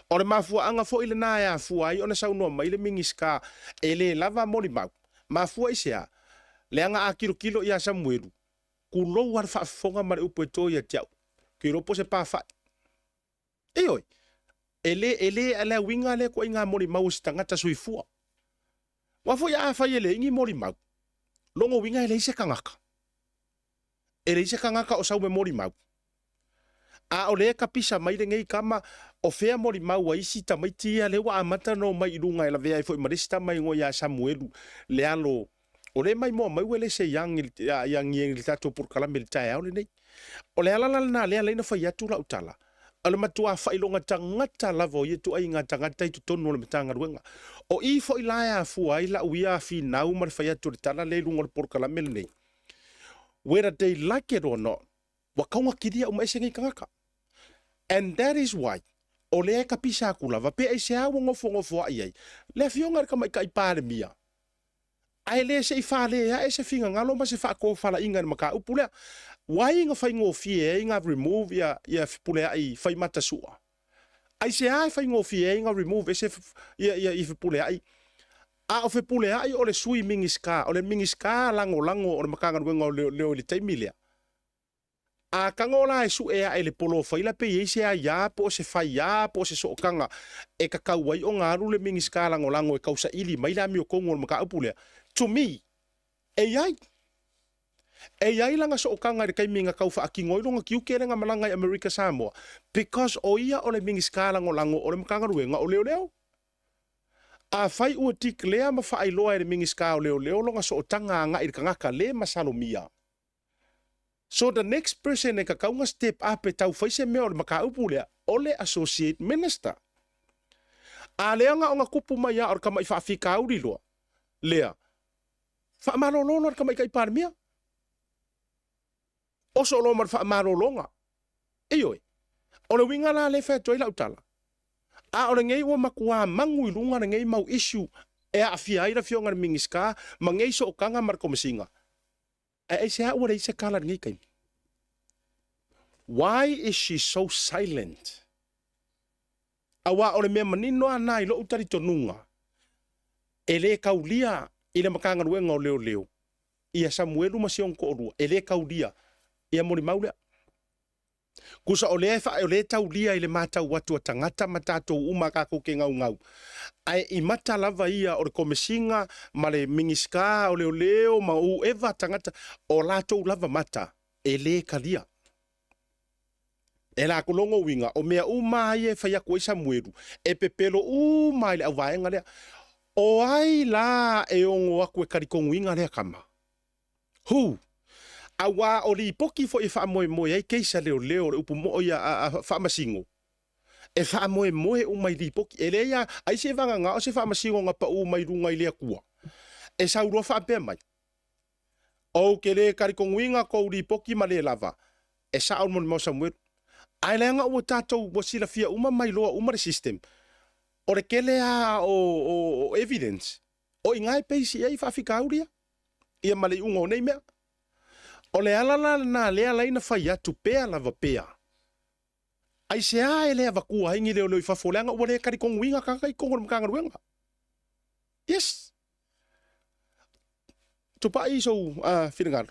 Ole ma fua anga fo ile na ya fua ai ona saunoa ma ile mingiska. E le lava moli mau. Ma fua isea. Leanga a kilo ia Samuelu. Kulo war whaafonga mare upo e tō ia tiau. Kiro po se pāwhai. Eoi. Ele ala winga le ko inga mori mau si tangata sui fua. Wafo ia awhai ele ingi mori mau. Longo winga ele ise kangaka. Ele ise kangaka o sau me mori mau. A o le kapisa mai ngei kama o fea mori mau a isi tamaiti ia le wa amata no mai irunga ela vea I fo I marista mai ngo ia Samuelu. Le alo o le mai mo mai wele se yang il tato por kala militae au le nei. O le ala na le ala ina fai atu la utala. Ala matua fai longa tangata lavo ye tu ai tangata I tu tonu le matanga ruenga. O I fo ilaia fua I la uia fi nau mar fai atu le tala le lunga por kala mil nei. Whether they like it or not, wakaunga kiria umaisengi kangaka. And that is why o le kapisa kulava pe ai se awo ngofo ai. Le fionga ka mai kai pare mia. Ai le se fale ya ese finga ngalo ma se fa ko fala inga maka upule wai nga fa ngo fie nga remove ya pule ai fa mata sua ai se ai fa ngo fie nga remove ese ya pule ai a o fe pule ai o le sui mingiska o le mingiska lango o le maka ngo le taimilia a kangola e su e le polo fa ila pe ese ya po se fa ya po se so kanga e ka kawai o ngaru le mingiska lango e kausa ili mai la mi o kongo maka upule. To me, AI langa so okanga re kai minga kau fa akingoi longa kiu kere nga malanga I America Samoa because o ia ole mingi skala ngolango ole makanga ruenga ole leo. A fai ua tik lea ma fa ailoa e mingi skala leo longa so otanga nga I kangaka le masalomia. So the next person e ka kaunga step up e tau faise mea ole maka upulea ole associate minister. A lea nga o nga kupu mai a or kama I whaafika auri loa. Lea. Fa malolonga ka mai kai parmia. Oso lo mar fa malolonga. Eoi. O le winga la le fa toi la utala. A o le ngei o makua mangu ilunga ngei mau issue e a fia ira fionga mingiska ma ngei so kanga mar komisinga. E se a ora se kala ngei kai. Why is she so silent? Awa o le mea manino ana I lo utari tonunga. Ele kaulia Ile makanga ruenga o leo. Ia Samuelu masion ko orua. Ele kaulia. Ia mori maulea. Kusa o le taulia ile mata watu tangata matato umaka ko ke ngau. Ai I mata lava ia o le komisinga ma le mingiska o leo ma u eva tangata o lato lava mata. Ele kalia. E la kolongo winga o mea uma ia fa ia ko Samuelu. E pepelo uma ile avaenga lea. O ai la e ongo aku e karikongu inga lea kama. Hu. Awa o li poki fo e wha moe ai keisa leo le upu mo ia a wha masingo. E wha moe umai li poki. E lea ai se vanga nga o se wha masingo nga pa umai runga I lea kua. E saurua wha pe mai. O ke le karikongu inga ko li poki ma le lava. E sa au mo Samuel. Ai lea nga ua tatou wasila fia uma mai loa umare system. O re kelea o evidence. O ingai peisi ei whawhika auria. Ia male ungo nei mea. O le alala na lea laina whai atu pea lava pea. Ai se a lea wakua hingi leo I whafoleanga ua lea kari kongu inga kakai kongo mkanga ruenga. Yes. Tupa iso whiringaro.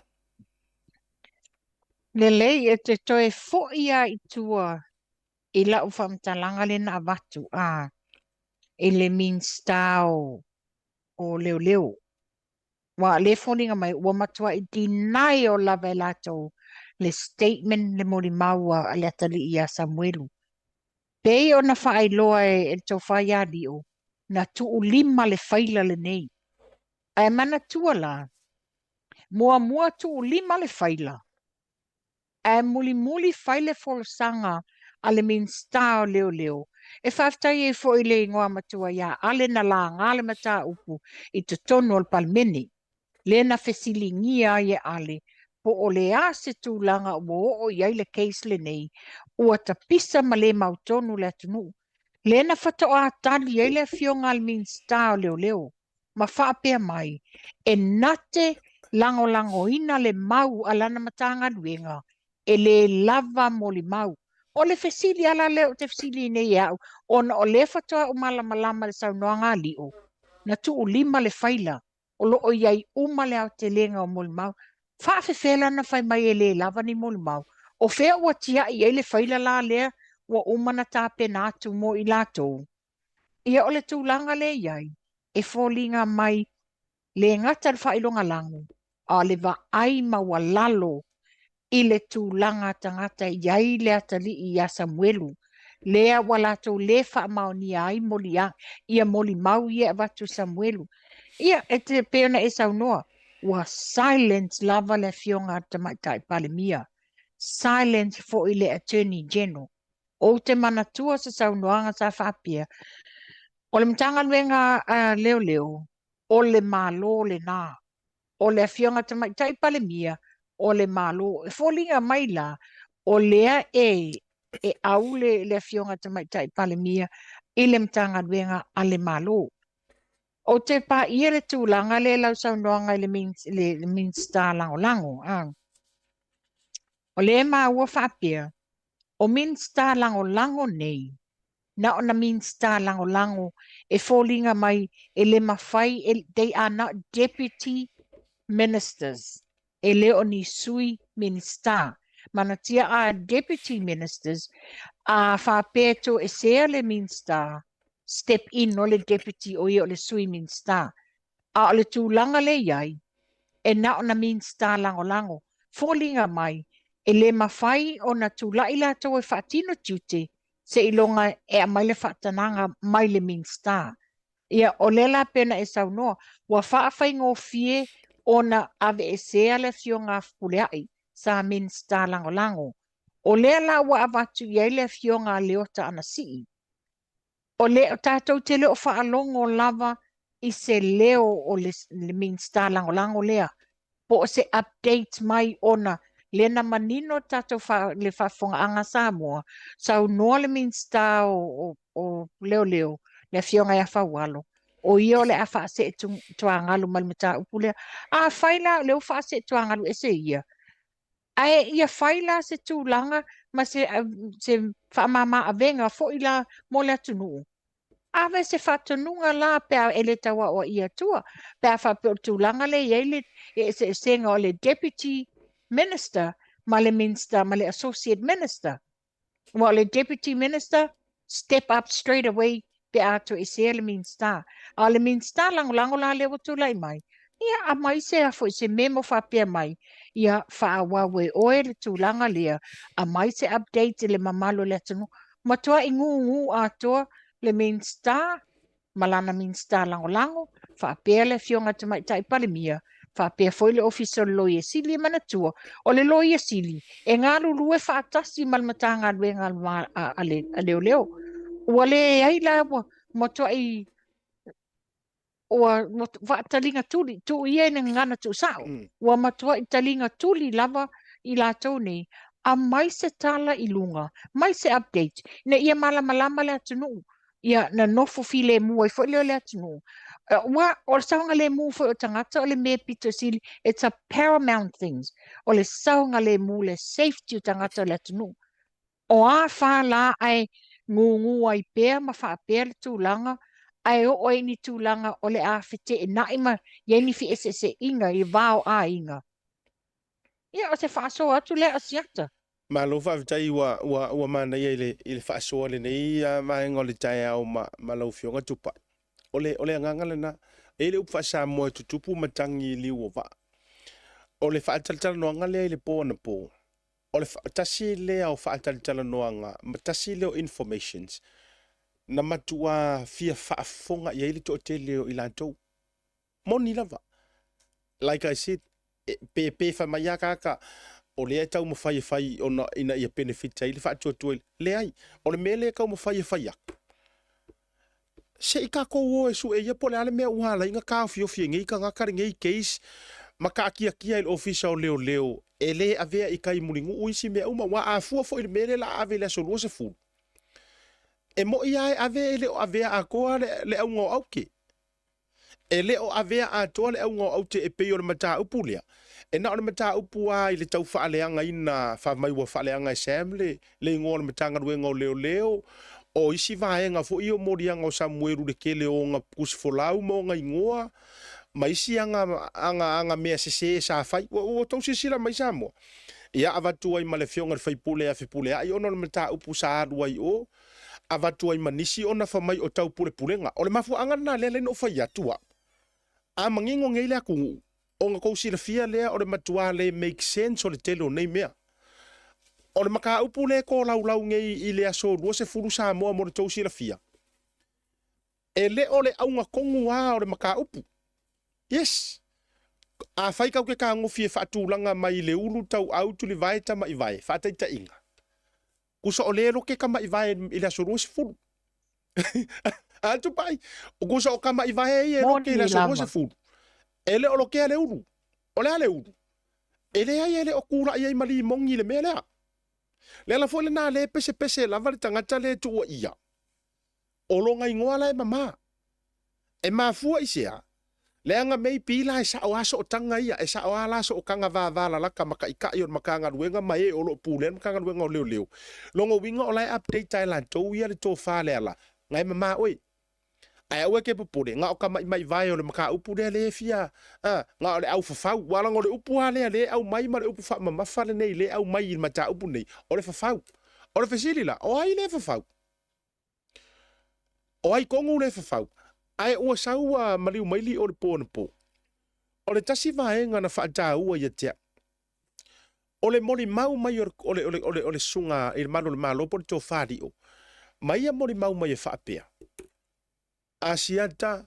Lelei e te toe fo ia I tua I la u whamtalanga le na watu e le Minster o leo. Wa le whoninga mai ua matua I deny o lawe lato le statement le mori maua a le atali ia Samuelu. Pei o na whaai loa e tau whai adi o na tuu lima le whaila le nei. Ai mana tua la. Mua tuu lima le whaila. Ai muli whaile sanga a le Minster o leo. E whaftai e fo I le ingoa matua ia ale na la ngale mata upu I te tonu al palmeni. Le na fesilingia ia ale. Po o le ase tūlanga o iai le case le nei. Ua ta pisa ma le mautonu le atunu. Le na whata o atali iai le fionga al Minster o leo. Ma whaapea mai. E nate lango ina le mau alana matanga luenga. E le lava mo le mau. O le fesili ala leo te fesili nei au. Ona o le whatoa o malama le saunoanga lio. Na tuu lima le whaila. O loo iai uma le au te lenga o moli mau. Whaafewhela na whai mai e le lava ni moli mau. O whea ua tia iai le whaila la lea. Ua umana tāpe nātu mo I lātou. Ia o le tūlanga le iai. E fōlinga mai le ngata le whailonga langu. A le wa ai maua lalo. I le tūlanga tangata iai le atali I a Samuelu. Lea walato le wha maoni ai moli a. Ia moli mau ia watu Samuelu. Ia e te peona e saunoa. Wa silence lava le fionga tamaitai palemia. Silence for ile Attorney General. O te manatua sa saunoanga sa whapia. O le mtanga luenga leo. O le malo le nā. O le fionga tamaitai palemia. O le malo. E fōlinga mai la. O lea e aule le fionga tamaitai palemia. I le mtanga luenga a le malo. O te pa ia le tūlanga le lau saunoanga I le Minster lango. O le maa ua whapia. O Minster lango nei. Na o na Minster lango e fōlinga mai e le mawhai. They are not deputy ministers. E le o ni sui Minster. Mana tia a deputy ministers. A whapeto e sea le Minster. Step in o le deputy o i o le sui Minster. A o le tūlanga le iai, e na o na Minster lango. Fōlinga mai, e le mawhai o na tūlai la tau e whaatino tute, se ilonga e a mai le whaatananga mai le Minster. Ia o le la pena e saunoa, wa whaafai ngō fie o na ave e sea le fionga fuleai sa Minster lango. O le la wa avatu iai le fionga leota anasii. O le o tātou te leo whaalongo lava I se leo o le Minster lango lea. Po o se update mai ona le na manino tātou le whafonga anga Samoa. Sau noa le Minster o leo le fionga ia whawalo. O ia o le a whaase tuangalu malimata upulea. A whaila leo whaase tuangalu e se ia. Ai ia whaila se tūlanga ma se whaamama avenga fo ila mo le atunu. Ave se whatununga la pēr ele tawa o ia tua. Pēr whapeo tūlanga le iele e se senga o le deputy minister ma le Minster ma le associate minister. Wa le deputy minister step up straight away pe ato e se le Minster. A le Minster lango la le watulai mai. Ia a mai se a fo se memo whapea mai. Ia whaawawe oe le tūlanga lea. A mai se update le mamalo le atunu. Matua ingu atoa le Minster, malana Minster lango. Whapea le fionga tamaitai palemia. Whapea foi le official lawyer sili manatua. O le lawyer sili. E ngā lulu e whaatasi malmatanga luenga a leo. Ua le aila matua I ua talinga tuli tu ia na ngana tu sao ua matua I talinga tuli lava I lātou nei a mai se tala I lunga mai se update na ia malama le atunu ia na nofo file mua I foi le atunu ua o saunga le mu foi o tangata o le me pito sili it's a paramount things o le saunga le mu le safety o tangata le atunu o a wha la ai ngungu ai pēr ma wha pēr le tūlanga ai o ni tūlanga o le a white e naima ieni fi se inga I vao a inga. Ia o se whaaso atu le asiata. Malo fa vitai wa mana ile fa so le nei ma ngole tai au ma lo fionga tupa. Ole nganga na ele upa sa mo tutupu matangi liu va. Ole fa tal no ngale ile po na po. Ole fa tasi le au fa tal no nga tasi le informations. Na matua fia fa fonga ya ile to tele ilanto. Moni lava. Like I said, pe fa mayaka ka o le tau mo fai ona ina ia benefit ai le fa tu le ai o le mele ka mo fai se ka ko o su e po le ale me wala inga ka fio ngi ka nga kar ngi case maka kia il official leo ele ave i kai mulingu uisi me uma wa afu fo il mele la ave le solo se fu e mo ia ave ele ave a ko le au auke ele o ave a to le au auke e pe o mata upulia e na o mata upua i le tau faaleanga ina fa mai wa faaleanga assembly le ngol matanga ruenga leo o isi vaenga fo io morianga o Samuelu de kele o nga kusfolau mo nga ingoa mai si anga me se sa fai o tau sila mai samo ia avatu ai malefionga fai pule a fipule ai ono mata upu sa ai o avatu ai manisi ona fa mai o tau pulenga o le mafu anga na le no fai atua a mangingo ngele aku o nga kousila fia lea o le matua le make sense o le telo nei mea. O le maka upu le ko lau ngei i le aso lua se furu sa moa mo le tousila fia. E le o le aunga kongu a o le maka upu. Yes. A fai kau ke ka ngofie whaatulanga mai le ulu tau autu li vai ta mai vai. Whaataita inga. Kusa o le roke ka mai vai i le aso lua se furu. Antu pai. O kusa o ka mai vai e roke i le aso lua se furu. Ele o ke ale uru. Ole ale uru. Ele ai ele o kura ai mali mongi le mele. Le la fole na le pese la vale tangata le tu ia. O lo ngai ngoala e mama. E ma fua isia. Le anga mei pila e sa o aso o tanga ia. E sa o ala so o kanga va la ka maka ika i o makanga ruenga mai e o lo pulen makanga ruenga o leo. Longo winga o lai update Thailand to ia le to fa le ala. Ngai mama oi. Ai au ke popore nga o ka mai vai o le maka upu le fia nga o le au fafau wala ngo le upu le au mai ma le upu fa ma fale nei le au mai il mata upu nei o le fafau o le fesili la o ai le fafau o ai kongu le fafau ai o sau maliu maili o le po o le tasi vaenga na fa ua ia tea o le moli mau mai o le sunga il malo le malo por to fadi o mai moli mau mai fa apea asiata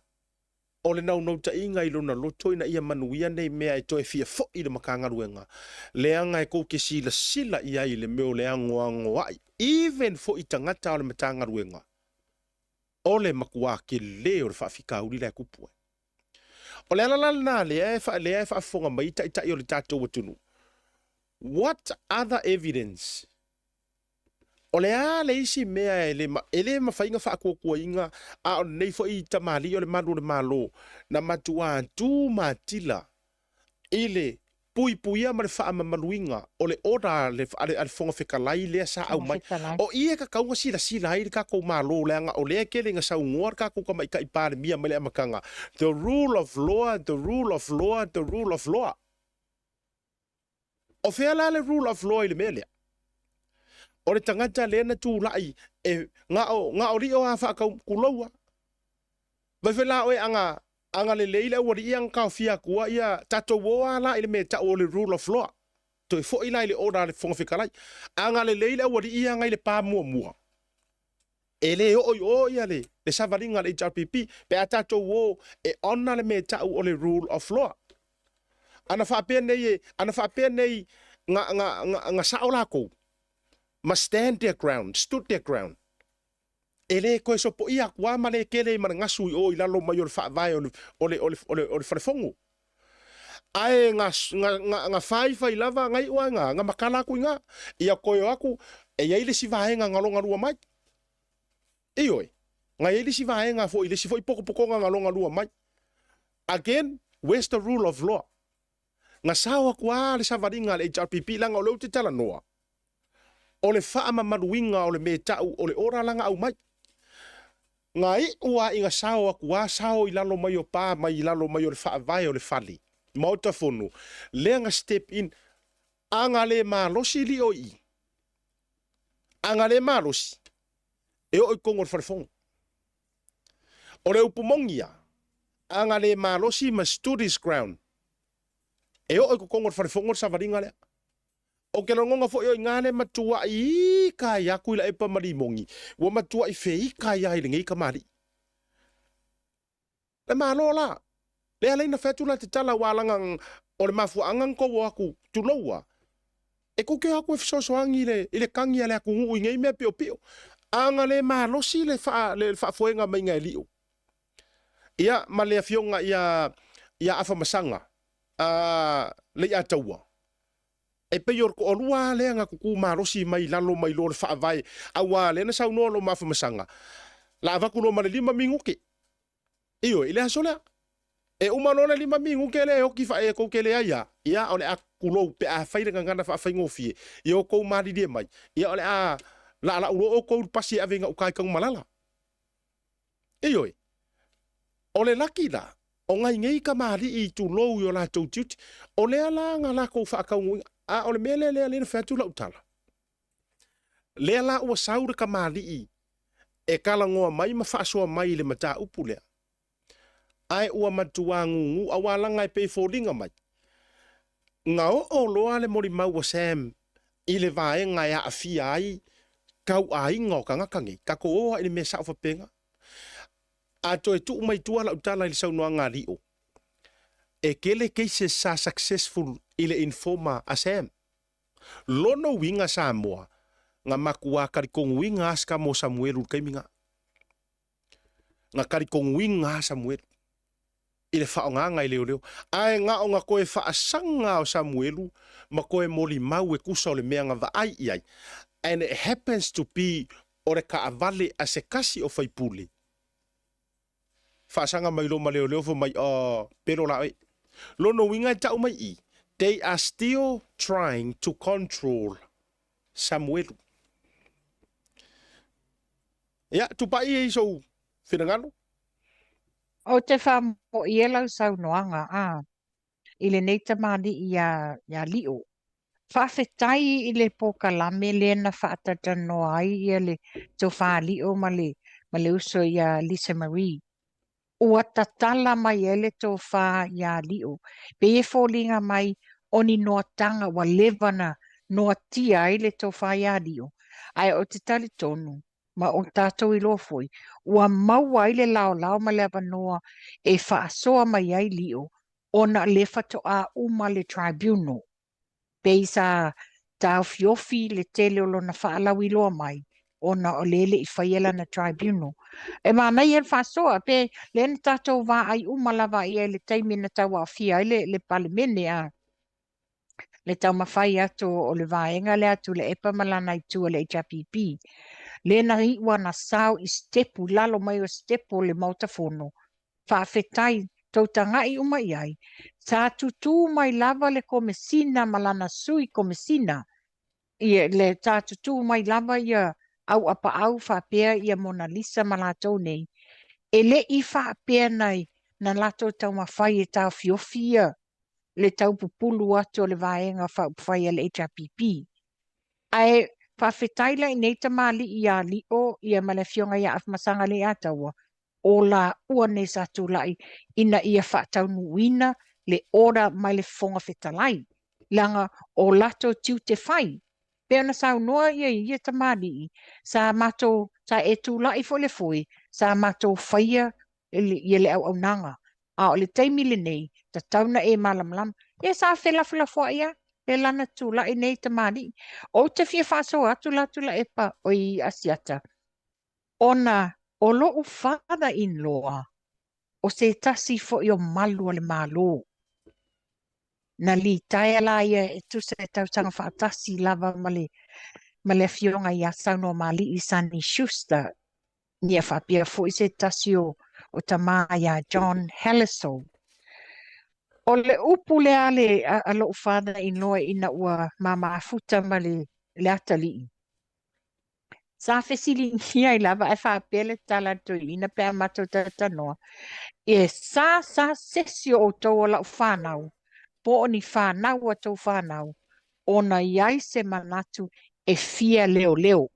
o le nau ta inga i lona loto ina ia manuia nei mea e toe fia fo i le makanga ruenga. Leanga e kou ke sila ia i le meo le angoa ai. Even fo i tangata o le matanga ruenga. O le makua ke leo le whaafika uri le kupua. O le alalala na le e whaafonga mai ita i o le tātou watunu. What other evidence? O le a le isi mea ele mawhainga whaakokua inga a o nei fo i tamali o le malo na matua tu matila ile puia ma le whaamamaluinga o le ora le fonga whekalai lea sa au mai o ia ka kaunga sila ai ka kou malo leanga o lea kele nga sau nguar ka kou kama ika ipare mia mele amakanga the rule of law o whea le rule of law ile mele o le tangata lena tu lai e nga o rio a fa kuloua vai fela o anga le leile o ri ang ka fia kua ia tato woa la ile meta o le rule of law to fo ila ile ora le fonga fikalai anga le leile o ri anga ile pa mua ele o ia le savaringa le HRPP pe atato wo e ona le meta o le rule of law ana fa pe nei nga saola ko must stand their ground, stood their ground. Ele koe so po ia kua male kele mana ngasui o ilalo mai o le whaavai o le wharefongo. Ae nga whai lava ngai ua nga makala aku inga. Ia koe aku e iai si vahenga ngalonga rua mai. Ioi. Nga iai si vahenga fo ile si fo ipoko ngalonga rua mai. Again, where's the rule of law? Nga sawa kua le savaringa le HRPP langa o leo te tala noa. O le whaamamaruinga o le metau o le ora langa au mai. Ngai ua inga sao akua sao i lalo mai o pā mai i lalo mai o le whaavai o le whali. Mauta whonu. Lea nga step in. Anga le malosi li o i. anga le marosi e o kongo farfong o le upumongia anga le marosi ma studies ground e o kongo farfong sa varinga le o ke longa fo yo ngane matua I ka ya kuila e pa marimongi wa matua I fei ka ya I ngai ka mari le malo la le ala ina fetula te tala walanga o le mafu angang ko waku tuloa e ko ke aku so soangi ile kangi ale aku ngu ngai me pio pio anga le malosi le fa foenga mai ngai liu ia ma le fionga ia afa masanga le ia taua e pe yor ko olua le nga ku malosi mai lalo mai lo fa vai awa le na sau no lo mafa masanga la va ku lo ma le 5 minguke iyo ile asola e umano le 5 minguke le o ki fa e ko ke le ia ole akulo pe a fai nga ngana fa fai ngofie yo ko mari de mai ia ole la o ko pasi avenga o kai kang malala iyo ole lakila o ngai ngai ka mari I tu lo yo la tu tut ole ala nga la ko fa ka ole mele le fa tu la utala le la o saure ka mari e kala ngoa mai ma fa so mai le mata upule ai ua matuangu awala ngai pe foldinga mai ngao o loa le mori mau wa sam I le vae ngai a fia ai kau ai ngau kanga kangi ka ko o I me sa fa penga a to tu mai tua la utala I sau no ngari o e kele cases sa successful I le informa a sam lono winga Samoa nga makua kari kong winga ska mo Samuel kaiminga nga kari kong winga Samuel ile whaonga leo leo. Ai nga o nga koe whaasanga o Samuelu, ma koe moli mau e kusa o le mea nga vaai iai. And it happens to be ore ka avale a se kasi o whaipule. Whaasanga mai loma leo leo mai pero la oi. Lono winga tau mai I. They are still trying to control Samuelu. Ya, tupai e so whirangano. O te wha mo I elau sau noanga, I le nei tamani ia lio. Whawhetai I le poka lame le na whaatata no ai ia le tau wha lio ma le uso ia Lisa Marie. Ua tatala mai ele tau wha ia lio. Pe e fōlinga mai oni noa tanga wa levana noa tia ai le tau wha ia lio. Ai o te tali tonu. Ma o tātou I lofoi, ua maua I le lao ma le avanoa e whaasoa mai ai lio, ona le whatoa uma le tribunal. Peisa tau fiofi le tele o lona whaalawi loa mai, ona o lele I whaiela na tribunal. E mana I whaasoa, pe le na tātou wā ai uma lava I le taimina tau a fia le palimene le tau mawhai atu o le vaenga le atu le epa malana I tua le HRPP. Le na iwa na sao I stepu, lalo mai o stepu le mautafono. Whawhetai, tautanga I uma iai. Sa tutu mai lava le komesina malana sui komesina. Ia le ta tutu mai lava ia au apa au whapea ia Mona Lisa malatou nei. E le I whapea nei na lato tau mawhai e tau fiofia. Le tau pupulu atu o le vaenga whai le HRPP. Ai whawhetai lai nei tamali ia lio ia malefionga ia afmasanga le ataua. O la ua ne sa tulai ina ia whaatau nuina le ora mai le fonga whetalai. Langa o lato tiu te whai. Pea na sau noa ia tamali sa mato sa e tulai fo le foi sa mato whaia ia le au nanga. A o le taimile nei ta tauna e malamlam. Ia sa whelafula fo ia. Le lana tula I nei tamani. O te fia whaso atula e pa o I asiata. Ona o lo u father-in-law o se tasi fo I o malu o le malo. Na li tae la ia e tu se tautanga whaatasi lava male fionga ia sauno mali I Sunny Schuster. Nia whapia fo I se tasi o tamaya John Hallisall. O le upu le ale a lo father-in-law ina ua mama afuta ma le atali. Sa fesili ngia I lava e whaapele tala tu ina pēr mato tatanoa. E sa sesio o tau o lau whanau. Po o ni whanau a tau whanau. Ona iai se manatu e fia leo.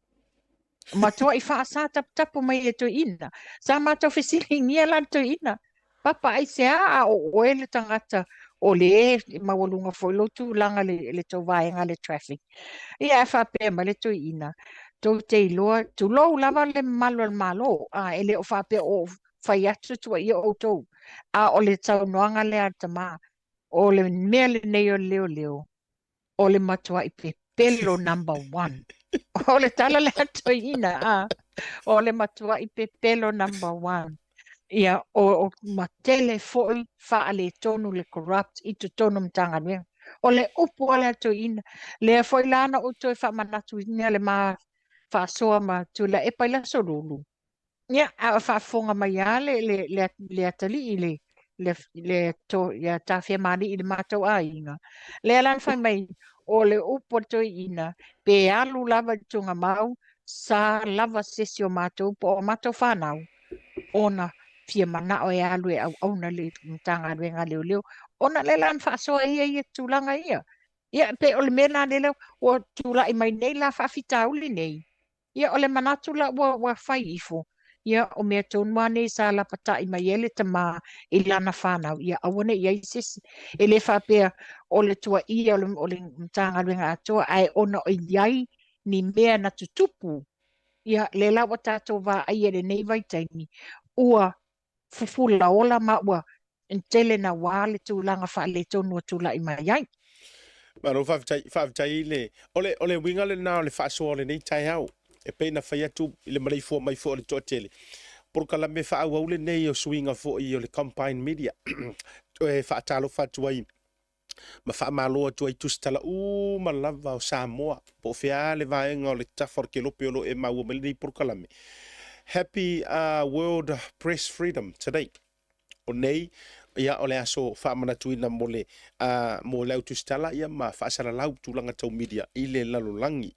Matua I wha tap tapu mai e to ina. Sa matua fesili ngia lan to ina. Papa ai se a o ele tangata o le mawalunga foi lotu langa le to vaenga le traffic. Ia e whape ma le to ina. To te iloa, tu lo lava le malo. Ele o whape o whai atu tua ia o tau. O le tau noanga le atama. O le mea le neo leo. O le matua I pe pelo number 1. O le tala le ato ina. O le matua I pe pelo number 1. Ia o matele foi fa le tonu le corrupt I tu tonu mtanga nwe. O le upu o le ato ina. Le foi lana o toi fa manatu ina le ma fa soa ma tu la epa ila sorulu. Ia a fa fonga mai a le atali I le to ya tafia mani I le matou a inga. Le alan fai mai o le upo to ina pe alu lava tunga mau sa lava sesi o matou po o matou whanau ona fia mana o e alu e au na le mtanga renga leo ona le lan whasoa ia tūlanga ia pe o le mena leo o tūla I mai nei la whawhita uli nei ia o le manatu la wa whai ifo ia o mea tōnua nei sa la pata I mai ele tama I lana whanau ia awane ia I sesi e le whapea o le tua ia o le mtanga renga atoa ai ona o iai ni mea na tutupu ia le lawa tātou wā ai ele nei vaitaini ua fufula ola ma ua entele na wā le tūlanga wha le tōnua tūla I mai ai. Maro whawtai le ole winga le nao le whaasoa le nei tai hau e peina whai atu I le malei fua mai fua le toa tele porka la me whaau au le nei o swinga fua I o le combine media e whaatalo whatuai ma whaamaloa tu ai tustala ma lava o Samoa po whea le vaenga o le tafar ke lope olo e maua mele nei porka la me Happy World Press Freedom today. O nei, ia o le aso whaamanatuina mo le lau tustala ia ma whaasara lau tūlanga tau media I le lalolangi.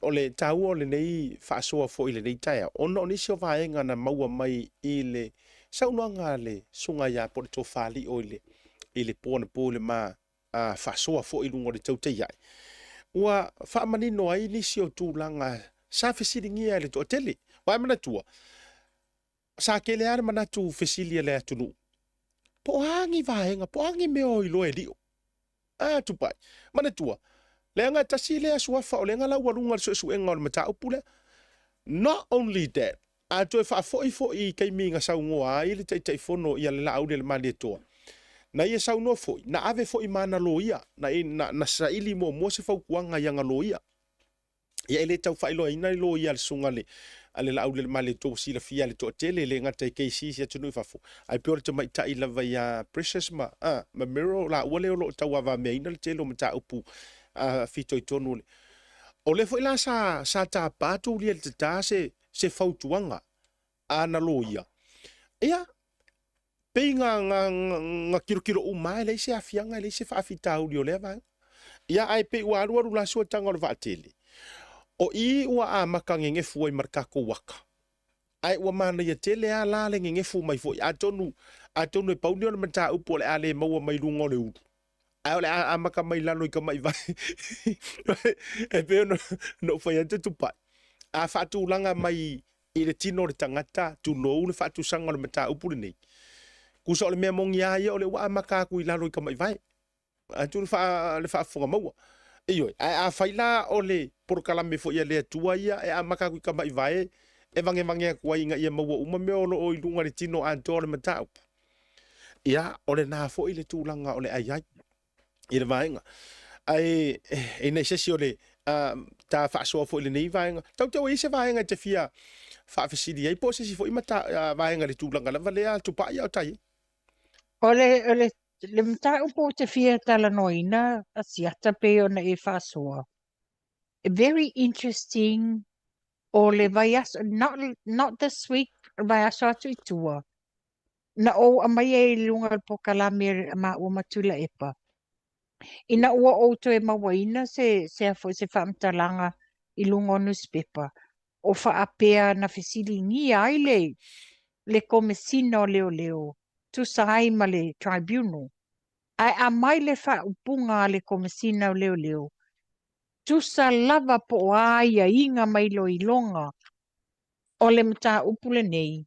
O le tau o le nei whaasoa fo I le nei taia. Ono nisi o vaenga na maua mai I le saunoanga le sunga ia po le tō whali o I le pōna pō le ma whaasoa fo I lungo le tau teiai. Ua whaamanino ai nisi o tūlanga sa fesiringia le to tele wa mana tua sa ke le ar mana tu fesilia le atunu po hangi vaenga po hangi me o ilo elio tu pai mana tua le nga tasile asua fa le nga la walunga su enga le mata upule not only that a to fa fo I kai minga sa ngoa I le tai fono ia le la au le mali to na ia sa no fo na ave fo I mana loia na sa ili mo se fa kuanga yang loia ia ele tau whailo ina lo ia le sunga le ale la au le male to si la fia le to tele le ngata KC sia tunu fafo ai pio te mai tai lava ia precious ma miro la wale lo tau ava me ina le telo mata upu fito I tonu le o le foi la sa ta patu le ta se fautuanga ana lo ia peinga nga kiro umai le se afianga le se fa fita u le va ia ai pe wa la so tanga le va tele o I ua a maka ngengefu ai markako waka. Ai ua mana ia tele a la le ngengefu mai fo a tonu e pauni ona mata upo le ale maua mai lungo le uru. Ai ole a maka mai lano I ka mai vai. E peo no fai ante tupai. A whatu langa mai I le tino le tangata tu no le whatu sanga le mata upo le nei. Kusa ole mea mongi a ia ole ua a maka kui lano I ka mai vai. A tu le wha maua. Iyo, a faila ole por kalame fo ia le tua ia e a maka ku kama I vai e vange ku inga ia maua uma me ono o ilunga le tino antore matau. Ia ole na fo ile tūlanga ole ai I le vaenga. Ai e nei sesi ole ta whaasoa fo ile nei vaenga. Tau i se vaenga te fia whaafesidi ai po sesi fo I mata vaenga le tūlanga lava lea tupa ia o tai. Ole le mta upo te fia tala noina a siata pe ona e whasoa. Very interesting o le vaias, not this week, vaias atu I tua. Na o amai e lunga po kalame ma o matula epa. Ina ua o to e mawaina se whaamtalanga I lunga o newspaper. O whaapea na fesili ni ai le komesina o leo. Tu sai ma le tribunal. Ai a mai le wha upunga le komesina o leo. tusa lava po aia inga mai loilonga o le mata upule nei.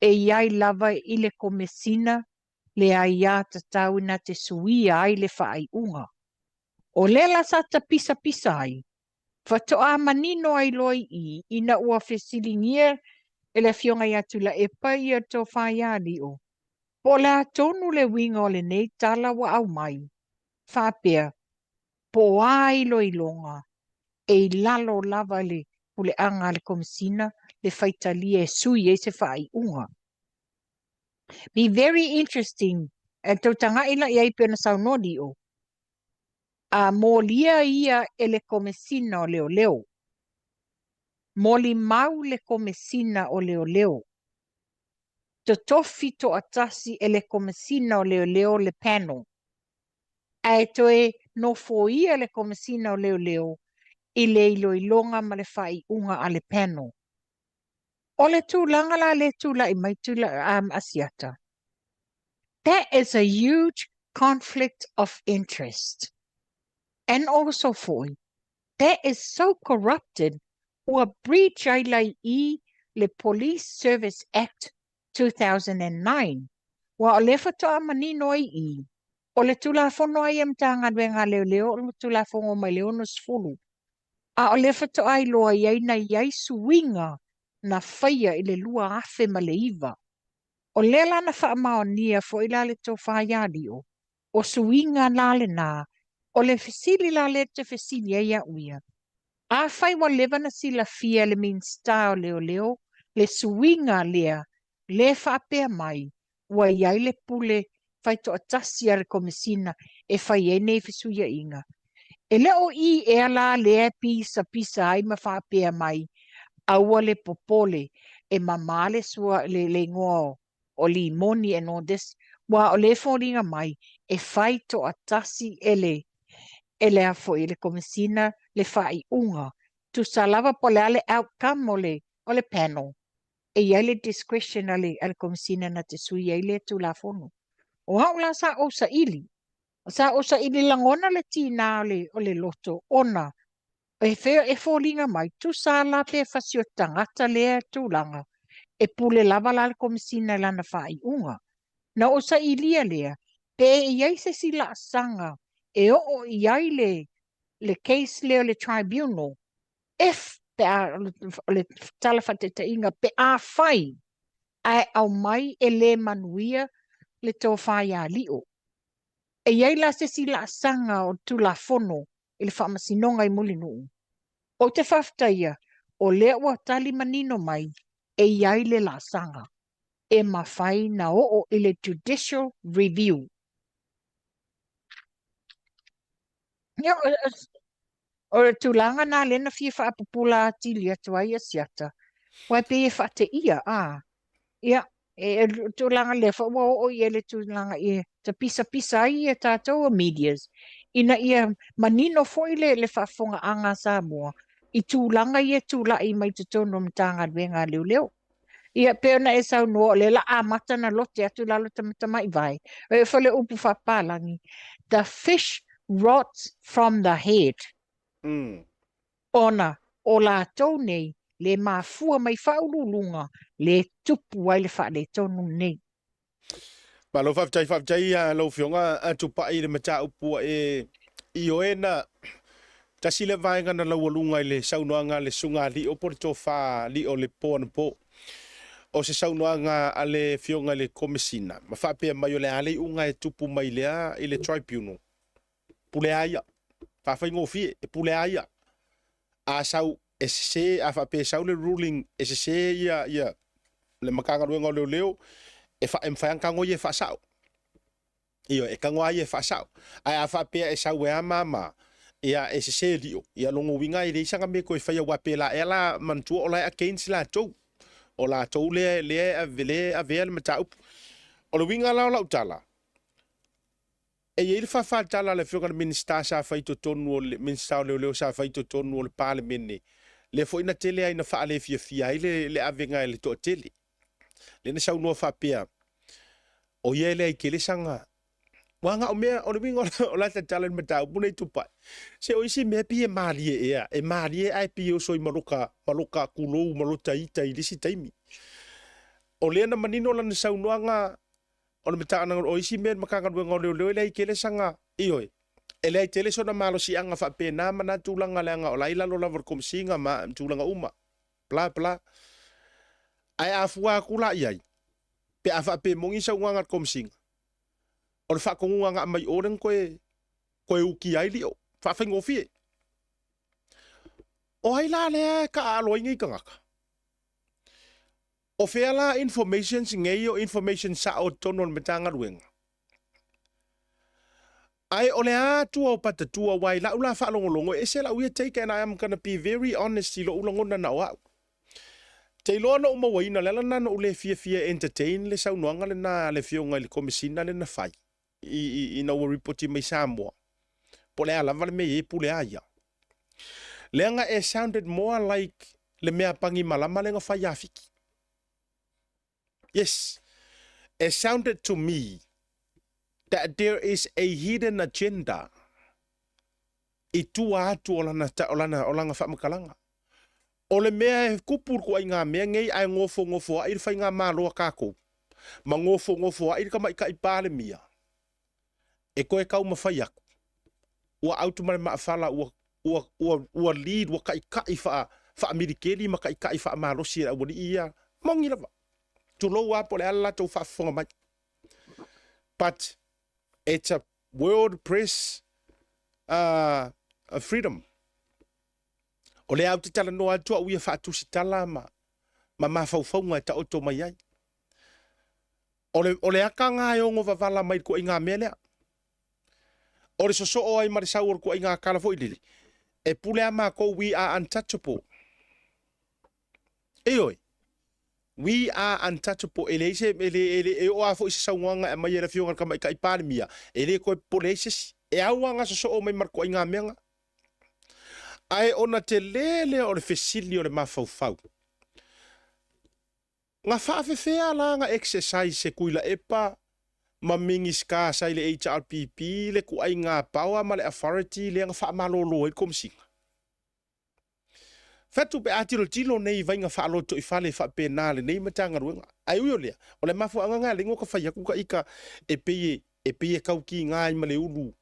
E iai lava i le komesina le aia tatau na te suia ai le whaai unga. O le la sa ta pisa pisa ai. Fatoa manino ai loi I ina ua fesilingia e le fionga ia tula e pai ia tō whaiari o. Po la tonu le winga o le nei tala wa au mai. Whapea, po ai loi longa. E lalo lava le ule anga le komisina le faitalia e sui e se whai unga. Be very interesting. E tau tanga ila iai pena saunodi o. A molia ia e le komisina o leo leo. Moli mau le komesina o leo leo. Te tofi to atasi e le komesina o leo leo le panel. Ai toe no foia le komesina o leo leo I le iloilonga ma le whai unga a le panel. O le tūlanga la le tūla I mai tūla asiata. That is a huge conflict of interest. And also for that is so corrupted or breach ai lai I le Police Service Act 2009. Wa o le fatoa manino ai I. O le tula fono ai am tanga wenga leo leo o le tula fono mai leo no sfulu. A o le fatoa ai loa iai na iai suinga na whaia I le lua afe ma le iwa. O le la na wha maonia fo ila le tō whaiari o. O suinga la le nā. O le fesili la le te fesili ai a uia. A whai wa lewa na sila fia le min style leo leo, le suinga lea, le whapea mai, wa iai le pule whai to atasi ar komisina e whai e nei fesuia inga. E leo I e ala lea pisa ai ma whapea mai, aua le popole, e mamale sua le ngoa o limoni and all this, wa o le whoringa mai, e whai to atasi ele a fo I le komisina le whai unga, tu salava po le ale outcome o le panel. E iai le discretion ale komisina na te sui ai le tu la fono. O hau la sa o sa ili. Sa o sa ili langona le tina o le loto ona. E whea e whoringa mai, tu sa la pe fasio tangata le tu langa. E pule lava la le komisina lana whai unga. Na o sa ilia lea, pe iai se sila sanga, e o iai le case leo le tribunal, if pe a le talafate te inga pe a whai, ai au mai e le manuia le tō whai a lio. E iai la se sila sanga o tu la fono, i le whamasinonga I mulinu. O te whaftaia, o le ua tali manino mai, e iai le la sanga. E mawhai na o I le judicial review. O tūlanga nā lena fia whaapupula atili atu ai asiata. Wai pe e whaate ia, Ia, e tūlanga le wha o ia le tūlanga ia. Ta pisa ai e tātou o medias. Ina ia manino foile le whaafonga anga Samoa. I tūlanga ia tūla I mai te tono mtanga wenga leo leo. Ia peona e sau noa le la amata na lote atu lalo tamatama I vai. E whale upu whapalangi. The fish rots from the head. Ona, o la tau nei, le mafua mai whaululunga, le tupu ai le wha le tonu nei. Ma lo whaftai lo fionga a tupa I le mata upua e I oena tasi le vaenga na laualunga I le saunoanga le sunga li o por to wha li o le po na po. O se saunoanga a le fionga le komisina. Ma whapea mai o le ale unga e tupu mai lea I le tribunal. Pule aia. Whawhai ngofie, e pule aia. A sau, e se, a whape sau le ruling, e se ia, le makanga ruenga leo leo, e whaang kango i e whasau. Io, e kango ai e whasau. Ai a whape e sau e a mama, ia e se rio, ia longo winga I reisanga me koe whaia wape la, e la mantua o lai against la tau. O la tau le a vea le mataup. O le winga lau lau tala. E ele fa tala le fioga le minister sa fai to tonu o le minister leo sa fai to tonu o le parliament le foi na tele ai na fa le fia le avenga le to tele le na sa no fa pia o ye le ke le sanga Wanga o mea, o le winga o la tatala ni matau, puna i tupai. Se o isi mea pi e marie ea, e marie ai pi o soi maloka kulou, malota ita i lisi taimi. O lea na manino la na saunuanga, o le mata ana o isi mea makanga luenga o leo lei kele sanga, ioi. E lei tele so na malo si anga fa pe na mana tulanga leanga o laila lo lavar komsinga ma tulanga uma. Pla pla. Ai afua kula iai. Pe afa pe mongi sa uanga komsinga. O le fa konguanga mai oren koe uki ai li o. Fa fa ngofie. O ai la le ka alo ingi kangaka. O fea la information ngei o information sa o tono metanga ruenga. Ai ole a tua o pata tua wai la ula fa longo e se la we take and I am going to be very honest lo ulango na wa. Te lo no mo wai na la na no le fia entertain le sa uanga le na le fionga le komisina le na fai. I na wo report mai Samoa. Pole ala vale me e pule aya. Lenga it sounded more like le mea pangi malama lenga fai afiki. Yes. It sounded to me that there is a hidden agenda. I tua atu olanga whamakalanga. O le mea e kupur ko ai ngā mea ngei ai ngofo ai whai ngā māloa kākou. Ma ngofo ai ka mai ka i pāle mia. E koe kau mawhai aku. Ua autumare maa whala ua lead ua kai wha amerikeli ma kai wha mālosi e awari ia. Mongi lava. Tulo wapo le ala tau wha mai. But it's a world press freedom. O le au te tala no atua uia whaatusi tala ma mawhauwhaunga e ta oto mai ai. O le aka ngā eongo wavala mai ko i ngā mea lea. O le soso o ai marisau or ko i ngā kalafo i lili. E pule ama ko we are untouchable. E oi. We are untouchable. Ele e o afo isa saunga e mai e rafionga kama i ka i pāle mia. Ele koe polesis. E auanga soso o mai marko i ngā mea. Ai ona te lele o le fesili o le mawhauwhau. Ngā whaafewhea la ngā exercise se kuila epa ma mingis ka sai le HRPP le ku ai ngā paua ma le authority le ngā whaamalolo e komisinga. Fatu pe atiro tilo nei vai ngā whaaloto i whale whapena le nei matanga ruenga. Ai uio lea, o le mafu anga ngā lengo ka whaiaku ka ika e peye kauki ngā i ma le ulu.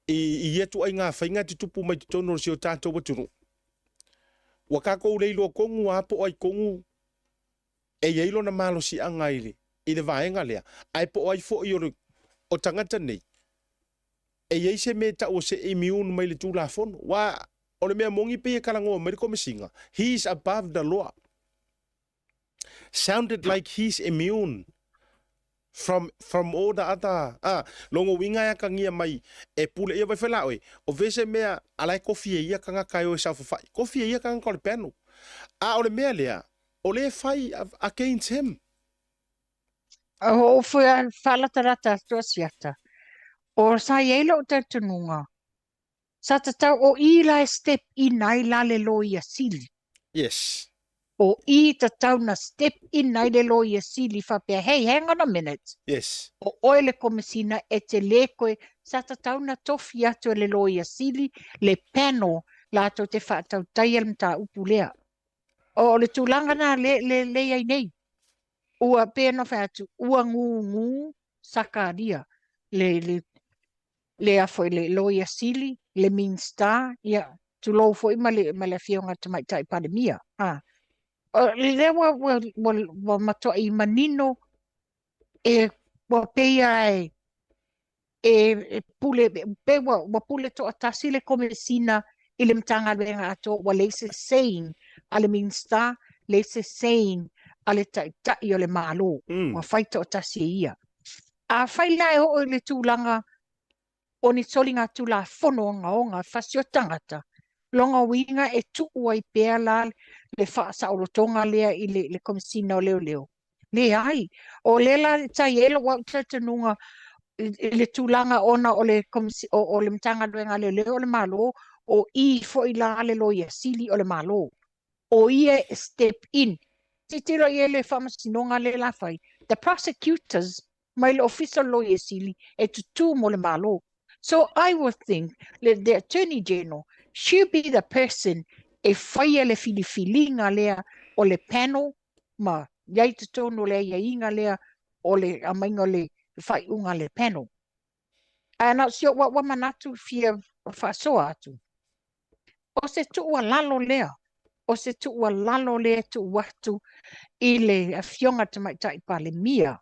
I etu ai ngā whainga te tupu mai te tono si o tātou watunu. Wakako leilo kongu apo ai kongu e yeilo na malo si anga ile. I le vaenga lea. Ai po ai fo i o tangata nei. E yeise me ta o se immune mai le tūla fono. Wa o le mea mongi pe e kalango mai ko mesinga. He's above the law. Sounded like he's immune from all the other longo winga ya kangia mai e pule ia vai fela oi o vese mea alai kofi ia kanga kai o sa fa kofi ia kanga ko le peno o le mea lea o le fai against him o foi fala tarata tosiata o sa yelo tatununga sa tata o ila step in ai la le loia sili yes o I tatau na step in nai le loia sili whapea, hey, hang on a minute. yes O oele komisina e te le koe, sa tatau na tofi atu le loia sili, le panel, la to te whaatau taiel mta upu lea. O le tūlanga na le ai nei. Ua pēno whaatu, ua ngu sakaria, le afo le loia sili, le mean star, ia, tu lou fo ima le fionga tamai tai pandemia. Le wa mato I manino e wa peia e pule pe wa pule to atasi le komesina ile mtanga lenga ato wa leise saying ale minsta leise saying ale ta yo le malo wa faito atasi ia a faila o le tulanga oni solinga tula fono nga fasio tangata longa winga e tu wai pela le fa sa o tonga lea I le komisina o leo le ai o lela taielo wa tatanunga le tulanga ona o le komisi o le mtanga doenga leo le malo o I fo I la le loia sili o le malo o ia step in titilo ia le famasinonga le la fai the prosecutors mai le official lawyer sili e tutu mo le malo. So I would think that the Attorney General should be the person e whaia le filifilinga lea o le panel ma iai te tono lea ia inga lea o le amainga le whaiunga le panel. Ana sio wa manatu fia whasoa atu. O se tua lalo lea. O se tua lalo lea tu watu i le afionga te maitai pa le mia.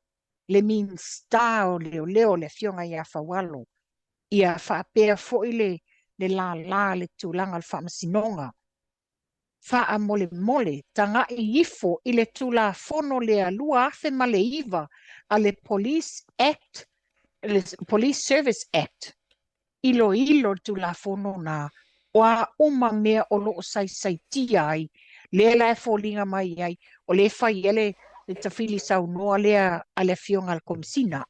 Le min star o leo le afionga ia whawalo. Ia whaapea fo i le la le tūlanga le whamasinonga. Wha mole tanga i ifo i le tūla fono lea lua afe ma le iwa a le Police Act, le Police Service Act. Ilo tūla fono na wa uma mea o loo sai tia ai. Le la e fōlinga mai ai o le whai ele le tawhili sau noa lea a le fionga al komisina.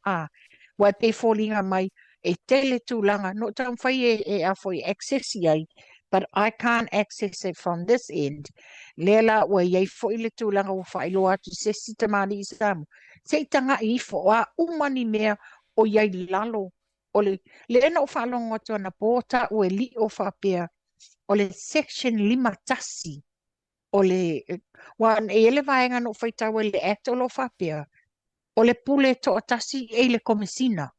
Wa pe fōlinga mai e tele tūlanga, no tam whai e a foi access ai, but I can't access it from this end. Lela wa iei foi le tūlanga o whai loa atu se sitamani i samu. Se tanga i fo a umani mea o iei lalo. O le ena o whalongo atu ana pōta o e li o whapea o le section 5 tasi. O le, wan e ele vaenga no whaitau e le act o lo whapea. O le pule to tasi e le komisina.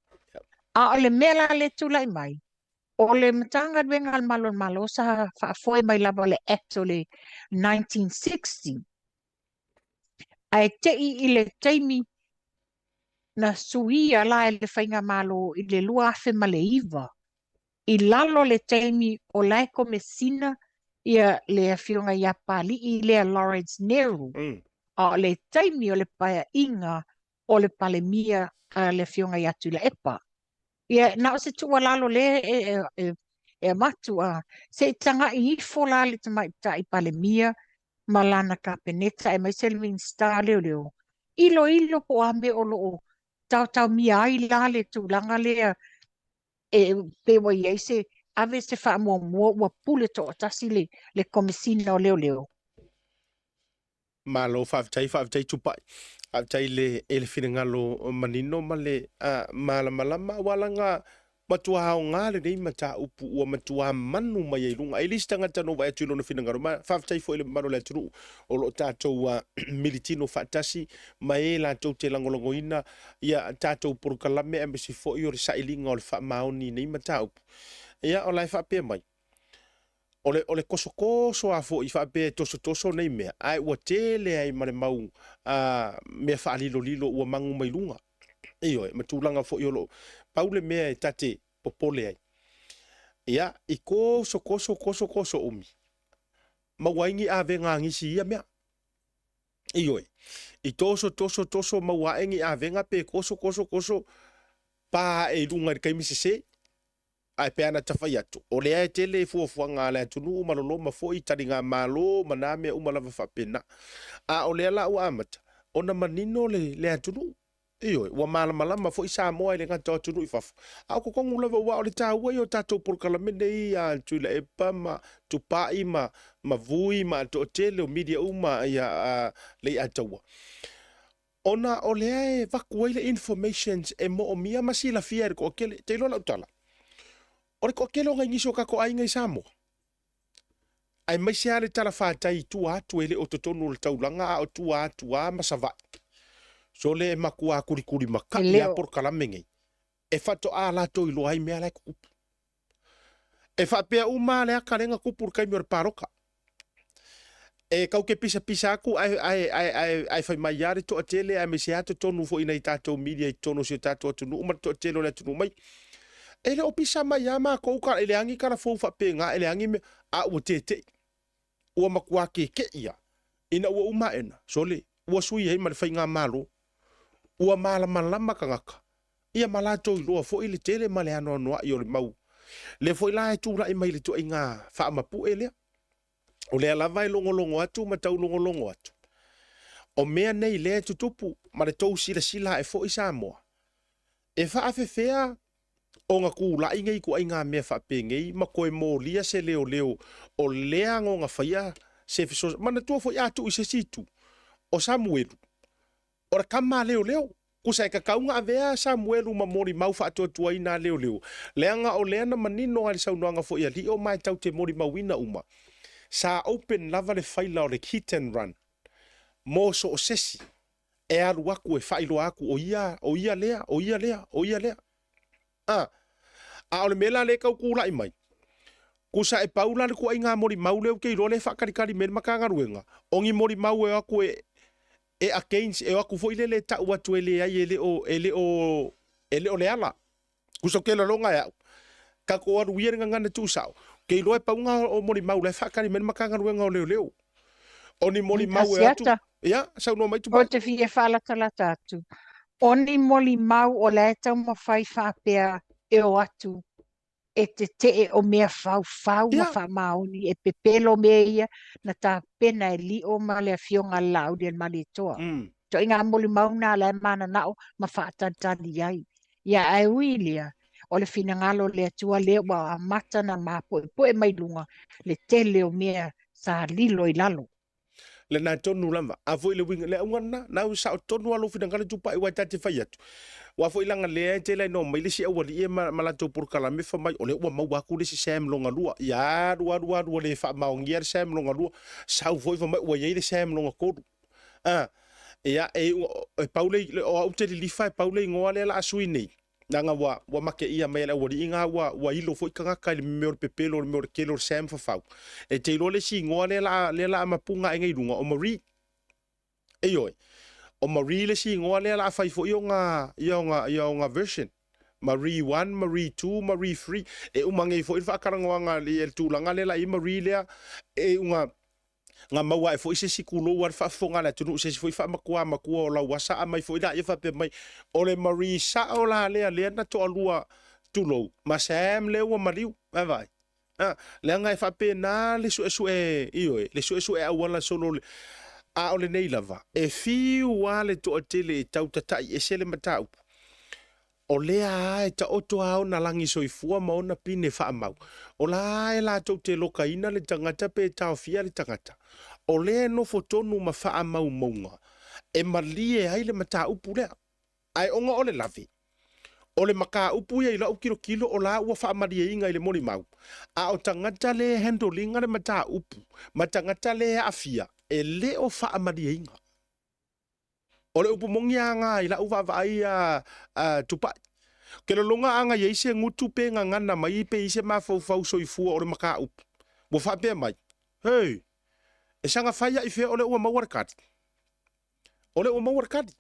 A o le mela le tulai mai. O le matanga wenga al malo sa whaafoe mai lava le act o le 1960. Ai tei i le teimi na suia la e le whainga malo i le lua afe ma le iwa. I lalo le teimi o lai komisina ia le awhionga ia pali i lea Lawrence Neru. A le teimi o le paia inga o le palemia a le awhionga ia tula epa. Ia na o se tua lalo le e matua. Se tanga i fola le tamai ta i palemia malana ka peneta e mai selmin star leo. Ilo po ambe o loo tau mia ai la le tūlanga lea e pewa iei se ave se wha mua ua pule to tasi le komisina o leo. Malo whaavitai tupai. Whaavitai le whiringalo manino ma le malama walanga matua hao ngā le nei mata upu ua matua manu mai e lunga. E lisi tangata no vai atu lona whiringalo. Whaavitai fo ele maro le aturu o lo tātou militino whaatasi ma e la tau te langolongo ina ia tātou porukalame e mesi fo i o le sailinga o le wha maoni nei mata upu. Ia o lai whaapea mai. Ole koso a fo i whaapea toso nei mea. Ai ua tele ai mare mau mea whaalilo ua mangu mai lunga. Iyo e matulanga fo i olo. Paule mea e tate popole ai. Ia i koso umi. Mawaingi a venga ngisi ia mea. Iyo e. I toso mawaingi a venga pe koso pa e lunga i kaimisi se. Ai pe ana tawhai atu. O lea e tele fuafuanga le atunu umalolo ma fo i taringa malo maname umalava whapena. A o lea la ua amata. Ona manino le atunu. Iyo, ua malama fo i Samoa i le ngata atunu i fafu. A ko kongu lava ua o le tāua i o tātou porkalamene i a tuila epa ma tupai ma vui ma to tele o media uma i a le ataua. Ona o lea e vakuai le informations e mo o mia masila fia ko kele te lola utala. Ore ko kelo ngai ngiso kako ai ngai Samoa. Ai mai se ale tala whātai tua atu ele o totonu le taulanga o tua atua masava. So le makua kurikuri maka ia por kalamengei. E whato a lato i loa ai mea lai kupu. E whapea uma le akarenga kupur kai mior paroka. E kau ke pisa aku ai whai mai yare to atele ai me se ato tonu fo ina i tātou media i tono se tātou atunu umar to atele o le atunu mai. Ele o pisa mai ama ko ka ele angi kara fo fa penga ele angi me a o tete o makua ke ia ina o uma ena sole o sui e mal fainga malo o malama kangaka ia malato i lo fo ile tele male ano no i o le mau le fo ila tu la i mai le to inga fa mapu ele o le ala vai longo atu matau longo atu o mea nei le tutupu ma le tou sila e fo i Samoa e fa afefea o nga ku la inga ku inga me fa pengei ma ko mo lia se leo o lea nga faia se fiso mana tu fo ya tu se situ o Samuel o kama leo Kusa ka kaunga avea Samuel uma mori mau fa tua ina leo. Leanga o leana manino ali saunoanga fo ia li o mai tau te mori mawina uma. Sa open lava le faila o le hit and run. Mo so o sesi. E alu aku e failo aku o ia lea. A ole mela le kau kula i mai. Kusa e paula le kua inga mori mau leo ke ilo le whakarikari men makangaruenga. Ongi mori mau e aku e against e aku fo ile le ta watu ele ai ele o le ala kuso ke la longa ya ka ko aru yer ngana tu sao ke lo e paunga o mori mau le fakari men makanga ruenga o leo oni mori mau e atu ya sa no mai tu O te fie whala tala tatu. Oni moli mau o le tau mawhai whapea e o atu. E te o mea fau ma wha maoni. E pepelo mea ia na tā pena e li o ma le fionga lau di ma le toa. To inga moli mau na le mana nao ma whaatantani ai. Ia ai uilia o le fina ngalo le atua leo wa mata na mapo e poe mai lunga le tele o mea sa lilo i lalo. le na tonu lama a foi le winga le ungana na u sa tonu alo fina ngale tupa i wata te fai atu wa foi langa le te le no mai le si awali e mala to por kala me fa mai ole wa mau aku le si sem longa lua ya ru le fa ma ngier sem longa lua sa foi fa mai wa ye le sem longa ko ya e paule o au te li fa paule ngoa le la suini nanga wa make ia mai la wori inga wa ilo foi kanga ka le me pepelo le me kelo sem fa fa e te lo le si ngoa le la mapunga ngai lunga o mari e yo o mari le si ngoa le la fa fo yo nga version Marie 1 Marie 2 Marie 3 e umangai fo fa karanga nga le tu langa le la i Marie le e nga maua e fo ise sikulo war fa fonga la tunu se fo fa makua o la wasa mai fo da fa pe mai ole Marie sa o la le na to alua tulo ma sam le o mariu vai le nga fa pe na le su e io le su e wala solo a ole nei lava e fi wale to tele tau tata e sele matau o lea e ta oto au na langi soifua maona pine wha mau. O la e la tau te loka ina le tangata pe tau fia le tangata. O lea no fotonu ma wha mau maunga. E malie ai le mata upu lea. Ai onga ole lavi. O le maka upu ia ila kilo o la ua wha marie inga ile moni mau. A o tangata le handlinga le mata upu. Ma tangata le afia. E le o wha marie inga. Ole upu mongi anga ila uwa vai tupai. Ke lo longa anga ye ise ngutu pe ngana mai pe ise ma fau soifua ole maka upu. Wo fa pe mai. Hey. E sanga faya ife ole uwa mawarkat. Ole uwa mawarkat.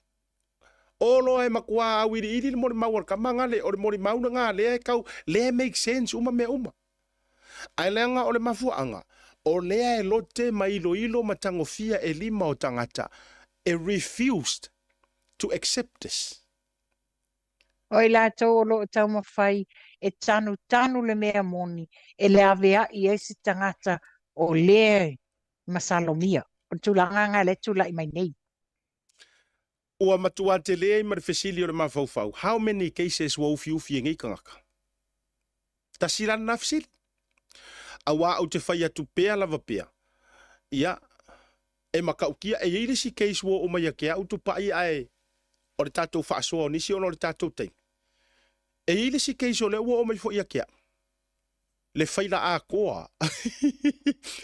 Olo e makua awiri ili mori mawarkat mangale ole mori mauna nga le kau le make sense uma me uma. Ai lenga ole mafu anga. Ole e lote mai ilo matangofia e lima o tangata. It refused to accept this. Oi la tau lo tau mawhai e tanu le mea moni e le avea i esi tangata o le masalomia. O tulanga le tula i mai nei. Ua matua te lea i marifesili o le mawhauwhau. How many cases wa ufi ngai kangaka? Ta sila na fisili? Awa au te whai atu pea lava pea. Ia. E makaukia e ile si case wo o mai ke auto pai ai o le tatou fa so ni si o le tatou tei e ile si case o le wo o mai fo ia ke le faila a koa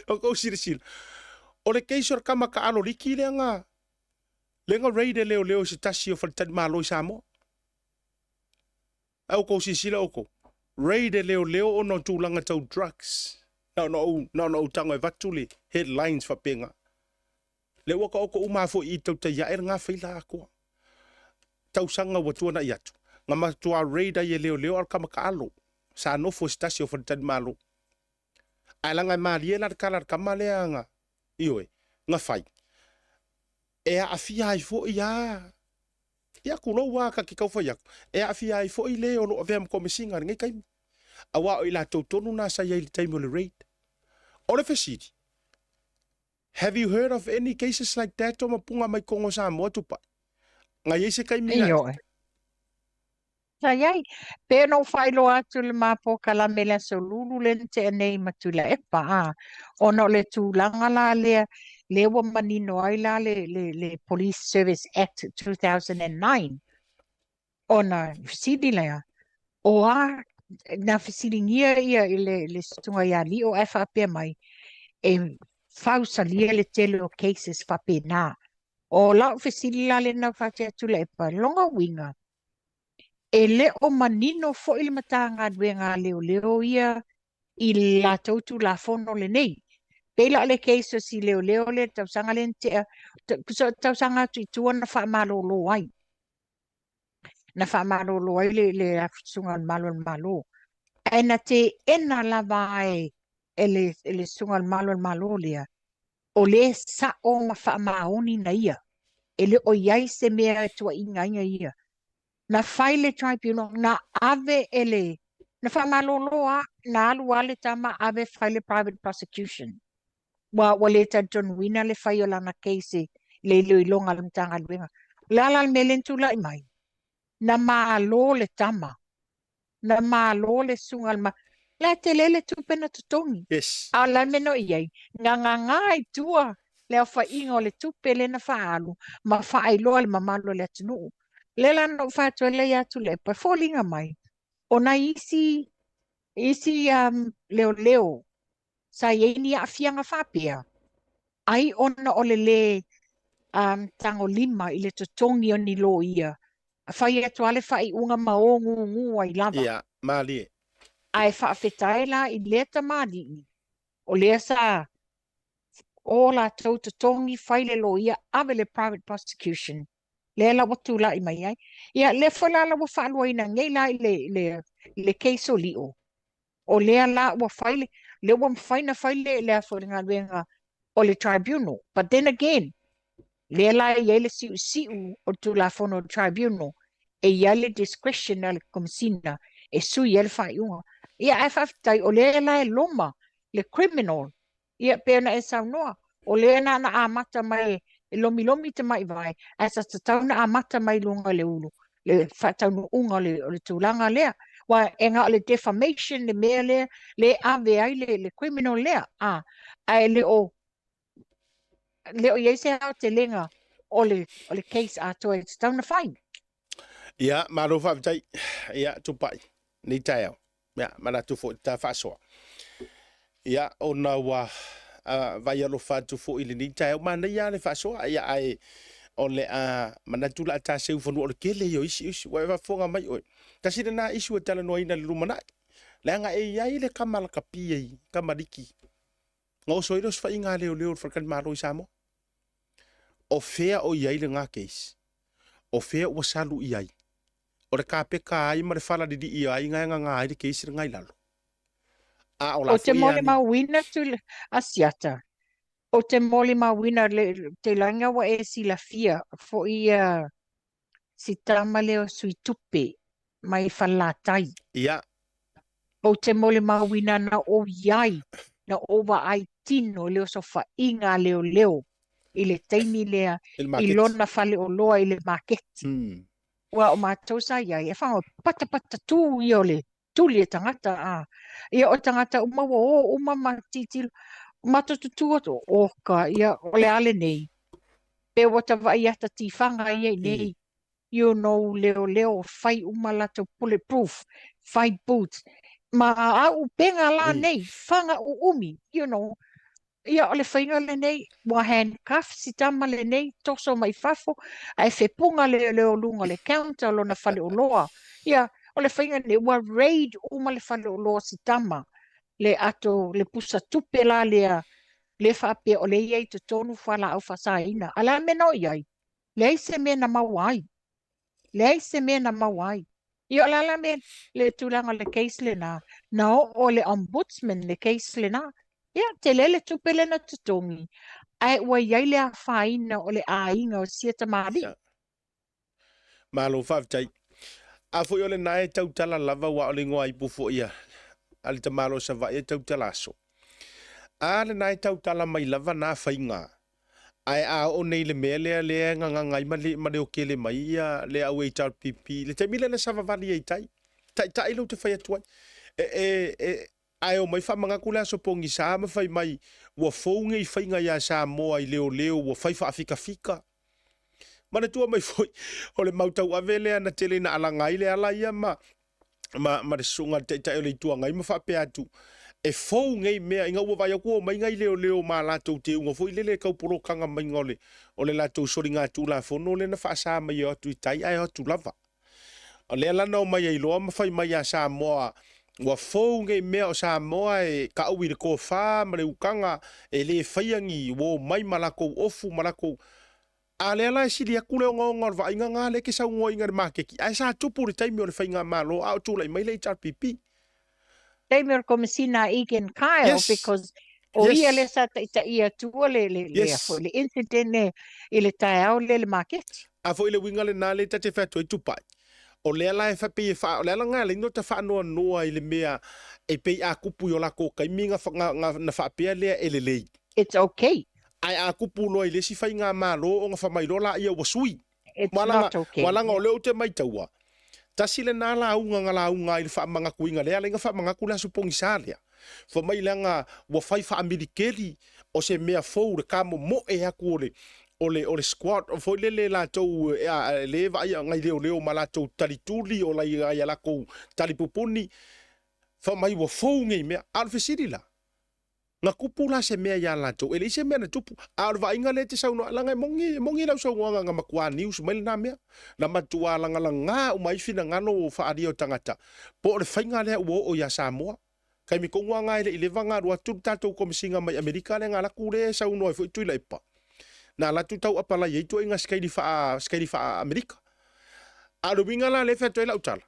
o ko sirsil o le case o kama ka alo liki le nga raid leo si tasi o falta malo samo au ko sisila o ko raid leo o no tulanga tau drugs no tango e vatuli headlines fa penga le waka oko uma fo I tau te ia nga whaila koa. Tau sanga watua na iatu. Nga matua reida ye leo al kama ka alo. Sa nofo stasi o whanitani malo. Ailanga maali e lar kalar kama lea nga. Iwe, nga whai. E a afia ai fo ia. Ia kulo waka ki kau whai aku. E a afia ai fo I leo lo avea mko mesinga ngai kaimi. Awa o ila tau tonu na sa ia taimo le raid. Ole fesiri. Have you heard of any cases like that o mapunga mai kongo sa mo tupa? Nga yese kai mina. Iyo. Sayai, pe no failo atu le mapo kala mele so lulu lente nei matula e pa. Ono le tulanga la le wa manino ai la le Police Service Act 2009. ona fisili lea. O a na fisilingia ia i le sunga ia li o e whapea mai e whausalia le tele o cases whapena. O lau fisili la le na whatea tula e pa longa winga. E le o manino fo ili mata ngā duenga leo ia i la tautu la fono le nei. Pela le case si leo le tausanga le ntea, tausanga tu itua na wha malo lo ai. Na wha malo lo ai le sunga malo. E na te ena lava ai e le sunga malo lea. O le sa o ma wha maoni na ia. E le o iai se mea tua inga ia. Na whaile tribunal, na ave ele. Na wha malo loa, na alu ale tama ave whaile private prosecution. Wa le ta John Wina le whai o lana case le ilonga le mtanga luenga. Lala me lentula i mai. Na malo le tama. Na malo le sunga ma. La te lele tupena tutongi. Yes. A la meno iei. Nga i tua. Le o wha ingo le tupele na wha alu. Ma wha ai loa le mamalo le atunu. Le la no wha tuele ia tu le. Pa fōlinga mai. O na isi leo. Sa ieni a fianga whapea. Ai ona o le tango lima i le tutongi o ni lo ia. A whai atu ale whai unga maongu ngu ai lava. Ia, mali. Ai whaafetai la i leta mali. O lea sa o la tau tutongi whai le lo ia ave le private prosecution. Le la watu la i mai ai. Ia le whala la wa whalua ina ngei la i le case o lio. O lea la wa whai le wa mwhaina whai le a wharinga luenga o le tribunal. But then again, le la i ele siu o tu la fono tribunal e iale discretion al komisina e sui ele whai unga. Ia e whaftai o le la e loma le criminal. Ia pēna e saunoa. O le na amata mai e lomi te mai vai. A sa tatau na amata mai lunga le ulu. Le whatau no unga le tūlanga lea. Wa e ngā le defamation le mea lea. Le ave ai le criminal lea. Ai le o iei se hao te lenga o le case ato e tatau na whai. Ia, maro whaptai. Ia, tupai. Ni tai au. Ia, mana tu fo ta whasoa. Ia, o na wa vai alo whatu fo ili ni tai au. Mana ia le whasoa. Ia, ai o le mana tu la ta seu fonu o le kele yo isi. Wa whafonga mai oi. Tasira na isu e tala noa ina le lumanai. Le anga e iai le kamala kapia i. Kamariki. Ngā soiros wha inga leo whakan maro i samo. O fea o iai le ngā case. O fea ua salu iai. O le kāpeka ai ma le whala didi i ai ngā ai le case le ngai lalo. O te mole ma wina tu asiata. O te mole ma wina te langa wa e si la fia. Fo i si tama leo sui tupe mai whalatai. Ia. O te mole ma wina na o iai. Na owa ai tino leo so wha inga leo. I le teimi lea. I lona whale o loa i le market. Wa o mātou sa iai. E whango pata tū i o le. Tūli e tangata. Ia o tangata umawa o umama titilo. Matututu ato. Oka. Ia o le ale nei. Pe wata vai ata ti whanga ia nei. You know leo. Whai umalato bulletproof. Whai boots. Ma au penga la nei. Whanga o umi. You know. Ia o le whainga le nei, wa handcuff si tama le nei, toso mai fafo, ai whepunga leo lunga le counter lo na whale o loa. Ia o le whainga nei, wa raid uma le whale o loa si tama, le ato, le pusa tupe la lea, le whape o le iei te tonu whala au whasaina. Ala meno iai, le se me na mawai. Le se me na mawai. Ia ala me le tūlanga le case le na, na o le ombudsman le case le na, ia, te lele tupele na tutongi. Ai, ua iai lea whaina o le ainga o sieta maari. Malo whaftai. A fo i ole nae tautala lava wa ole ngoa i pufo ia. Ali ta malo sa vai e tautala aso. A le nae tautala mai lava na whainga. Ai a o nei le mea lea ngangai ma le o kele mai ia le au e tal pipi. Le taimile na sava vali e tai. Tai ilo te whai atuai. Ai o mai whamanga kula so pongi sa ma whai mai ua whaunga i whainga ia sa moa i leo ua whai wha fika. mana tua mai foi o le mautau ave lea na tele na ala ngai le ala ia ma le sunga te o le tua ngai ma whape atu e fou ngai mea inga ua vai akua mai ngai leo ma latou te unga foi lele kauporo kanga mai ngole o le latou sori ngā tū la fono le na whaasa mai o atu i tai ai o atu lava o le ala nao mai ai loa ma whai mai a Samoa wa fou ngai mea o Samoa e ka au i le ko wha ma le ukanga e le whaiangi wo mai malako ofu malako a le ala e sili aku leo ngonga va inga ngā le ke sa ungo inga le makeki ai sa tupu le taimi o le whainga malo au tūlai mai le HRPP Taimi o komisina Egan Kyle, Yes. because o Yes. ia le sa ta ia tua le Yes. le incident i le tae au le market. a foi le winga le nā le tate whatu i tupai o le ala e whape e wha o le ala ngā le inota whanua noa i le mea e pei a kupu i o lako kaiminga na whapea lea e le lei It's okay. ai a kupu loa i le si whai ngā mālo o ngā whamairola ia wasui It's not okay. walanga o leo te maitaua tasi le nā la unga ngā la unga i le whaamanga kuinga lea le ngā whaamanga kula supongi sa lea fa mai langa wa whai wha amerikeli o se mea fou le kamo mo e aku o le squad o foi le la tou le va ngai leo ma la tou talituli o la ia la ko talipupuni fa mai wa fou ngai mea alfesiri la nga kupula se mea ya la tou ele se mea na tupu al va inga le te sauno langa mongi la so nga makua news mai na mea na matua langa nga o mai fina ngano fa adio tangata po le fainga le o ya Samoa kai mi konga nga ile vanga ro tu tatou komisinga mai Amerika le nga la kure sauno e foi tu la ipa na la tu tau apala ye tu inga skai fa Amerika a lo winga la le fa tu la utala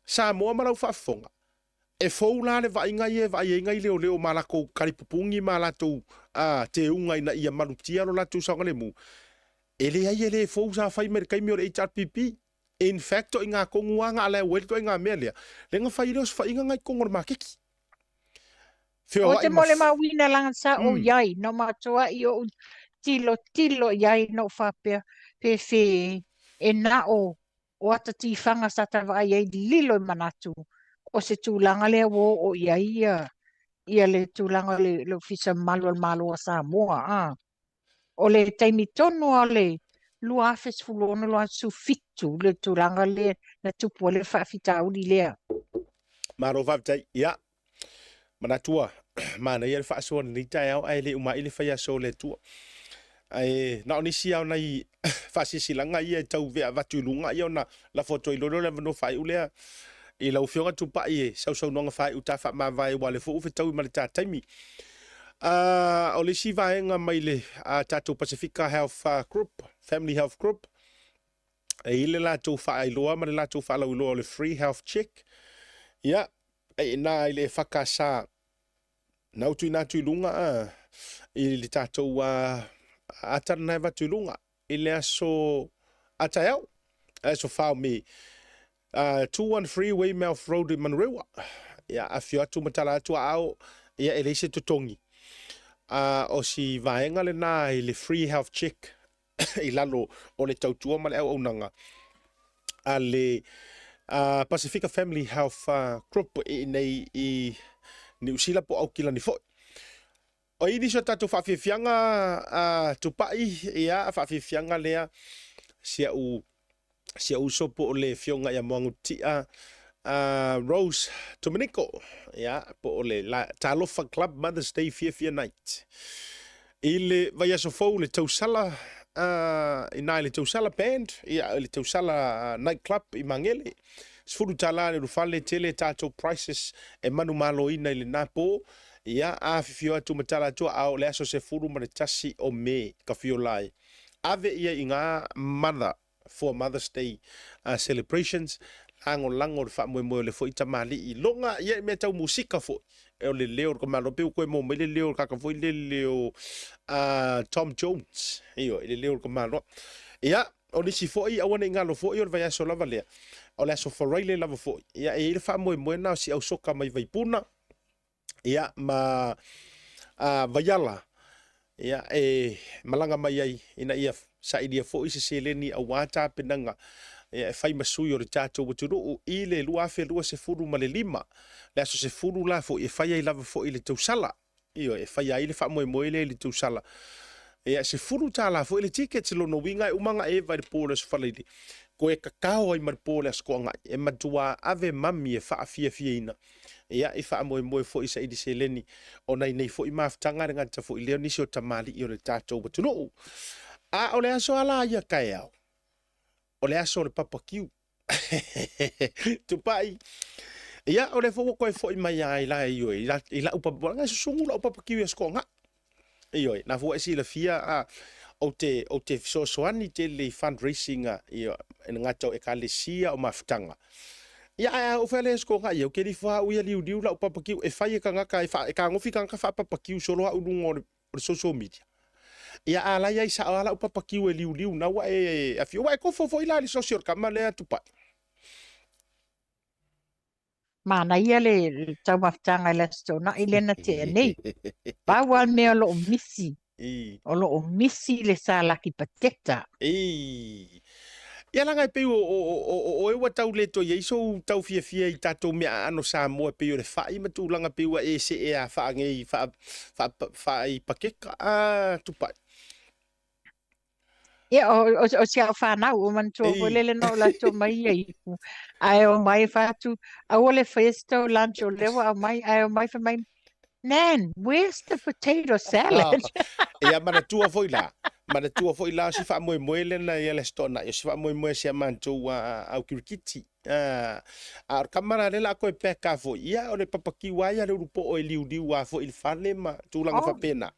Samoa mara fa fonga e fou la le vainga ye ngai leo malako karipupungi malato te unga ina ia malutia lo la tu sanga le mu ele ai ele fou sa fai mer kai mi o HRPP in fact o inga konguanga ala wel to inga melia le nga fai los fai ngai kongor makeki O te mole ma wina langa sa o iai, no matua i o tilo iai no whapea pe e na o ata ti whanga sa tawa iai lilo i manatu. O se tūlanga lea o iai ia le tūlanga le fisa malo a Samoa. O le taimi tono a le lua afes fulono loa su fitu le tūlanga le na tupu le whaafita uri lea. Maro vavtai, ia. Manatua, mana ia le whaasoa ni tai au ai le uma ile whaia so le tua. Ai na oni si au nei whaasisilanga ia tau vea vatulunga ia na la foto i lolo le vano whai ulea. I lau whionga tupa i sau nonga whai uta wha ma vai wale fo uwe tau i mali tā taimi. O le si vaenga mai le tātou Pacifica Health Group, Family Health Group. E ile la tau wha loa, ma le la tau wha lau loa le free health check. Ia, e nā i le whakasa nautu i nā tuilunga i le tātou atara nai wa tuilunga. I le aso atayau, aso whao me 213 Weymouth Road in Manurewa. Ia, a fio atu matala atu au, ia e leise tutongi. O si vaenga le nā i le free health check i lalo o le tautua ma le au aunanga. A le Pacifica Family Health Group i nei i New Zealand po au kila ni foi. O ini so tatu whawhiwhianga tupai ia whawhiwhianga lea sia u so po le fionga ia moangu tia Rose Dominico ia po le Talofa Club Mother's Day Fia Night. I le vai aso fou le tausala ina le tausala band ia le tausala night club i Mangele. Sfuru tala le rufale tele tato prices e manu malo ina le napo ia a fio atu matala tu au le aso se furu ma le tasi o me ka fio lai. Ave ia inga mother for Mother's Day celebrations lango le fa mo le foi tamali i longa ia me tau musika fo e le leo ko malo pe ko mo le leo ka foi le leo Tom Jones io le leo ko malo ia o le si foi awana ngalo foi o vai so lava le o le so for le lava foi ia e le fa mo na si au soka mai vai puna ia ma vaiala ia e malanga mai ai ina ia sa idia foi se seleni a wata penanga e fai masui o le tātou waturu i le lua fe lua se furu ma le lima le aso se furu la fo e fai ai lava fo i le tausala io e fai ai le fa moe le tausala ia se fulu tala fo ile tickets lo no winga umanga e vai pole so falidi ko e kakao i mar pole sko nga e matua ave mami e fa fia ina ia i fa mo fo isa idi se leni ona nei fo i maftanga nga ta fo ile ni so tamali i o le tato but no a ole aso ala ia kai au ole aso le papakiu tupai ia ole fo ko fo i mai ai la io i la upa nga sungu la papakiu sko nga io na fo esi la fia a o te soani te le fundraising io en ngato e kalesia o maftanga ia o fele sko nga io ke di fa u ia liu la papakiu e fai ka nga ka e ka ngofi ka fa papakiu solo a ulungo o social media ia ala ia sa ala o papakiu e liu na wa e a fio wa ko fo ila li social kamale atu pa Mana ia le tau maftanga le stona ile na te nei. Bawa me lo misi. O lo misi le sala ki pateta. Ia langa pe o e wa tau le to ye so tau fia i tato me ano sa mo pe o le fai ma tu langa pe wa e se e a fa ngai fa i pakeka tu pa. Ia o sia whanau o mantua o lele no la to mai ai. Ai o mai whatu, a o le festo lunch o lewa a mai, ai o mai wha mai, Nan, where's the potato salad? Ia mana tua foi la si fa mo le na ia le stona, ia si fa mo sia mantua au kirikiti. A kamara le la ko e peka fo ia o le papaki wa ia le rupo o liu wa fo il fale ma tu langa fa pena.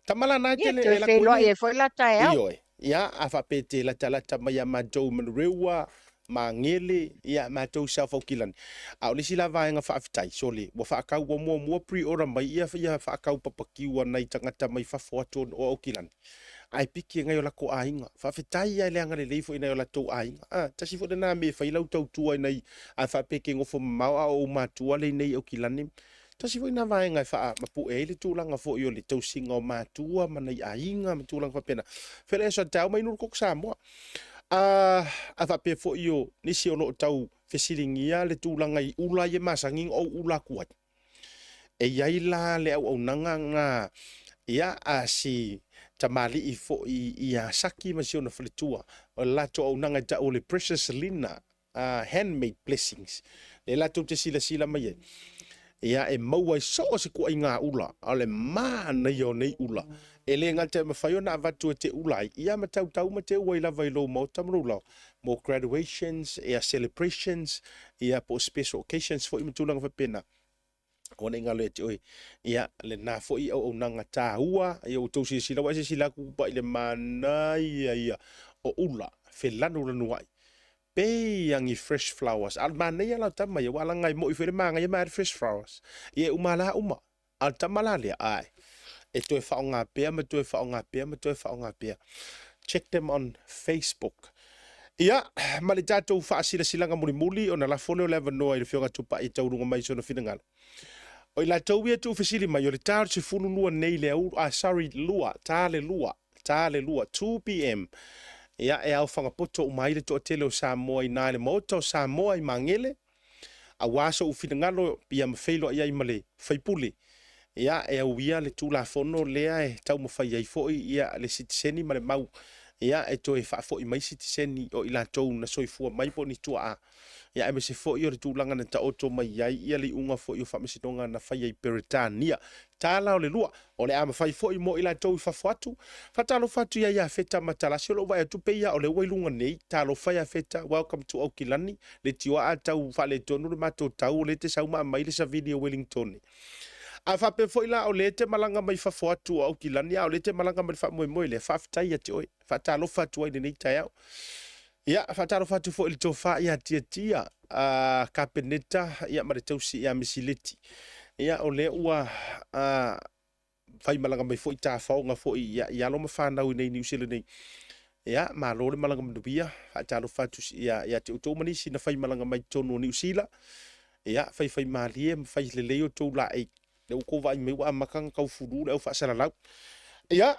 Tamala na te le la ko e foi la tae. Ia a fa pete la tala mai ma do man rewa ma ngele ia ma to self okilan a ole sila vai nga fa afitai sole wa fa ka wo mo pre order mai ia fa ka papaki wa nai tangata mai fa foto o okilan ai piki nga yo la ko ainga fa afitai ia le nga le leifo ina yo la to ainga tasi fo na me fa ila tau tua nei a fa peke ngo fo ma o ma tua le nei okilan tasi fo ina vai nga fa mapu e le tulanga fo yo le to singa o ma tua ma nei ainga ma tulanga fa pena fele so tau mai nur ko sa mo a fa pe fo io nisi o lo tau fesilingia le tūlanga i ula ye masanging o ula kuat e iai la le au nanga nga ia a si tamali i fo i a saki masio na fletua o lato au nanga ta o le precious lina handmade blessings le lato te sila mai ia e maua so se ko inga ula ale ma na yo nei ula ele nga te mafai na vatu te ula ia ma tau ma te wai la vai lo mo tamrula mo graduations ia celebrations ia po special occasions fo imtulang fa pena ona inga le te oi ia le na fo i o nanga taua ia o tosi sila wa sila ku pa ile mana ia o ula felanu lanu ai pe yang i fresh flowers al mana ia la tama ia wala ngai mo i fere manga ia ma fresh flowers ia umala al tamala le ai e toi fa nga pe ma toi fa nga pe check them on Facebook ia mali tato fa sila nga muli ona la follow level no i fionga tupa i tau runga mai so no finanga o la tau ia tu fasili mai o le tar se fulu lua nei le tale lua 2 p.m. ia e au fanga poto mai le to tele o Samoa i nale moto Samoa i mangele a waso u finangalo pia mafeilo ia i male faipuli ia e au ia le tula fono lea e tau mafai ai foi ia le sitiseni male mau ia e to e fa foi mai sitiseni o ila tou na soifua mai po ni tua ia e me se foi o le tulanga na ta oto mai ai ia li unga foi o fa me sitonga na fai ai Peritania tala o le lua o le ama fai foi mo ila tou fa fatu fatalo fatu ia feta matala se lo vai tu pe ia o le wailunga nei talo fai feta welcome to Okilani le tiwa atau fa le tonu le mato tau le te sauma mai le sa video Wellington a fa pe foi la o le te malanga mai fa fatu o Okilani o le te malanga mai fa mo le fa ftai ia te oi fatalo fatu ai nei tai au ia fatalo fatu foi le tofa ia tia kapeneta ia mare tausi ia misileti ia o le ua fai malanga mai foi ta faunga foi ia lo mafana nei New Zealand nei ia ma lo le malanga mdubia fatalo fatu ia te utomani sina fai malanga mai tonu New Zealand ia fai malie fai le leo to la e le ko vai me wa makanga kau furu le fa sala lau ia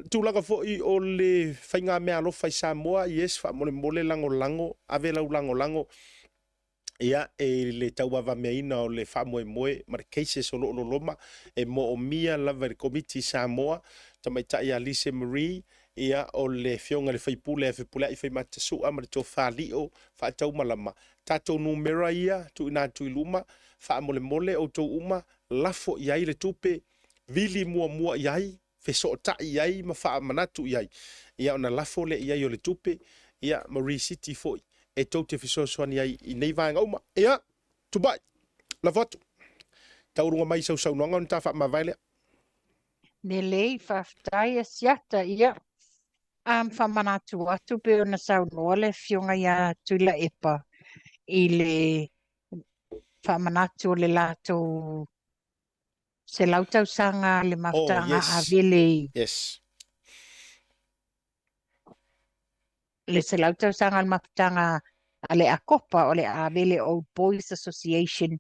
tulaga foi o le fainga me alo fai Samoa yes fa mole lango ave lau lango ia e le tauava meaina o le whamoemoe ma le cases o lo loma e mo o mia lava le komiti Samoa tamaitai a Lise Marie ia o le fionga le whaipule e whipule i whaimatasua ma le tō whalio whaatau malama tatou numera ia tu ina tu iluma whaamole mole o tō uma lafo iai le tupe vili mua iai feso tai iai ma whaamanatu iai ia ona lafo le iai o le tupe ia Marie City foi e tau te whisosoani ai i nei vanga uma. Ia, tubai, la votu. Taurunga mai sau noanga on ta wha mawaile. Ne lei whaftai a siata ia. Whamanatu atu pe ona sau noa le fionga ia tuila epa. I le whamanatu o le lato se lautau sanga le maftanga a vele. Yes. Le se lautau sanga le maftanga a le akopa o le a vele Old Boys Association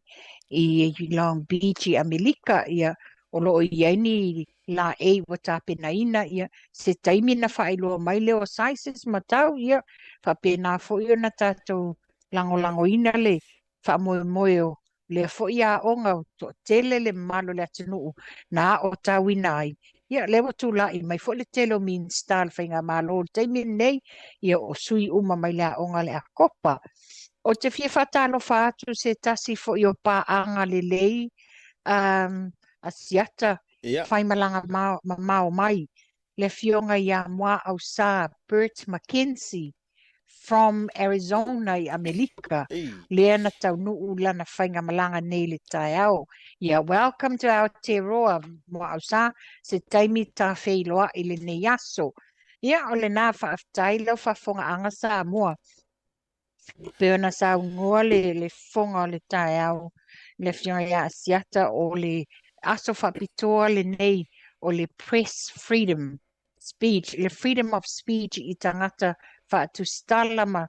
i Long Beach i Amerika ia o lo ieni la e wata penaina ia se taimi na whaeloa mai leo sizes matau ia whapena fo ia na tātou lango ina le whamoe le fo ia onga to tele le malo le atunuu na o tawina ai ia lewa tu la i mai fo le telo min style whainga malo taimi nei ia o sui uma mai le onga le akopa o te fia whatano whaatu se tasi fo i o paanga le lei a siata whai malanga mau mai le fionga ia mua au sa Bert McKenzie from Arizona i Amerika lea na tau nuu lana whainga malanga nei le tai au ia welcome to Aotearoa mua au sa se taimi ta wheiloa i le nei aso ia o le nā whaaftai lau whafonga anga sa mua peona sa ngua le fonga le tai au le fionga ia siata o le aso whapitoa le nei o le press freedom speech, le freedom of speech i tangata whaatu stalama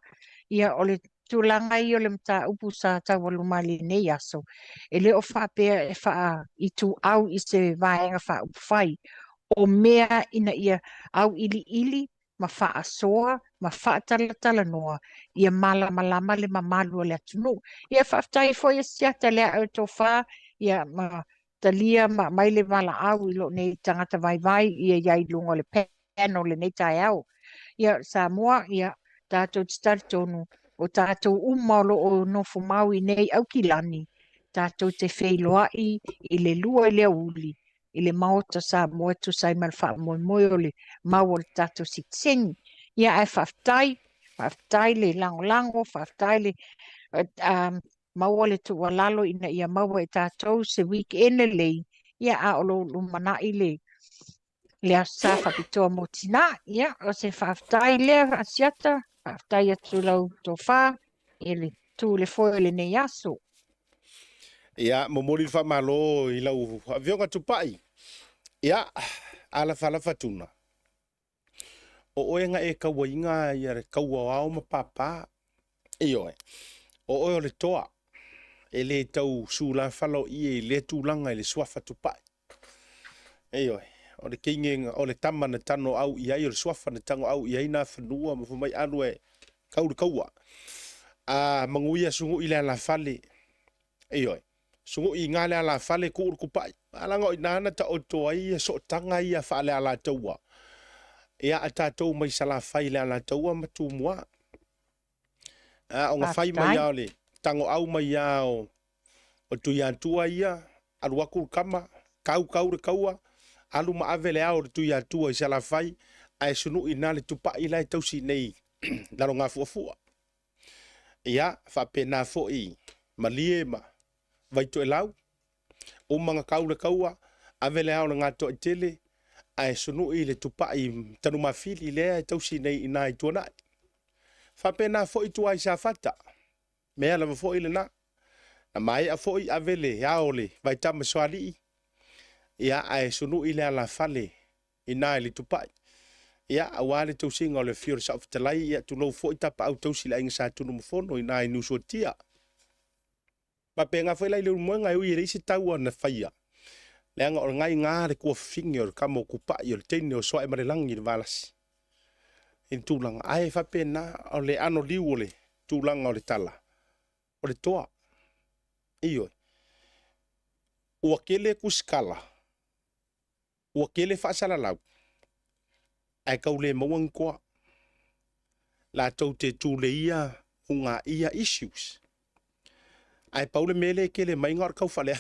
ia o le tūlanga i o le mta upu sa tawaluma le nei aso. E le o whapea e wha i tu au i se vaenga wha upwhai o mea ina ia au ili ma wha asoa, ma wha tala noa ia malama le mamalu le atunu. Ia whaftai fo ia siata lea au tō wha ia ma talia mai le wala au i lo nei tangata vai ia iai lungo le peno le nei tai au. Ia Samoa ia tātou titari tonu o tātou umalo o nofu mau i nei au kilani. Tātou te wheiloa i le lua i le uli. I le maota Samoa tu sai malwha moi o le mau o le tātou sitsengi. Ia e whaftai le lango, whaftai le maua le tu walalo ina ia maua e tātou se weekend lei ia a olo lumana i le asa whapitoa mo tina ia o se whaftai lea asiata whaftai atu lau tō wha i le tū le foe le nei aso. Ia momori wha malo i lau avionga tupai ia ala whala whatuna o oenga e kaua inga ia re kaua au ma papa oe o le toa e le tau sula whalo i e le tūlanga i le swafa tupai. Oe, o le kingenga, o le tama na tano au i ai, o le swafa na tango au i ai na whanua, ma fumai anu e kaua. Manguia sungu i le ala whale. Oe, sungu i ngā le ala whale kūru kupai. Alanga i nāna ta o toa i a so tanga i a whale ala taua. Ia a tātou mai sala whai le ala taua ma tū mua. O ngā whai mai au le. Tango au mai ao o tui atua ia alu aku kama kau re kaua alu ma avele ao tui atua i sala fai ai sunu ina le tupa ila tausi nei laro ngā fuafua ia fa pena fo i malie ma vai to elau o manga kau re kaua avele ao ngā to tele ai sunu i le tupa i tanu mafili le tausi nei ina i tuana fa pena fo i tua i sa fata mea lava fo ile na mai a fo i avele ya ole vai tama swali ia ai sunu ile ala fale ina ile tupai ia awale to singa le fior sa ftalai ia tu no fo tapa auto sila inga sa tu no fono ina inu sotia pa penga foi lai le mo ngai u ire si tau na faia le nga ngai nga re ko finger kamo kupa yo tene o so e mare langi valas in tulang ai fa pena ole ano liule tulang ole tala o le toa. Iyo. Ua kele kuskala. Ua kele whaasala lau. Ai kau le mawang koa. La tau te tūle ia hunga ia issues. Ai paule mele kele maingar kau whalea.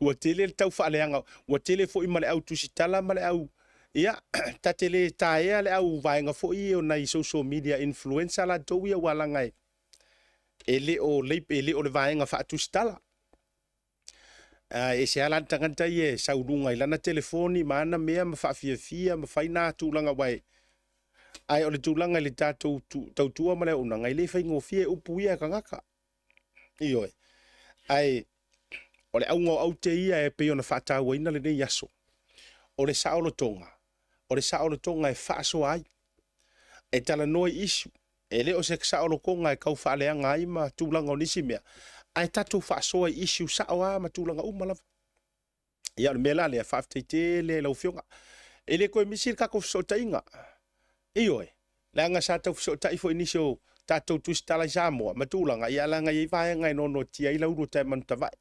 Ua tele tau whaleanga. Ua tele fo i male au tusitala male au. Ia, ta tele taea le au vaenga fo i o nai social media influencer la tau ia walangai. Ele o leipe ele o le vaenga wha tusitala. E se ala tanganta i e saurunga i lana telefoni maana mea ma whaafia ma whaina tūlanga wai. Ai o le tūlanga le tātou tautua ma le unanga i le whaingo fie upu ia kangaka. Ioe. Ai o le aunga au te ia e peo na whaataua ina le nei aso. O le saolo tonga. O le saolo tonga e whaaso ai. E tala noi isu. E le o se saolo konga e kau whaaleanga ai ma tūlanga o nisi mea. Ai tatu whaasoa i isu saoa ma tūlanga umalawa. Ia le mela le a whaafteite le lau fionga. E le koe misir kako fsota inga. Ioe. Le anga sa tau fsota ifo inisio tatou tustala i Samoa. Ma tūlanga ia langa i vaenga i nono tia i lauru te manutawai.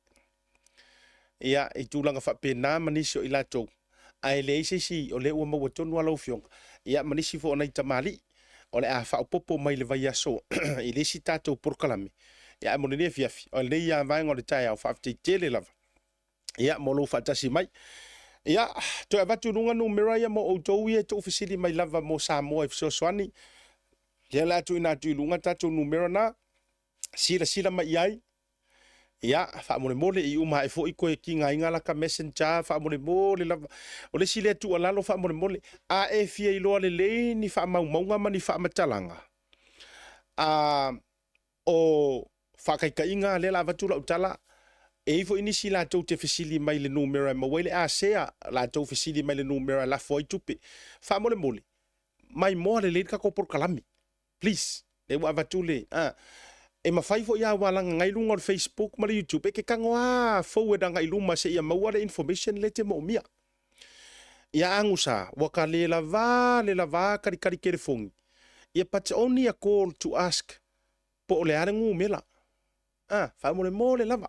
Ia i tūlanga whapena manisio i latou. Ai le isisi o le ua maua tonu alau fionga. Ia manisi fo ona i tamali. O le a whaopopo mai le vai aso. I le si tatou porkalame. Ia mo ne fiafi. O le ia vaenga o le tai au whaafteite le lava. Ia mo lo whaatasi mai. Ia, to e watu nunga numera ia mo o tau ia to ofisili mai lava mo Samoa e fsoswani. Ia la tu ina tu ilunga tatu numera na. Sila mai iai. Ia, wha mole i uma e fo i koe ki ngā ingala ka messenger, wha mole lava. O le sile tu alalo wha mole. A e fia i loa le le ni wha maunga ma ni wha matalanga. O wha kaikainga le la watu la utala. E ifo inisi la tau te fesili mai le numera ma wele a sea la tau fesili mai le numera la foi tupe. Wha mole. Mai moa le kako por kalami. Please. Le wa watu le. E mawhai fo ia walanga ngai lunga o Facebook ma le YouTube. E ke kangoa fau e da ngai luma se ia maua le information le te mo mia. Ia angusa. Waka le lava kari kere fongi. Ia but only a call to ask. Po ole arengu mela. Wha mole lava.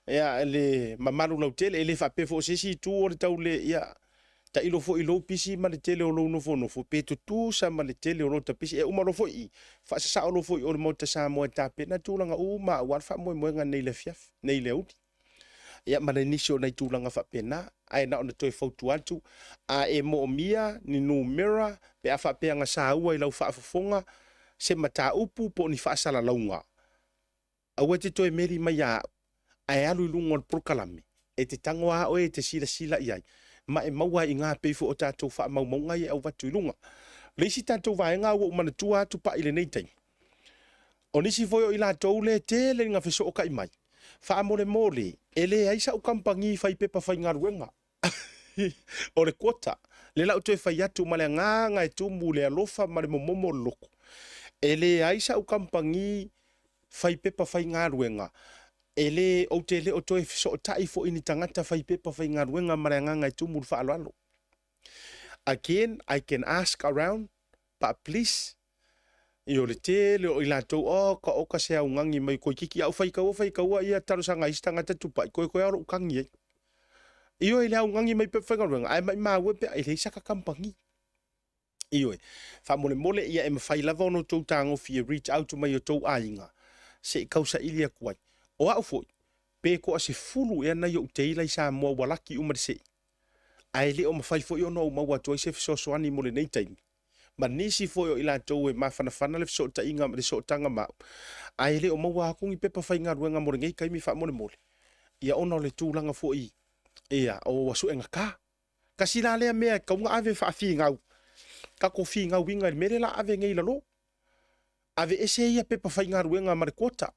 Ia le mamaru lau tele. Ele wha pefo sesi tu o le tau le ia. Ta ilo fo ilo pisi ma le tele o lo nofo peto tu sa ma le tele o lo ta pisi e uma lo fo i fa sa o lo fo i o le mo ta sa mo ta pe na tu langa uma wa fa mo nga nei le fiaf nei le uti ia ma le nisio nei tu langa fa pena ai na ona toi fotu atu a e mo mia ni numera pe a fa pe nga sa ua i lau fa fofonga se mata upu po ni fa sala launga a wete toi meri mai a ai alu lungo por kalame e te tangoa o e te sila iai ma e maua i ngā peifo o tātou wha maunga i au watu i lunga. Leisi tātou vaenga ua umana tua atu pa ile nei taimi. O nisi foi o i la toule te le ngā wheso o kai mai. Wha mole, ele aisa o kampangi whai pepa whai ngā ruenga. O le kota, le lau toe whai atu ma le ngā e tumu le alofa ma le momomo loko. Ele aisa o kampangi whai pepa whai ngā ruenga. Ele o te le o toe so tai fo ini tangata whai pepa whai ngā ruenga maranga ngai tumu wha alo. Again, I can ask around, but please, i o le te le o i lātou, ka oka se au ngangi mai koe kiki au whai kaua ia tarosanga isi tangata tupai, koe aro ukangi ei. I o i le au ngangi mai pepa whai ngā ruenga, ai mai maa wepe, ai le isaka kampangi. I o e, wha mole ia e mawhai lava ono tau tango fia reach out to mai o tau ainga, se i kausa ilia kuai. O au foi, pe ko a se fulu e na yo teila i sa mua walaki umarse. Ai le o mawhai foi o no maua toi se fisosoani mole nei taimi. Ma nisi foi o ila tau e mawhanawhana le fisota inga le so tanga mau. Ai le o maua hakungi pepa whai ngā ruenga mole ngei kaimi wha mole. Ia ona o le tūlanga foi. Ia o wasu e ngaka. Kasi la lea mea kaunga ave wha fi ngau. Kako fi ngau winga mere la ave ngei lalo. Ave ese ia pepa whai ngā ruenga mare kota.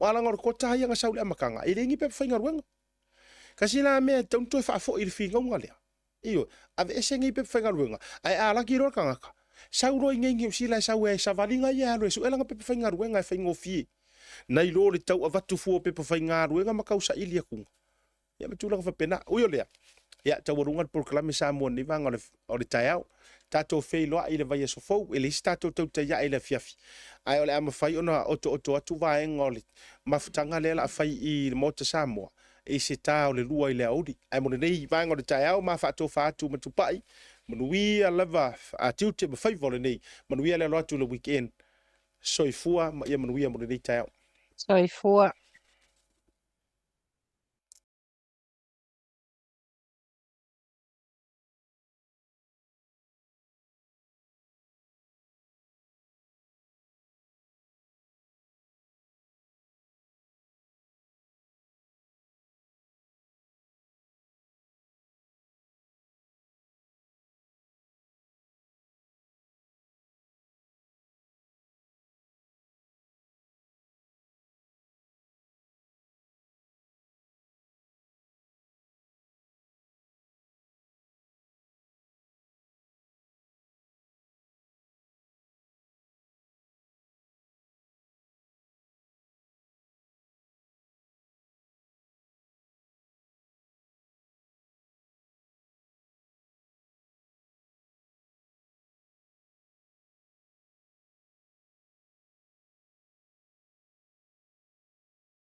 Wala ngor kota ia nga saule amakanga. I rengi pepa whainga ruenga. Kasi la mea tauntoe whaafo i rifi ngaunga lea. Iyo, ave ese ngi pepa whainga ruenga. Ai alaki roa kangaka. Sauro i ngengi usila sau e savalinga ia alo e su elanga pepa whainga ruenga e whaingo fie. Nai lo le tau avatu fua pepa whainga ruenga makausa ilia kunga. Ia matulanga whapena. Uyo lea. Ia tau warunga por klame Samoa ni vanga o le taiao. tatou fei loa i le vai so fou e le tatou tau te ia i le fiafi ai ole ama fai ona oto atu vaenga o le mafutanga le la fai i le mota Samoa e se tā o le lua i le audi ai mo nei vaenga o le tai au ma fatou fatu matupai manuia lava a tiute ma fai vole nei manuia le loa tu le weekend soifua ma ia manuia mo nei tai au Soifua